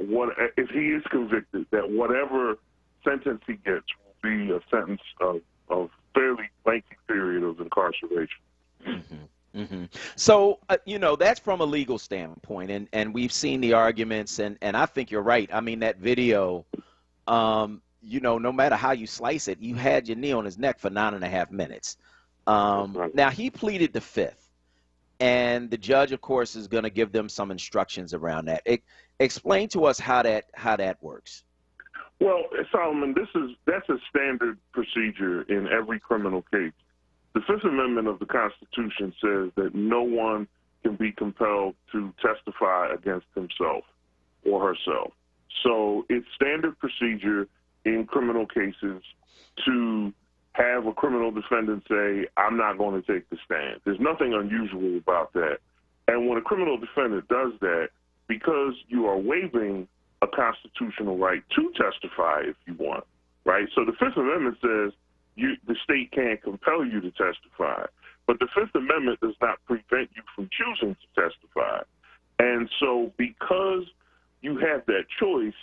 if he is convicted, that whatever sentence he gets will be a sentence of fairly lengthy period of incarceration. Mm-hmm. Mm-hmm. So, that's from a legal standpoint, and we've seen the arguments, and I think you're right. I mean, that video, no matter how you slice it, you had your knee on his neck for 9.5 minutes. Now, he pleaded the fifth, and the judge, of course, is going to give them some instructions around that. Explain to us how that works. Well, Solomon, that's a standard procedure in every criminal case. The Fifth Amendment of the Constitution says that no one can be compelled to testify against himself or herself. So it's standard procedure in criminal cases to have a criminal defendant say, I'm not going to take the stand. There's nothing unusual about that. And when a criminal defendant does that, because you are waiving a constitutional right to testify if you want, right? So the Fifth Amendment says the state can't compel you to testify, but the Fifth Amendment does not prevent you from choosing to testify. And so because you have that choice,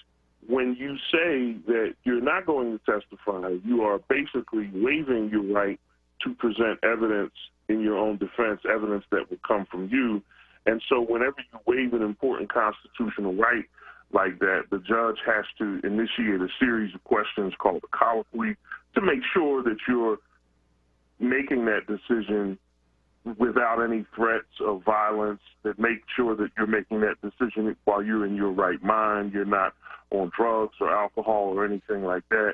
when you say that you're not going to testify, you are basically waiving your right to present evidence in your own defense, evidence that would come from you. And so whenever you waive an important constitutional right like that, the judge has to initiate a series of questions called a colloquy to make sure that you're making that decision without any threats of violence, that make sure that you're making that decision while you're in your right mind, you're not on drugs or alcohol or anything like that,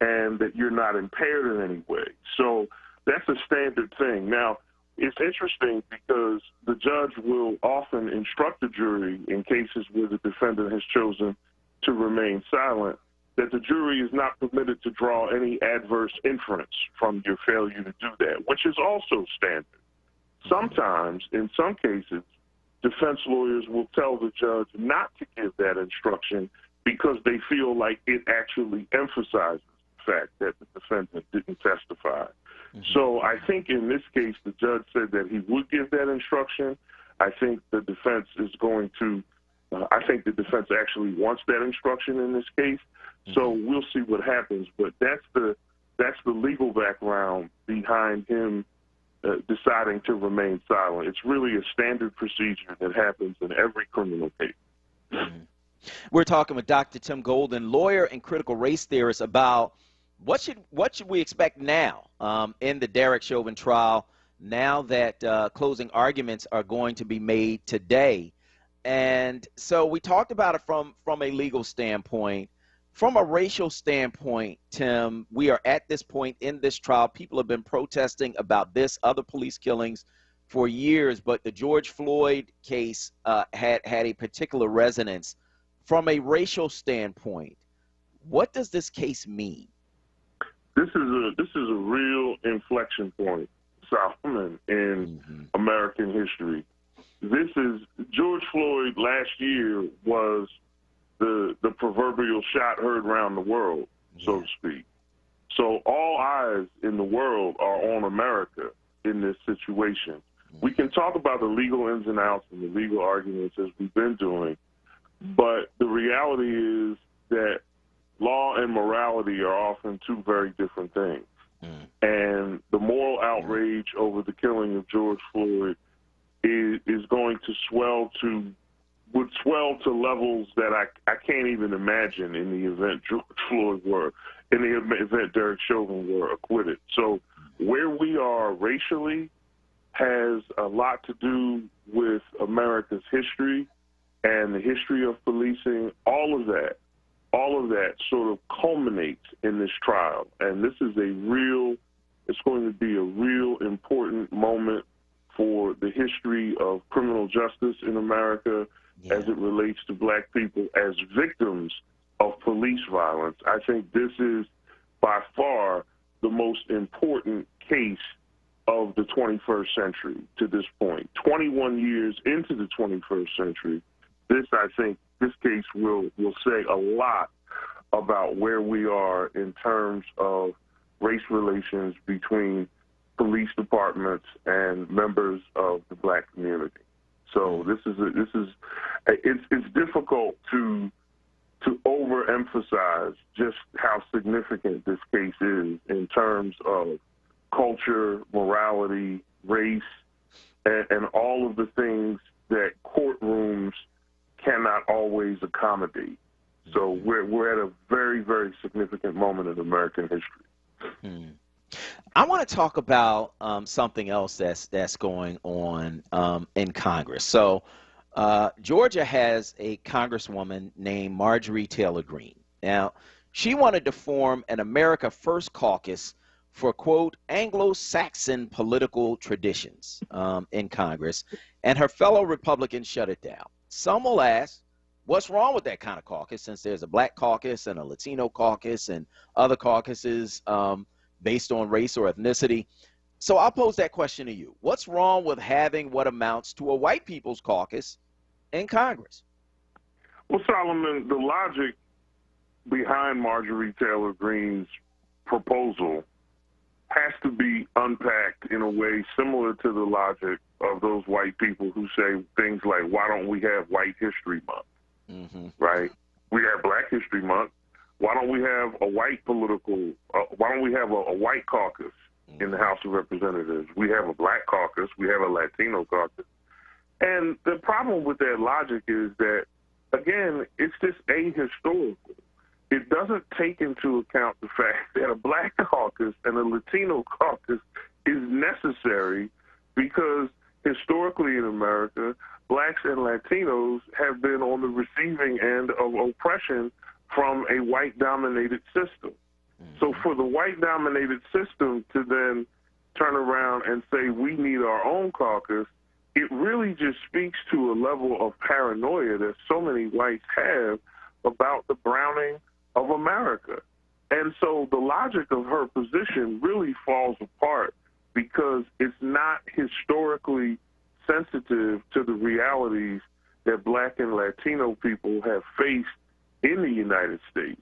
and that you're not impaired in any way. So that's a standard thing. Now, it's interesting because the judge will often instruct the jury in cases where the defendant has chosen to remain silent, that the jury is not permitted to draw any adverse inference from your failure to do that, which is also standard. Sometimes, in some cases, defense lawyers will tell the judge not to give that instruction because they feel like it actually emphasizes the fact that the defendant didn't testify. So I think in this case, the judge said that he would give that instruction. I think the defense is going to, I think the defense actually wants that instruction in this case. So we'll see what happens. But that's the legal background behind him deciding to remain silent. It's really a standard procedure that happens in every criminal case. We're talking with Dr. Tim Golden, lawyer and critical race theorist, about what should we expect now in the Derek Chauvin trial, now that closing arguments are going to be made today. And so we talked about it from a legal standpoint. From a racial standpoint, Tim, we are at this point in this trial. People have been protesting about this, other police killings for years, but the George Floyd case had a particular resonance from a racial standpoint, what does this case mean? This is a real inflection point, Solomon, in American history. This is George Floyd last year was the proverbial shot heard around the world, so to speak. So all eyes in the world are on America in this situation. We can talk about the legal ins and outs and the legal arguments as we've been doing, but the reality is that law and morality are often two very different things. And the moral outrage over the killing of George Floyd is going to would swell to levels that I can't even imagine in the event George Floyd in the event Derek Chauvin were acquitted. So where we are racially has a lot to do with America's history and the history of policing. All of that sort of culminates in this trial. And this is it's going to be a real important moment for the history of criminal justice in America as it relates to black people as victims of police violence. I think this is by far the most important case of the 21st century to this point. 21 years into the 21st century, I think this case will say a lot about where we are in terms of race relations between police departments and members of the black community. So it's difficult to overemphasize just how significant this case is in terms of culture, morality, race, and all of the things that courtrooms cannot always accommodate. So we're at a very, very significant moment in American history. I want to talk about something else that's going on in Congress. So Georgia has a congresswoman named Marjorie Taylor Greene. Now, she wanted to form an America First caucus for, quote, Anglo-Saxon political traditions in Congress, and her fellow Republicans shut it down. Some will ask, what's wrong with that kind of caucus, since there's a black caucus and a Latino caucus and other caucuses based on race or ethnicity? So I'll pose that question to you. What's wrong with having what amounts to a white people's caucus in Congress? Well, Solomon, the logic behind Marjorie Taylor Greene's proposal has to be unpacked in a way similar to the logic of those white people who say things like, why don't we have White History Month, right? We have Black History Month. Why don't we have a white why don't we have a white caucus in the House of Representatives? We have a black caucus. We have a Latino caucus. And the problem with that logic is that, again, it's just ahistorical. It doesn't take into account the fact that a black caucus and a Latino caucus is necessary because historically in America, blacks and Latinos have been on the receiving end of oppression from a white-dominated system. So for the white-dominated system to then turn around and say we need our own caucus, it really just speaks to a level of paranoia that so many whites have about the browning of America. And so the logic of her position really falls apart because it's not historically sensitive to the realities that black and Latino people have faced in the United States.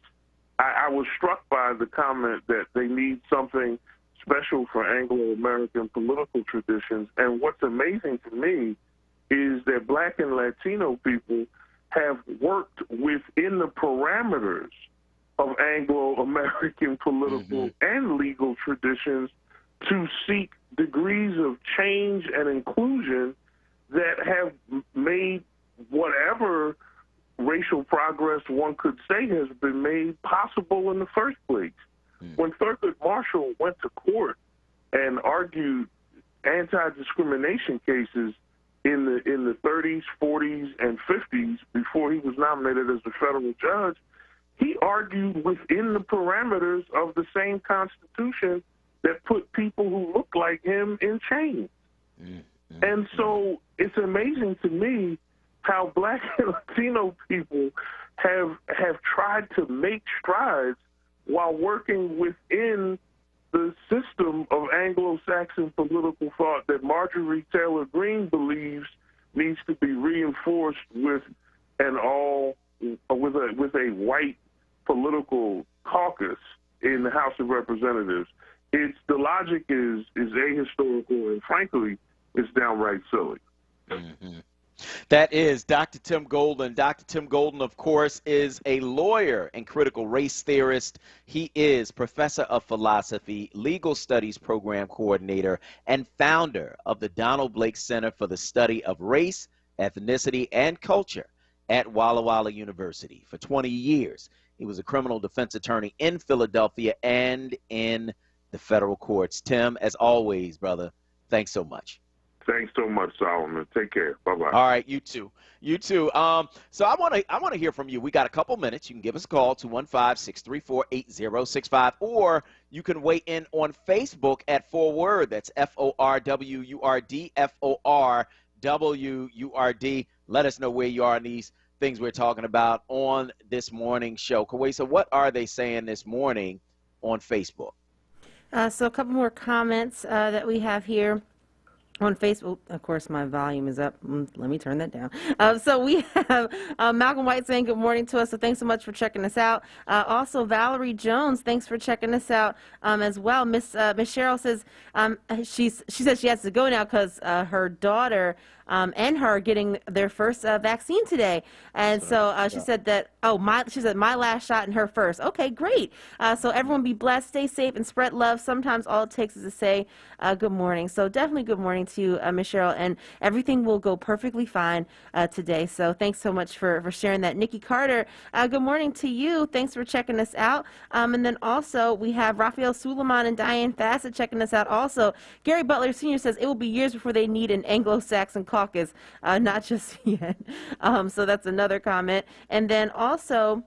I was struck by the comment that they need something special for Anglo-American political traditions. And what's amazing to me is that black and Latino people have worked within the parameters of Anglo-American political and legal traditions to seek degrees of change and inclusion that have made whatever racial progress one could say has been made possible in the first place. When Thurgood Marshall went to court and argued anti-discrimination cases in the 30s, 40s, and 50s before he was nominated as a federal judge, he argued within the parameters of the same Constitution that put people who look like him in chains. And so it's amazing to me how black and Latino people have tried to make strides while working within the system of Anglo-Saxon political thought that Marjorie Taylor Greene believes needs to be reinforced with a white political caucus in the House of Representatives. The logic is ahistorical and frankly, it's downright silly. Mm-hmm. That is Dr. Tim Golden. Dr. Tim Golden, of course, is a lawyer and critical race theorist. He is professor of philosophy, legal studies program coordinator, and founder of the Donald Blake Center for the Study of Race, Ethnicity, and Culture at Walla Walla University. For 20 years, he was a criminal defense attorney in Philadelphia and in the federal courts. Tim, as always, brother, thanks so much. Thanks so much, Solomon. Take care. Bye-bye. All right, you too. You too. So I want to hear from you. We got a couple minutes. You can give us a call, 215-634-8065, or you can weigh in on Facebook at onWURD. That's FORWURD, FORWURD. Let us know where you are in these things we're talking about on this morning's show. Kawesa, what are they saying this morning on Facebook? So a couple more comments that we have here. On Facebook, of course, my volume is up. Let me turn that down. So we have Malcolm White saying good morning to us. So thanks so much for checking us out. Also, Valerie Jones, thanks for checking us out as well. Miss Cheryl says she says she has to go now because her daughter and her are getting their first vaccine today. And so she said that, she said my last shot and her first. Okay, great. So everyone be blessed, stay safe, and spread love. Sometimes all it takes is to say good morning. So definitely good morning to you, Ms. Cheryl, and everything will go perfectly fine today. So thanks so much for sharing that. Nikki Carter, good morning to you. Thanks for checking us out. And then also we have Raphael Suleiman and Diane Fassett checking us out also. Gary Butler Sr. says it will be years before they need an Anglo-Saxon caucus, not just yet. So that's another comment. And then also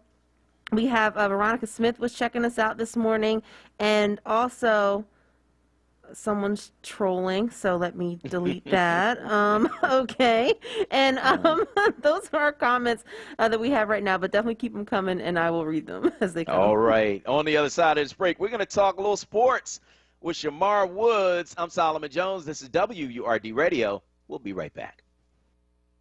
we have Veronica Smith was checking us out this morning, and also someone's trolling, so let me delete that. Okay, and those are our comments that we have right now, but definitely keep them coming and I will read them as they come. All right, on the other side of this break, we're going to talk a little sports with Shamar Woods. I'm Solomon Jones. This is WURD Radio. We'll be right back.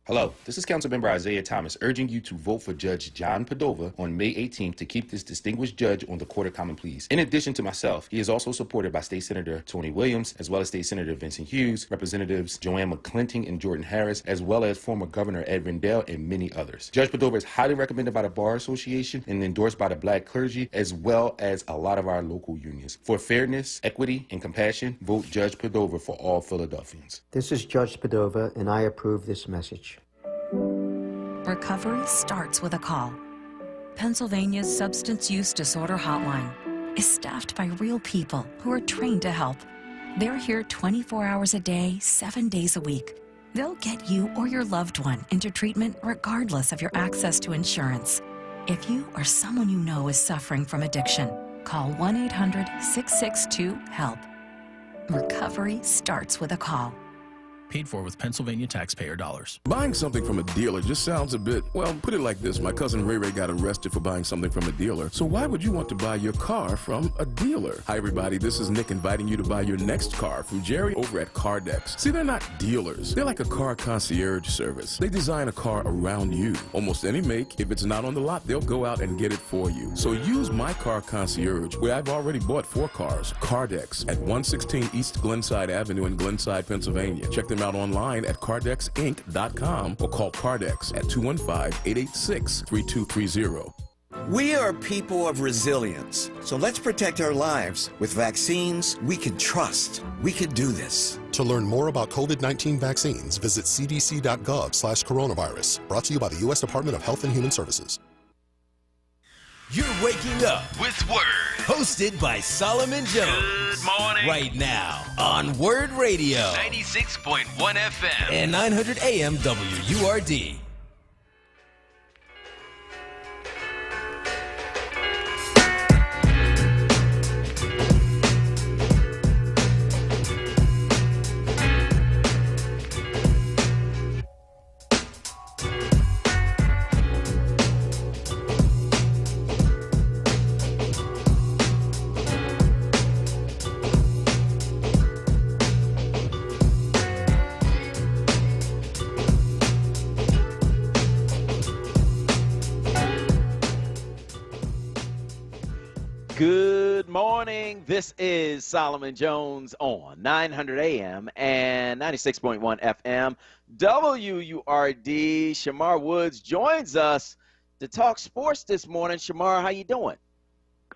Hello, this is Councilmember Isaiah Thomas urging you to vote for Judge John Padova on May 18th to keep this distinguished judge on the Court of Common Pleas. In addition to myself, he is also supported by State Senator Tony Williams, as well as State Senator Vincent Hughes, Representatives Joanne McClinton and Jordan Harris, as well as former Governor Ed Rendell and many others. Judge Padova is highly recommended by the Bar Association and endorsed by the Black clergy, as well as a lot of our local unions. For fairness, equity, and compassion, vote Judge Padova for all Philadelphians. This is Judge Padova, and I approve this message. Recovery starts with a call. Pennsylvania's Substance Use Disorder Hotline is staffed by real people who are trained to help. They're here 24 hours a day, 7 days a week. They'll get you or your loved one into treatment regardless of your access to insurance. If you or someone you know is suffering from addiction, call 1-800-662-HELP. Recovery starts with a call. Paid for with Pennsylvania taxpayer dollars. Buying something from a dealer just sounds a bit, well, put it like this. My cousin Ray Ray got arrested for buying something from a dealer. So why would you want to buy your car from a dealer? Hi, everybody. This is Nick inviting you to buy your next car from Jerry over at Cardex. See, they're not dealers. They're like a car concierge service. They design a car around you. Almost any make. If it's not on the lot, they'll go out and get it for you. So use my car concierge, where I've already bought 4 cars. Cardex at 116 East Glenside Avenue in Glenside, Pennsylvania. Check them out online at cardexinc.com or call Cardex at 215-886-3230. We are people of resilience, so let's protect our lives with vaccines we can trust. We can do this. To learn more about COVID-19 vaccines, visit cdc.gov/coronavirus. Brought to you by the U.S. Department of Health and Human Services. You're waking up with Word, hosted by Solomon Jones. Good morning. Right now on Word Radio, 96.1 FM and 900 AM WURD. Good morning. This is Solomon Jones on 900 AM and 96.1 FM. WURD. Shamar Woods joins us to talk sports this morning. Shamar, how you doing?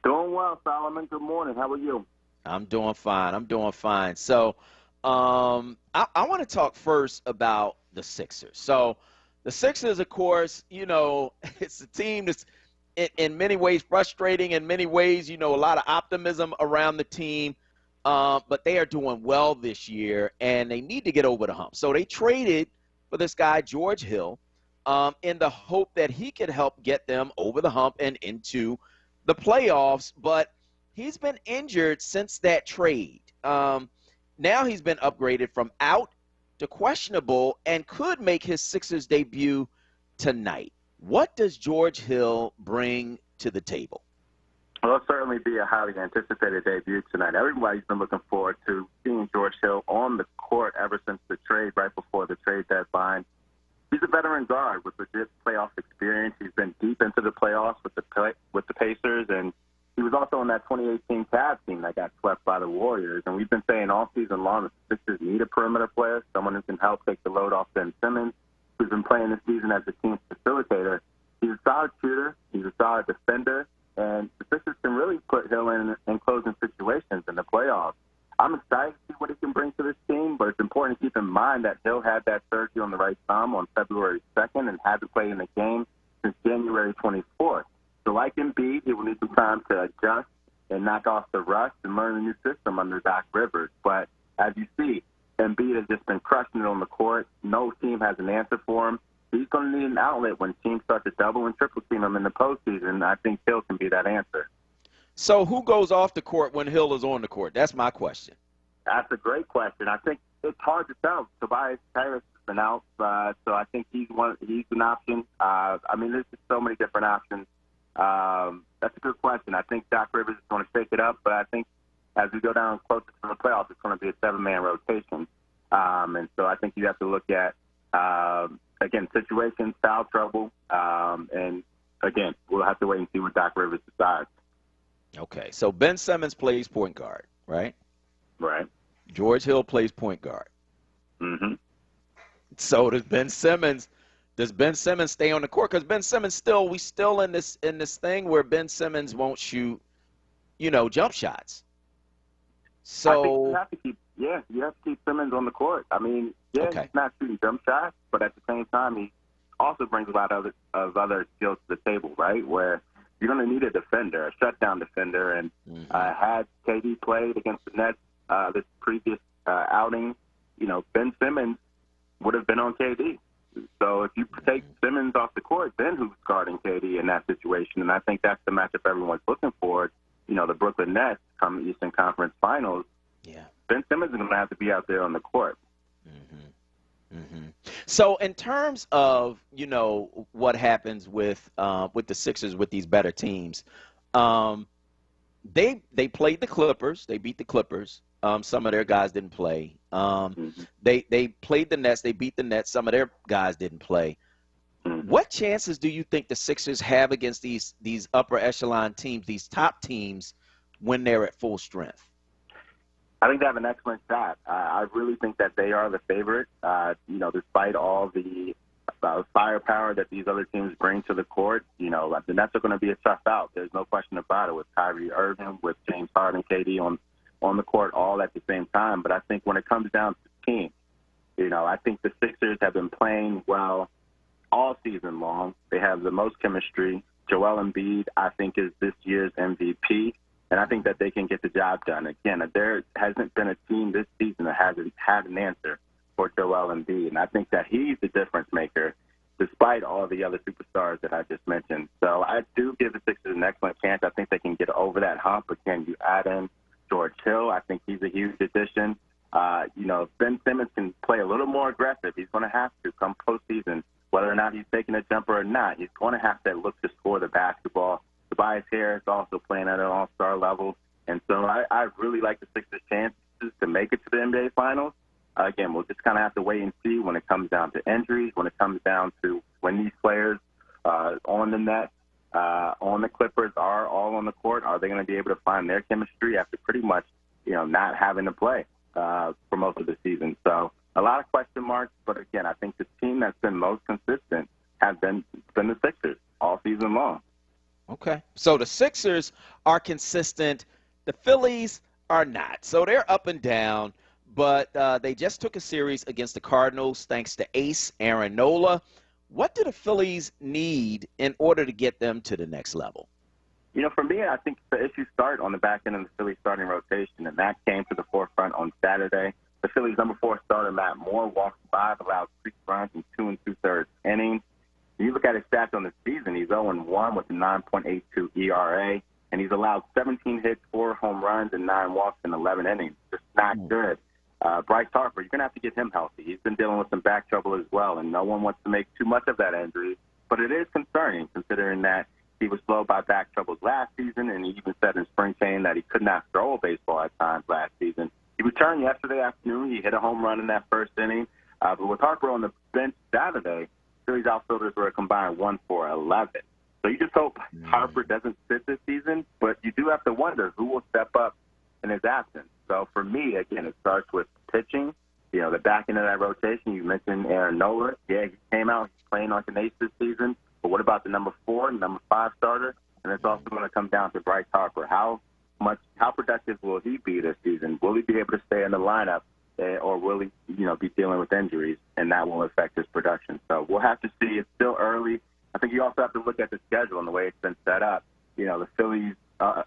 Doing well, Solomon. Good morning. How are you? I'm doing fine. So I want to talk first about the Sixers. So the Sixers, of course, it's a team that's in many ways frustrating, in many ways, a lot of optimism around the team. But they are doing well this year, and they need to get over the hump. So they traded for this guy, George Hill, in the hope that he could help get them over the hump and into the playoffs. But he's been injured since that trade. Now he's been upgraded from out to questionable and could make his Sixers debut tonight. What does George Hill bring to the table? Well, it'll certainly be a highly anticipated debut tonight. Everybody's been looking forward to seeing George Hill on the court ever since the trade, right before the trade deadline. He's a veteran guard with legit playoff experience. He's been deep into the playoffs with the Pacers, and he was also on that 2018 Cavs team that got swept by the Warriors. And we've been saying all season long that the Sixers need a perimeter player, someone who can help take the load off Ben Simmons, who's been playing this season as the team's facilitator. He's a solid shooter. He's a solid defender. And the Sixers can really put Hill in closing situations in the playoffs. I'm excited to see what he can bring to this team, but it's important to keep in mind that Hill had that surgery on the right thumb on February 2nd and hasn't played in the game since January 24th. So like Embiid, he will need some time to adjust and knock off the rust and learn a new system under Doc Rivers. But as you see, Embiid has just been crushing it on the court. No team has an answer for him. He's going to need an outlet when teams start to double and triple team him in the postseason. I think Hill can be that answer. So who goes off the court when Hill is on the court? That's my question. That's a great question. I think it's hard to tell. Tobias Harris has been out, so I think he's an option. There's just so many different options. That's a good question. I think Doc Rivers is going to shake it up, but I think as we go down closer to the playoffs, it's going to be a 7-man rotation. And so I think you have to look at, again, situations, foul trouble, and, again, we'll have to wait and see what Doc Rivers decides. Okay, so Ben Simmons plays point guard, right? Right. George Hill plays point guard. Mm-hmm. So does Ben Simmons stay on the court? Because Ben Simmons we still in this thing where Ben Simmons won't shoot, jump shots. So I think you have to keep Simmons on the court. He's not shooting jump shots, but at the same time, he also brings a lot of other skills to the table, right? Where you're going to need a defender, a shutdown defender, and had KD played against the Nets this previous outing, Ben Simmons would have been on KD. So if you take Simmons off the court, then who's guarding KD in that situation? And I think that's the matchup everyone's looking for. The Brooklyn Nets come the Eastern Conference Finals. Yeah, Ben Simmons is going to have to be out there on the court. So in terms of, what happens with the Sixers with these better teams, they played the Clippers. They beat the Clippers. Some of their guys didn't play. They played the Nets. They beat the Nets. Some of their guys didn't play. What chances do you think the Sixers have against these upper echelon teams, these top teams, when they're at full strength? I think they have an excellent shot. I really think that they are the favorite, despite all the firepower that these other teams bring to the court. The Nets are going to be a tough out. There's no question about it, with Kyrie Irving, with James Harden, KD on the court all at the same time. But I think when it comes down to teams, I think the Sixers have been playing well all season long. They have the most chemistry. Joel Embiid, I think, is this year's MVP. And I think that they can get the job done. Again, there hasn't been a team this season that hasn't had an answer for Joel Embiid. And I think that he's the difference maker, despite all the other superstars that I just mentioned. So I do give the Sixers an excellent chance. I think they can get over that hump. Again, you add in George Hill. I think he's a huge addition. If Ben Simmons can play a little more aggressive, he's going to have to come postseason, whether or not he's taking a jumper or not. He's going to have to look to score the basketball. Tobias Harris also playing at an all-star level. And so I really like the Sixers' chances to make it to the NBA Finals. Again, we'll just kind of have to wait and see when it comes down to injuries, when it comes down to when these players on the net on the Clippers are all on the court. Are they going to be able to find their chemistry after pretty much, not having to play for most of the season? So a lot of question marks. But again, I think the team that's been most consistent has been the Sixers all season long. Okay. So the Sixers are consistent. The Phillies are not. So they're up and down. But they just took a series against the Cardinals thanks to ace Aaron Nola. What do the Phillies need in order to get them to the next level? For me, I think the issues start on the back end of the Phillies starting rotation, and that came to the forefront on Saturday. The Phillies' number 4 starter, Matt Moore, walked 5, allowed 3 runs in 2 2/3 innings. You look at his stats on the season, he's 0-1 with a 9.82 ERA, and he's allowed 17 hits, 4 home runs, and 9 walks in 11 innings. Just not good. Bryce Harper, you're going to have to get him healthy. He's been dealing with some back trouble as well, and no one wants to make too much of that injury. But it is concerning considering that he was slowed by back troubles last season, and he even said in spring training that he could not throw a baseball at times last season. He returned yesterday afternoon. He hit a home run in that first inning. But with Harper on the bench Saturday, Phillies outfielders were a combined 1 for 11. So you just hope Harper doesn't sit this season, but you do have to wonder who will step up in his absence. So for me, again, it starts with pitching. The back end of that rotation, you mentioned Aaron Nola. Yeah, he came out, he's playing like an ace this season. But what about the number 4 and number 5 starter? And it's also going to come down to Bryce Harper. How productive will he be this season? Will he be able to stay in the lineup, or will he, be dealing with injuries, and that will affect his production? So we'll have to see. It's still early. I think you also have to look at the schedule and the way it's been set up. The Phillies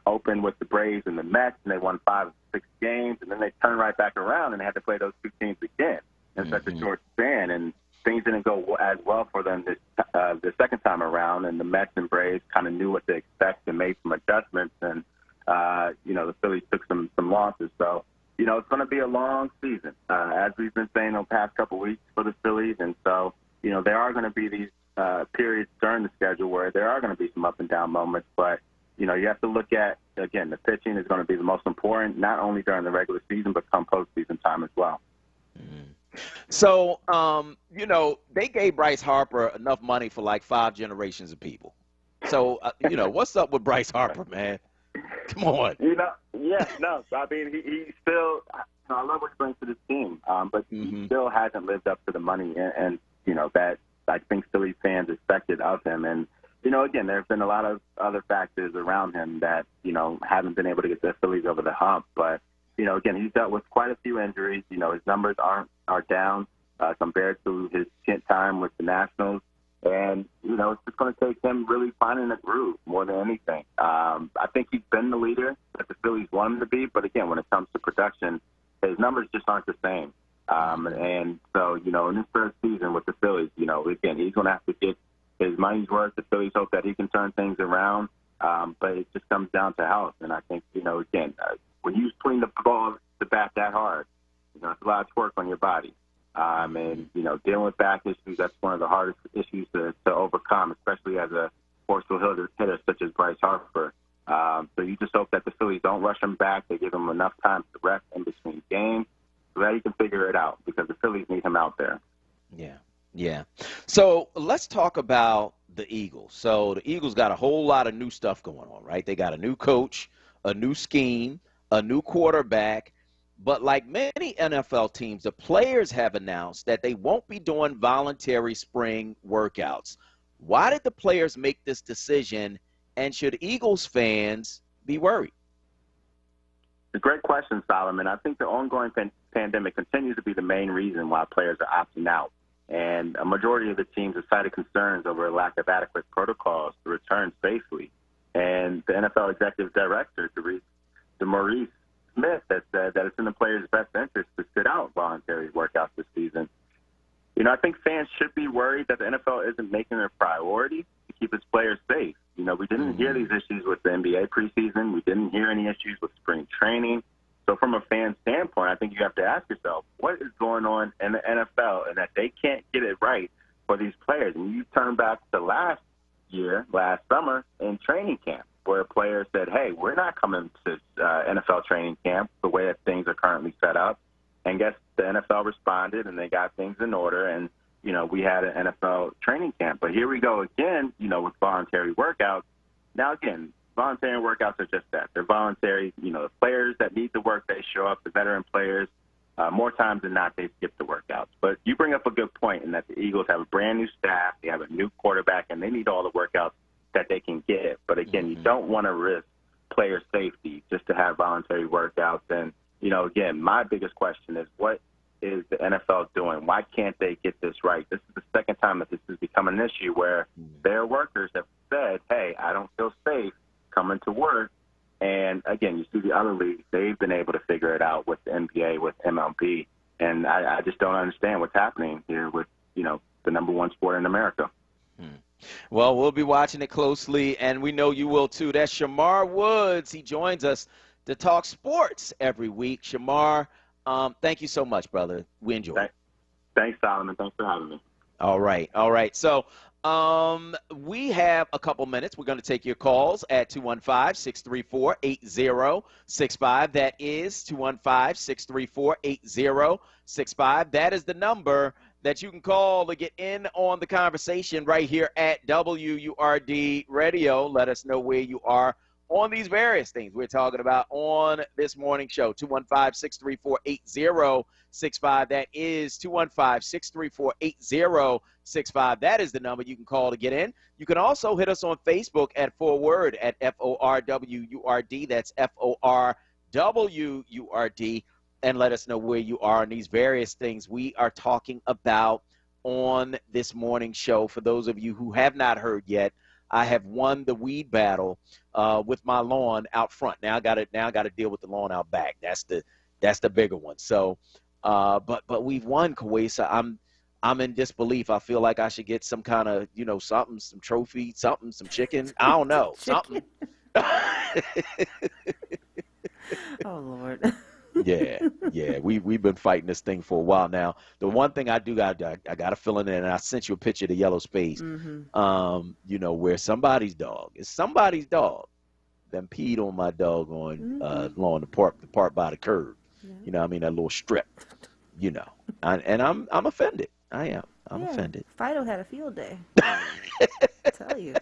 opened with the Braves and the Mets, and they won 5 of 6 games, and then they turned right back around and they had to play those 2 teams again in such a short span. And things didn't go as well for them the second time around, and the Mets and Braves kind of knew what to expect and made some adjustments, and the Phillies took some losses. So it's going to be a long season, as we've been saying the past couple of weeks for the Phillies. And so there are going to be these periods during the schedule where there are going to be some up and down moments, but you have to look at, again, the pitching is going to be the most important, not only during the regular season, but come postseason time as well. So, they gave Bryce Harper enough money for like 5 generations of people. So, what's up with Bryce Harper, man? Come on. I mean, he still, I love what he brings to this team, but he still hasn't lived up to the money and that I think Philly fans expected of him. And, again, there have been a lot of other factors around him that, haven't been able to get the Phillies over the hump. But, again, he's dealt with quite a few injuries. His numbers are down compared to his stint time with the Nationals. And, it's just going to take him really finding a groove more than anything. I think he's been the leader that the Phillies want him to be. But, again, when it comes to production, his numbers just aren't the same. And so, in his first season with the Phillies, again, he's going to have to get his money's worth. The Phillies hope that he can turn things around. But it just comes down to health. And I think, again, when you swing the ball to bat that hard, it's a lot of work on your body. And, dealing with back issues, that's one of the hardest issues to overcome, especially as a forceful hitter such as Bryce Harper. So you just hope that the Phillies don't rush him back. They give him enough time to rest in between games so that he can figure it out, because the Phillies need him out there. Yeah. So let's talk about the Eagles. So the Eagles got a whole lot of new stuff going on, right? They got a new coach, a new scheme, a new quarterback. But like many NFL teams, the players have announced that they won't be doing voluntary spring workouts. Why did the players make this decision, and should Eagles fans be worried? It's a great question, Solomon. I think the ongoing pandemic continues to be the main reason why players are opting out. And a majority of the teams have cited concerns over a lack of adequate protocols to return safely. And the NFL executive director, Maurice Smith, has said that it's in the players' best interest to sit out voluntary workouts this season. I think fans should be worried that the NFL isn't making it a priority to keep its players safe. We didn't hear these issues with the NBA preseason. We didn't hear any issues with spring training. So from a fan standpoint, I think you have to ask yourself, what is going on in the NFL and that they can't get it right for these players? And you turn back to last summer in training camp, where players said, hey, we're not coming to NFL training camp the way that things are currently set up. And guess the NFL responded, and they got things in order, and, we had an NFL training camp. But here we go again, with voluntary workouts. voluntary workouts are just that. They're voluntary. You know, the players that need the work, they show up. The veteran players, more times than not, they skip the workouts. But you bring up a good point in that the Eagles have a brand new staff. They have a new quarterback, and they need all the workouts that they can get. But, again, you don't want to risk player safety just to have voluntary workouts. And, you know, again, my biggest question is what is the NFL doing? Why can't they get this right? This is the second time that this has become an issue where their workers have said, hey, I don't feel safe coming to work. And, again, you see the other leagues, they've been able to figure it out with the NBA, with MLB. And I just don't understand what's happening here with, you know, the number one sport in America. Well, we'll be watching it closely, and we know you will too. That's Shamar Woods. He joins us to talk sports every week. Shamar, thank you so much, brother. We enjoy it. Thanks, Solomon. Thanks for having me. All right. All right. So we have a couple minutes. We're going to take your calls at 215-634-8065. That is 215-634-8065. That is the number that you can call to get in on the conversation right here at WURD Radio. Let us know where you are on these various things we're talking about on this morning show. 215-634-8065. That is 215-634-8065. That is the number you can call to get in. You can also hit us on Facebook at ForWord at FORWURD. That's FORWURD. And let us know where you are on these various things we are talking about on this morning show. For those of you who have not heard yet, I have won the weed battle with my lawn out front. Now I got to deal with the lawn out back. That's the bigger one. So, but we've won, Kawesa. I'm in disbelief. I feel like I should get some kind of, you know, something, some trophy, something, some chicken. I don't know, something. Oh Lord. Yeah, we've been fighting this thing for a while now. The one thing I got to fill in, and I sent you a picture of the yellow space. You know, where somebody's dog then peed on my doggone lawn, the part by the curb. Yeah. You know what I mean, that little strip. You know, and I'm offended. I am. I'm offended. Fido had a field day. I tell you.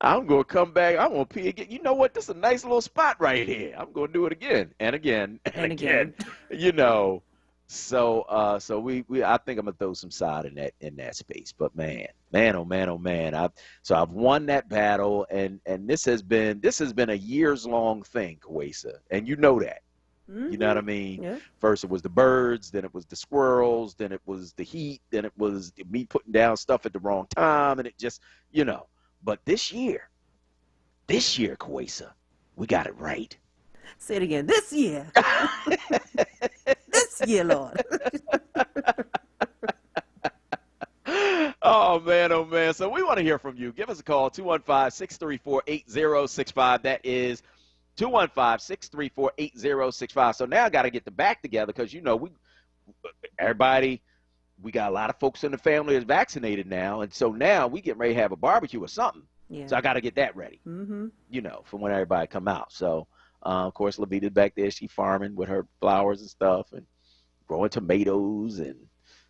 I'm going to come back. I'm going to pee again. You know what? This is a nice little spot right here. I'm going to do it again and again and again. You know, so I think I'm going to throw some side in that space. But man, oh man. I've won that battle, and this has been a years long thing, Kawesa, and you know that. You know what I mean? Yeah. First it was the birds, then it was the squirrels, then it was the heat, then it was me putting down stuff at the wrong time, and it just, you know. But this year, Kawesa, we got it right. Say it again. This year. This year, Lord. Oh, man. So we want to hear from you. Give us a call, 215-634-8065. That is 215-634-8065. So now I got to get the back together because, you know, we got a lot of folks in the family that's vaccinated now, and so now we get ready to have a barbecue or something. Yeah. So I got to get that ready, you know, for when everybody come out. So, of course, Levita's back there. She farming with her flowers and stuff and growing tomatoes and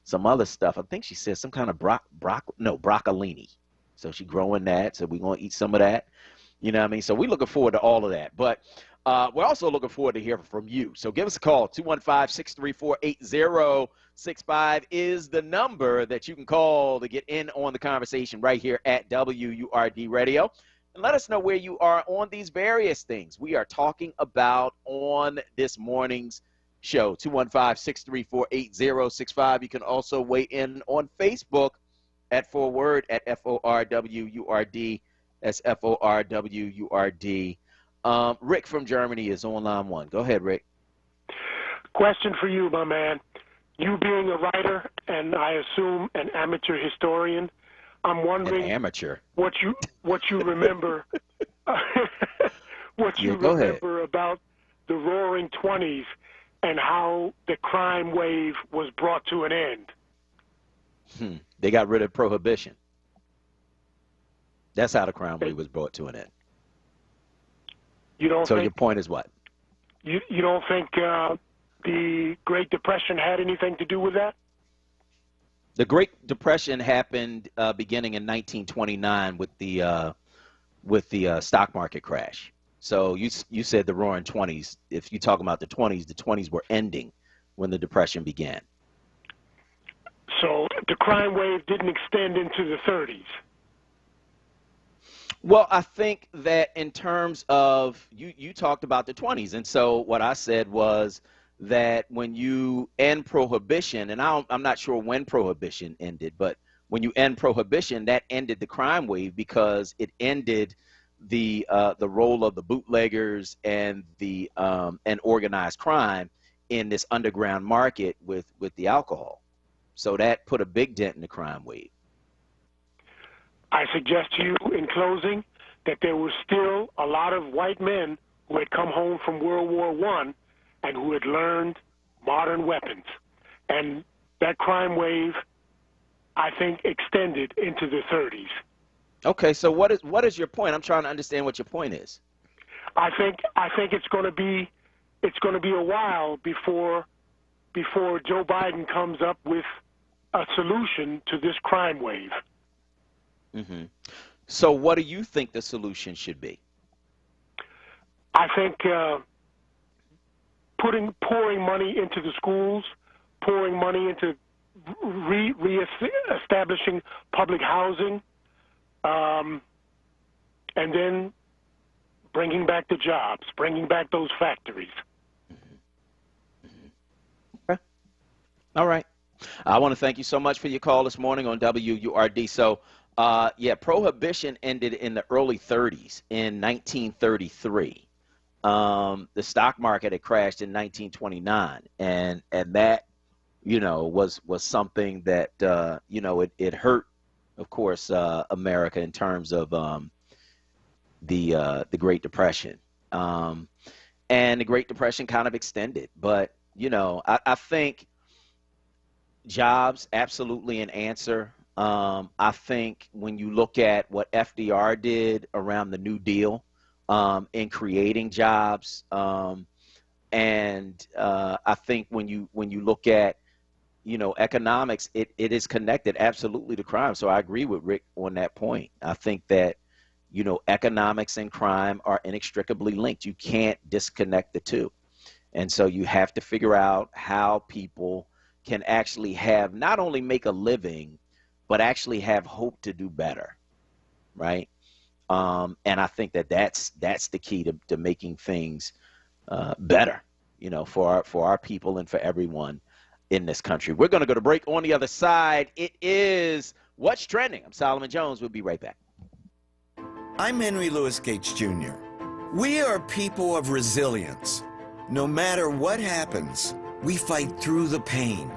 some other stuff. I think she said some kind of broccolini. So she growing that. So we're going to eat some of that. You know what I mean? So we're looking forward to all of that. But we're also looking forward to hearing from you. So give us a call. 215-634-8065 is the number that you can call to get in on the conversation right here at WURD Radio. And let us know where you are on these various things we are talking about on this morning's show. 215-634-8065. You can also weigh in on Facebook at ForWord at FORWURD. That's FORWURD. Rick from Germany is on line one. Go ahead, Rick. Question for you, my man. You being a writer and I assume an amateur historian, I'm wondering what you remember about the Roaring '20s and how the crime wave was brought to an end. They got rid of prohibition. That's how the crime wave was brought to an end. You don't. So your point is what? You don't think the Great Depression had anything to do with that? The Great Depression happened beginning in 1929 with the with the stock market crash. So you said the roaring 20s. If you talk about the 20s were ending when the Depression began. So the crime wave didn't extend into the 30s. Well, I think that in terms of, you talked about the 20s. And so what I said was that when you end prohibition, and I'm not sure when prohibition ended, but when you end prohibition, that ended the crime wave because it ended the role of the bootleggers and the and organized crime in this underground market with the alcohol. So that put a big dent in the crime wave. I suggest to you in closing that there were still a lot of white men who had come home from World War I and who had learned modern weapons. And that crime wave, I think, extended into the 30s. Okay, so what is your point? I'm trying to understand what your point is. I think it's going to be a while before Joe Biden comes up with a solution to this crime wave. Mm-hmm. So what do you think the solution should be? I think pouring money into the schools, pouring money into reestablishing public housing, and then bringing back the jobs, bringing back those factories. Okay. All right. I want to thank you so much for your call this morning on WURD. So, prohibition ended in the early 30s in 1933. The stock market had crashed in 1929, and that, was something that, it hurt, of course, America in terms of the Great Depression. And the Great Depression kind of extended. But, I think jobs, absolutely an answer. I think when you look at what FDR did around the New Deal in creating jobs, and I think when you look at economics, it is connected absolutely to crime. So I agree with Rick on that point. I think that economics and crime are inextricably linked. You can't disconnect the two, and so you have to figure out how people can actually have not only make a living, but actually have hope to do better, right? And I think that's the key to making things better, for our people and for everyone in this country. We're going to go to break. On the other side, it is What's Trending. I'm Solomon Jones. We'll be right back. I'm Henry Louis Gates Jr. We are people of resilience. No matter what happens, we fight through the pain.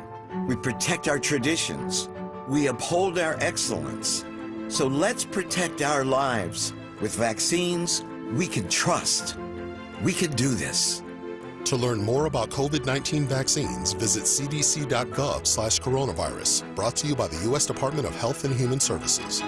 We protect our traditions. We uphold our excellence. So let's protect our lives. With vaccines, we can trust. We can do this. To learn more about COVID-19 vaccines, visit cdc.gov/coronavirus. Brought to you by the U.S. Department of Health and Human Services.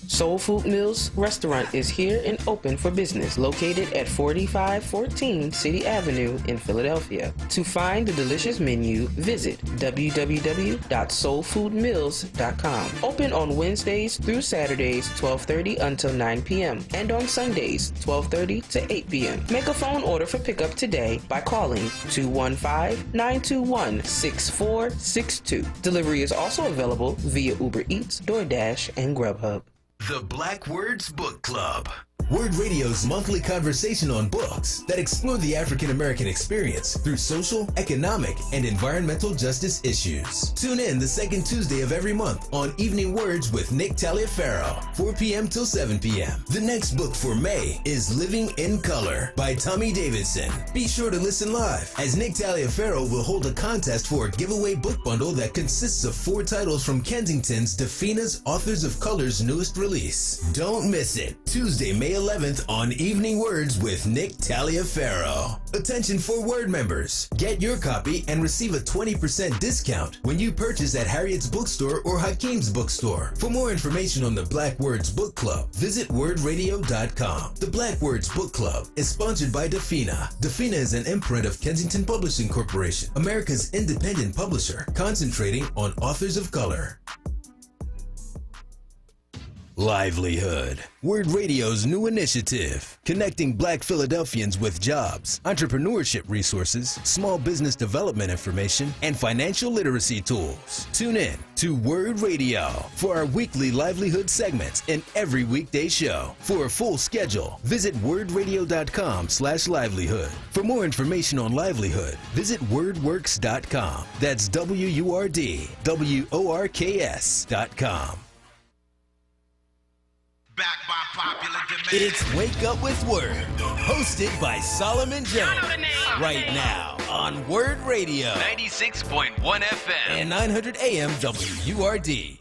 Soul Food Mills Restaurant is here and open for business, located at 4514 City Avenue in Philadelphia. To find the delicious menu, visit www.soulfoodmills.com. Open on Wednesdays through Saturdays, 12:30 until 9 p.m. and on Sundays, 12:30 to 8 p.m. Make a phone order for pickup today by calling 215-921-6462. Delivery is also available via Uber Eats, DoorDash, and Grubhub. The Black Words Book Club. Word Radio's monthly conversation on books that explore the African American experience through social, economic, and environmental justice issues. Tune in the second Tuesday of every month on Evening Words with Nick Taliaferro, 4 p.m. till 7 p.m. The next book for May is Living in Color by Tommy Davidson. Be sure to listen live, as Nick Taliaferro will hold a contest for a giveaway book bundle that consists of 4 titles from Kensington's Defina's Authors of Color's newest release. Don't miss it. Tuesday, May 11th on Evening Words with Nick Taliaferro. Attention for Word members. Get your copy and receive a 20% discount when you purchase at Harriet's Bookstore or Hakeem's Bookstore. For more information on the Black Words Book Club, visit wordradio.com. The Black Words Book Club is sponsored by Defina. Defina is an imprint of Kensington Publishing Corporation, America's independent publisher, concentrating on authors of color. Livelihood, WURD Radio's new initiative, connecting Black Philadelphians with jobs, entrepreneurship resources, small business development information, and financial literacy tools. Tune in to WURD Radio for our weekly livelihood segments and every weekday show. For a full schedule, visit wordradio.com/livelihood. For more information on livelihood, visit wordworks.com. That's WURD, WORKS.com. It's Wake Up with WURD, hosted by Solomon Jones. Right now on WURD Radio. 96.1 FM. And 900 AM WURD.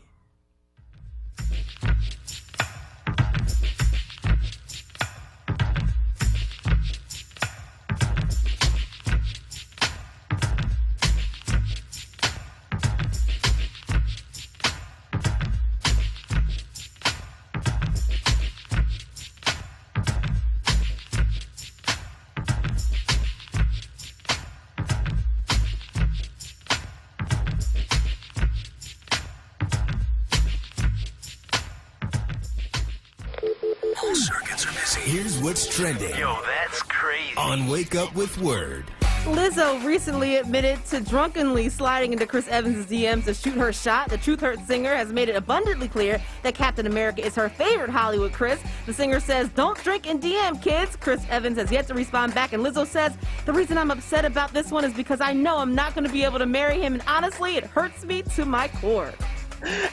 Here's what's trending. Yo, that's crazy. On Wake Up with WURD. Lizzo recently admitted to drunkenly sliding into Chris Evans' DMs to shoot her shot. The Truth Hurts singer has made it abundantly clear that Captain America is her favorite Hollywood Chris. The singer says, "Don't drink and DM, kids." Chris Evans has yet to respond back, and Lizzo says, "The reason I'm upset about this one is because I know I'm not going to be able to marry him, and honestly, it hurts me to my core."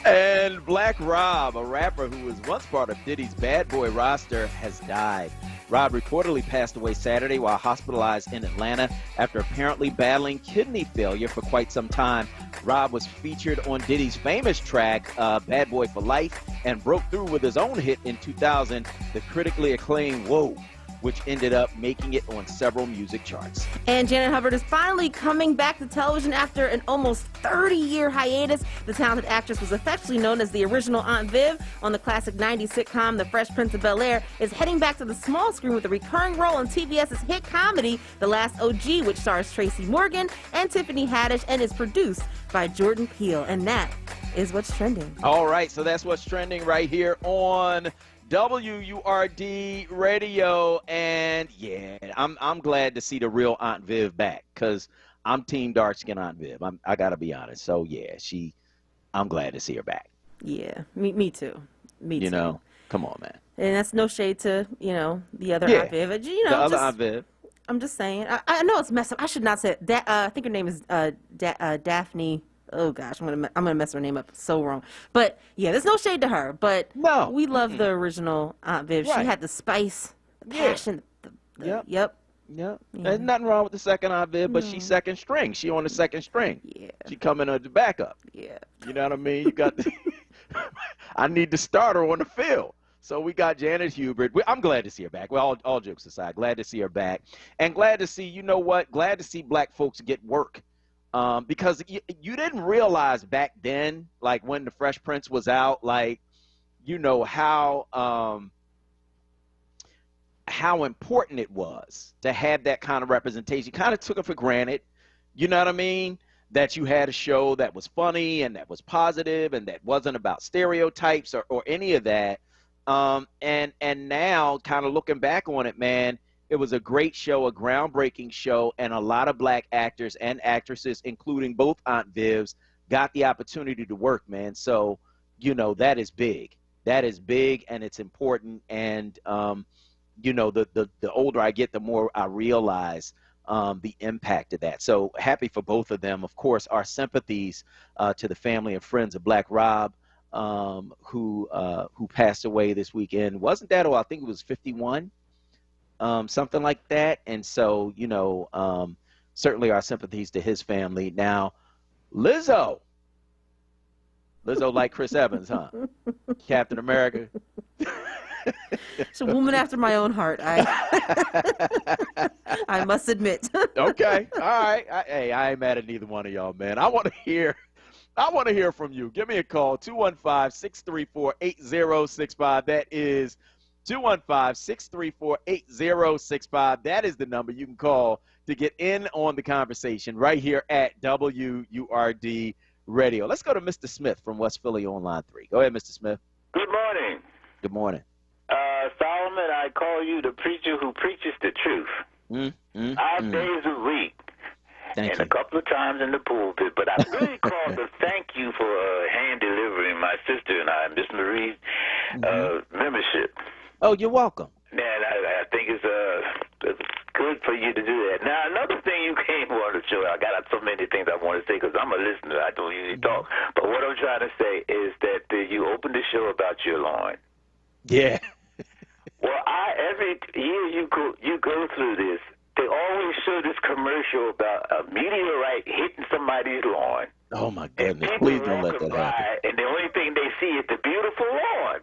And Black Rob, a rapper who was once part of Diddy's Bad Boy roster, has died. Rob reportedly passed away Saturday while hospitalized in Atlanta after apparently battling kidney failure for quite some time. Rob was featured on Diddy's famous track, Bad Boy for Life, and broke through with his own hit in 2000, the critically acclaimed Whoa, which ended up making it on several music charts. And Janet Hubbard is finally coming back to television after an almost 30-year hiatus. The talented actress was affectionately known as the original Aunt Viv on the classic 90s sitcom The Fresh Prince of Bel-Air, is heading back to the small screen with a recurring role in TBS's hit comedy The Last OG, which stars Tracy Morgan and Tiffany Haddish and is produced by Jordan Peele. And that is what's trending. All right, so that's what's trending right here on WURD Radio, and yeah, I'm glad to see the real Aunt Viv back, because I'm team dark skin Aunt Viv. I gotta be honest. So yeah, I'm glad to see her back. Yeah, me too. Me too. You know, come on, man. And that's no shade to the other Aunt Viv. But, the other Aunt Viv. I'm just saying. I know it's messed up. I should not say it. I think her name is Daphne. Oh gosh, I'm gonna mess her name up so wrong. But yeah, there's no shade to her. But no, we love the original Aunt Viv. Right. She had the spice, the passion. Yep. There's nothing wrong with the second Aunt Viv, but she's second string. She on the second string. Yeah. She coming on the backup. Yeah. You know what I mean? You got. I need the starter on the field. So we got Janet Hubert. I'm glad to see her back. Well, all jokes aside, glad to see her back, and glad to see. You know what? Glad to see black folks get work. Because you didn't realize back then, like when the Fresh Prince was out, like, you know, how important it was to have that kind of representation. You kind of took it for granted, you know what I mean? That you had a show that was funny and that was positive and that wasn't about stereotypes or any of that. And now kind of looking back on it, man, it was a great show, a groundbreaking show, and a lot of black actors and actresses, including both Aunt Vivs, got the opportunity to work, man. So, you know, that is big. That is big, and it's important. And, you know, the older I get, the more I realize the impact of that. So happy for both of them. Of course, our sympathies to the family and friends of Black Rob, who passed away this weekend. Wasn't that, I think it was 51? Something like that. And so, you know, certainly our sympathies to his family. Now, Lizzo like Chris Evans, huh? Captain America. She's a woman after my own heart. I must admit. Okay. All right. Hey, I ain't mad at neither one of y'all, man. I want to hear from you. Give me a call, 215-634-8065. That is 215-634-8065. That is the number you can call to get in on the conversation right here at WURD Radio. Let's go to Mr. Smith from West Philly on line 3. Go ahead, Mr. Smith. Good morning. Good morning. Solomon, I call you the preacher who preaches the truth. 5 days a week. Thank and you. a couple of times in the pulpit. But I really called to thank you for hand delivering my sister and I, Miss Marie's membership. Oh, you're welcome. And I think it's good for you to do that. Now, another thing you came on the show, I got so many things I want to say because I'm a listener. I don't usually talk. But what I'm trying to say is that you opened the show about your lawn. Yeah. Well, every year you go through this, they always show this commercial about a meteorite hitting somebody's lawn. Oh, my goodness. Please don't let that happen. And the only thing they see is the beautiful lawn.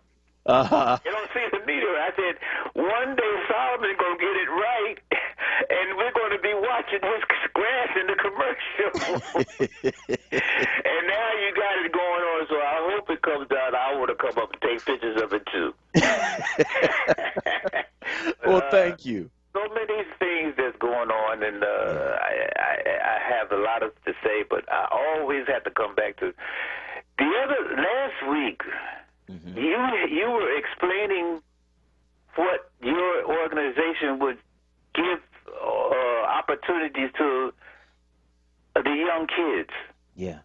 You don't see the meteorite. I said, one day Solomon's going to get it right, and we're going to be watching his grass in the commercial. And now you got it going on, so I hope it comes out. I want to come up and take pictures of it, too. Well, thank you. So many things that's going on, and I have a lot to say, but I always have to come back to last week. You were explaining what your organization would give opportunities to the young kids. Yeah.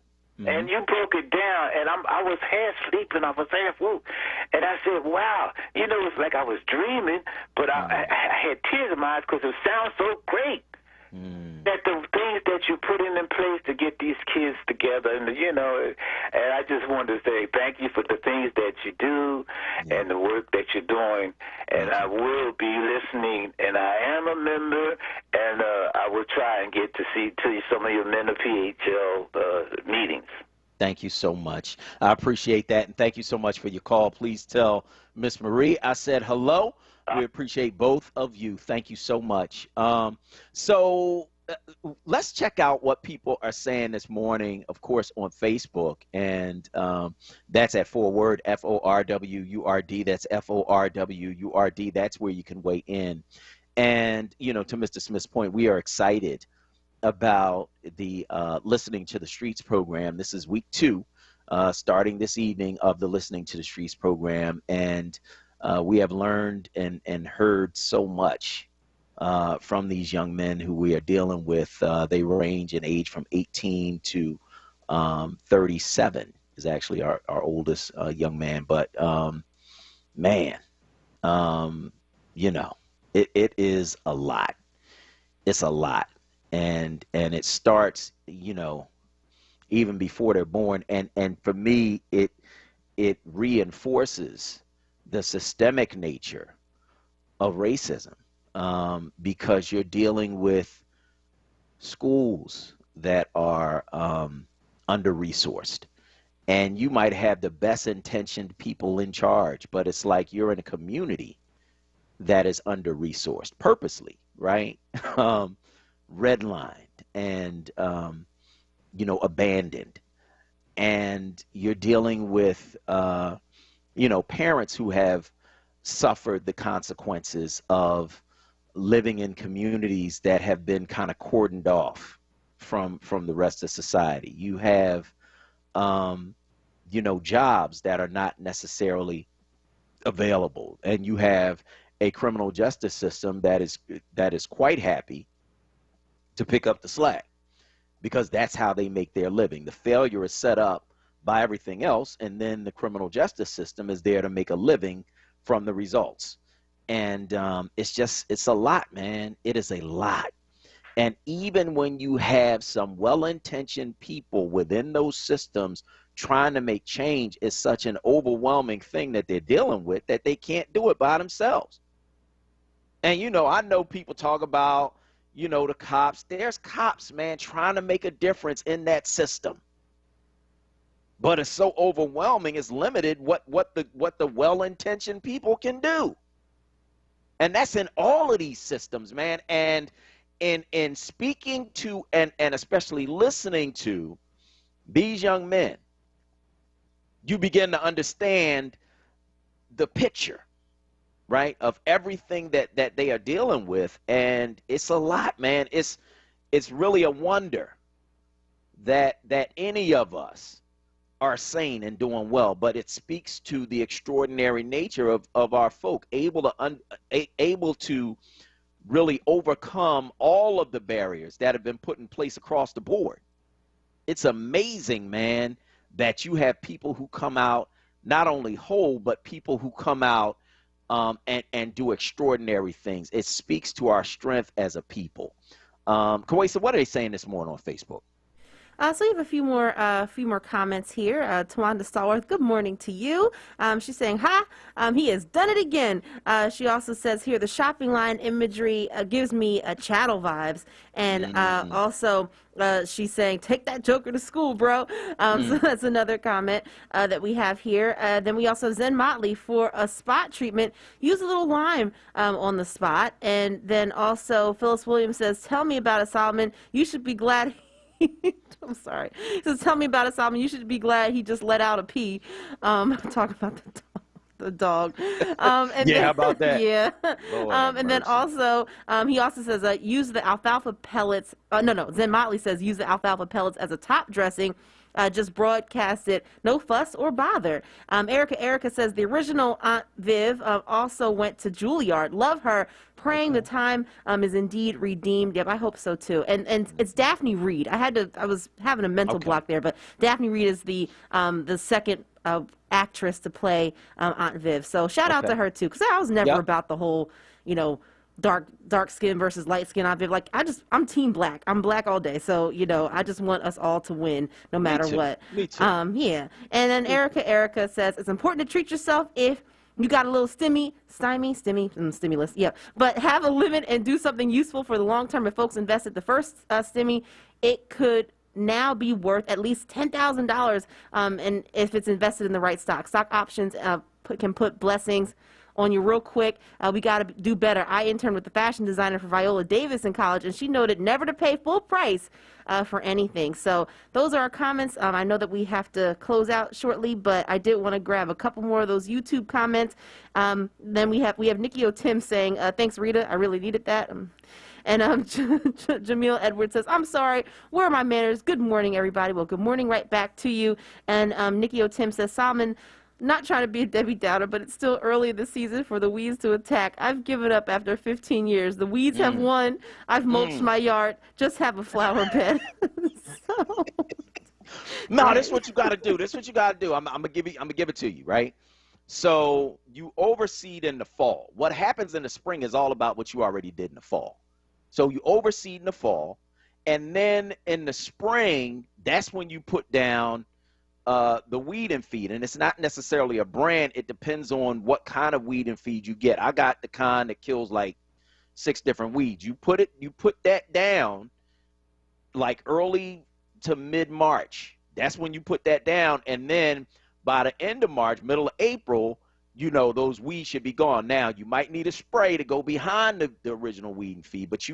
And you broke it down, and I was half sleeping, I was half woke, and I said, wow, it's like I was dreaming, but I had tears in my eyes because it sounds so great. That the things that you put in place to get these kids together, and I just wanted to say thank you for the things that you do and the work that you're doing, and I will be listening, and I am a member, and I will try and get to see some of your men of PHL meetings. Thank you so much. I appreciate that, and thank you so much for your call. Please tell Miss Marie I said hello. We appreciate both of you. Thank you so much. So let's check out what people are saying this morning, of course, on Facebook. And that's at onWURD, FORWURD. That's FORWURD. That's where you can weigh in. And, to Mr. Smith's point, we are excited about the Listening to the Streets program. This is week 2, starting this evening, of the Listening to the Streets program. And we have learned and heard so much from these young men who we are dealing with. They range in age from 18 to 37 is actually our oldest young man. But, man, it is a lot. It's a lot. And it starts, even before they're born. And for me, it reinforces the systemic nature of racism, because you're dealing with schools that are under-resourced, and you might have the best intentioned people in charge, but it's like you're in a community that is under-resourced purposely, right? Redlined and abandoned, and you're dealing with parents who have suffered the consequences of living in communities that have been kind of cordoned off from the rest of society. You have, jobs that are not necessarily available, and you have a criminal justice system that is quite happy to pick up the slack because that's how they make their living. The failure is set up by everything else, and then the criminal justice system is there to make a living from the results. And it's a lot, man. It is a lot. And even when you have some well-intentioned people within those systems trying to make change, it's such an overwhelming thing that they're dealing with that they can't do it by themselves. And, I know people talk about, the cops. There's cops, man, trying to make a difference in that system. But it's so overwhelming, it's limited what the well-intentioned people can do. And that's in all of these systems, man. And in speaking to and especially listening to these young men, you begin to understand the picture, right, of everything that they are dealing with. And it's a lot, man. It's really a wonder that any of us are sane and doing well, but it speaks to the extraordinary nature of our folk, able to really overcome all of the barriers that have been put in place across the board. It's amazing, man, that you have people who come out not only whole, but people who come out and do extraordinary things. It speaks to our strength as a people. Kawesa, what are they saying this morning on Facebook? So we have a few more comments here. Tawanda Stallworth, good morning to you. She's saying, "Ha, he has done it again." She also says here, the shopping line imagery gives me chattel vibes, and also she's saying, "Take that joker to school, bro." So that's another comment that we have here. Then we also have Zen Motley for a spot treatment. Use a little lime on the spot, and then also Phyllis Williams says, "Tell me about it, Solomon. You should be glad." I'm sorry. He says, "Tell me about it, Solomon. You should be glad he just let out a pee." Talking about the dog. And yeah, then, how about that? Yeah. And then also, he also says, use the alfalfa pellets. Zen Motley says, use the alfalfa pellets as a top dressing. Just broadcast it. No fuss or bother. Erica says, the original Aunt Viv also went to Juilliard. Love her. Praying the time is indeed redeemed. Yep, I hope so too. And it's Daphne Reed. I was having a mental block there, but Daphne Reed is the second actress to play Aunt Viv. So shout out to her too, because I was never about the whole, dark skin versus light skin. Aunt Viv. Like, I'm team black. I'm black all day. So, I just want us all to win no matter what. Me too. Yeah. And then Erica says, it's important to treat yourself if you got a little stimulus. Yeah. But have a limit and do something useful for the long term. If folks invested the first stimmy, it could now be worth at least $10,000. And if it's invested in the right stock options can put blessings on you real quick. We got to do better. I interned with the fashion designer for Viola Davis in college, and she noted never to pay full price for anything. So those are our comments. I know that we have to close out shortly, but I did want to grab a couple more of those YouTube comments. Then we have Nikki O'Tim saying, thanks, Rita. I really needed that. And Jamil Edwards says, I'm sorry, where are my manners? Good morning, everybody. Well, good morning right back to you. And Nikki O'Tim says, Solomon, not trying to be a Debbie Downer, but it's still early in the season for the weeds to attack. I've given up after 15 years. The weeds have won. I've mulched my yard. Just have a flower bed. No, this is what you got to do. This is what you got to do. I'm gonna give it to you, right? So you overseed in the fall. What happens in the spring is all about what you already did in the fall. So you overseed in the fall, and then in the spring, that's when you put down the weed and feed. And it's not necessarily a brand. It depends on what kind of weed and feed you get. I got the kind that kills like 6 different weeds. You put that down like early to mid-March. That's when you put that down. And then by the end of March, middle of April, those weeds should be gone. Now, you might need a spray to go behind the original weed and feed, but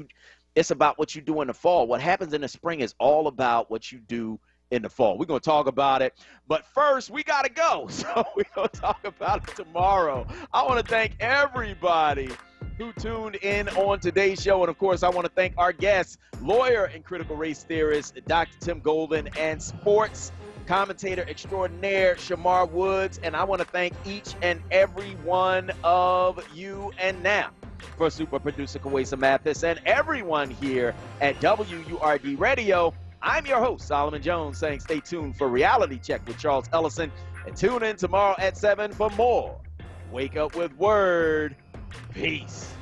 it's about what you do in the fall. What happens in the spring is all about what you do in the fall. We're going to talk about it, but first we got to go. So we're going to talk about it tomorrow. I want to thank everybody who tuned in on today's show. And of course, I want to thank our guests, lawyer and critical race theorist, Dr. Tim Golden, and sports commentator extraordinaire, Shamar Woods. And I want to thank each and every one of you. And now, for super producer Kawesa Mathis and everyone here at WURD Radio, I'm your host, Solomon Jones, saying stay tuned for Reality Check with Charles Ellison. And tune in tomorrow at 7 for more Wake Up with Word. Peace.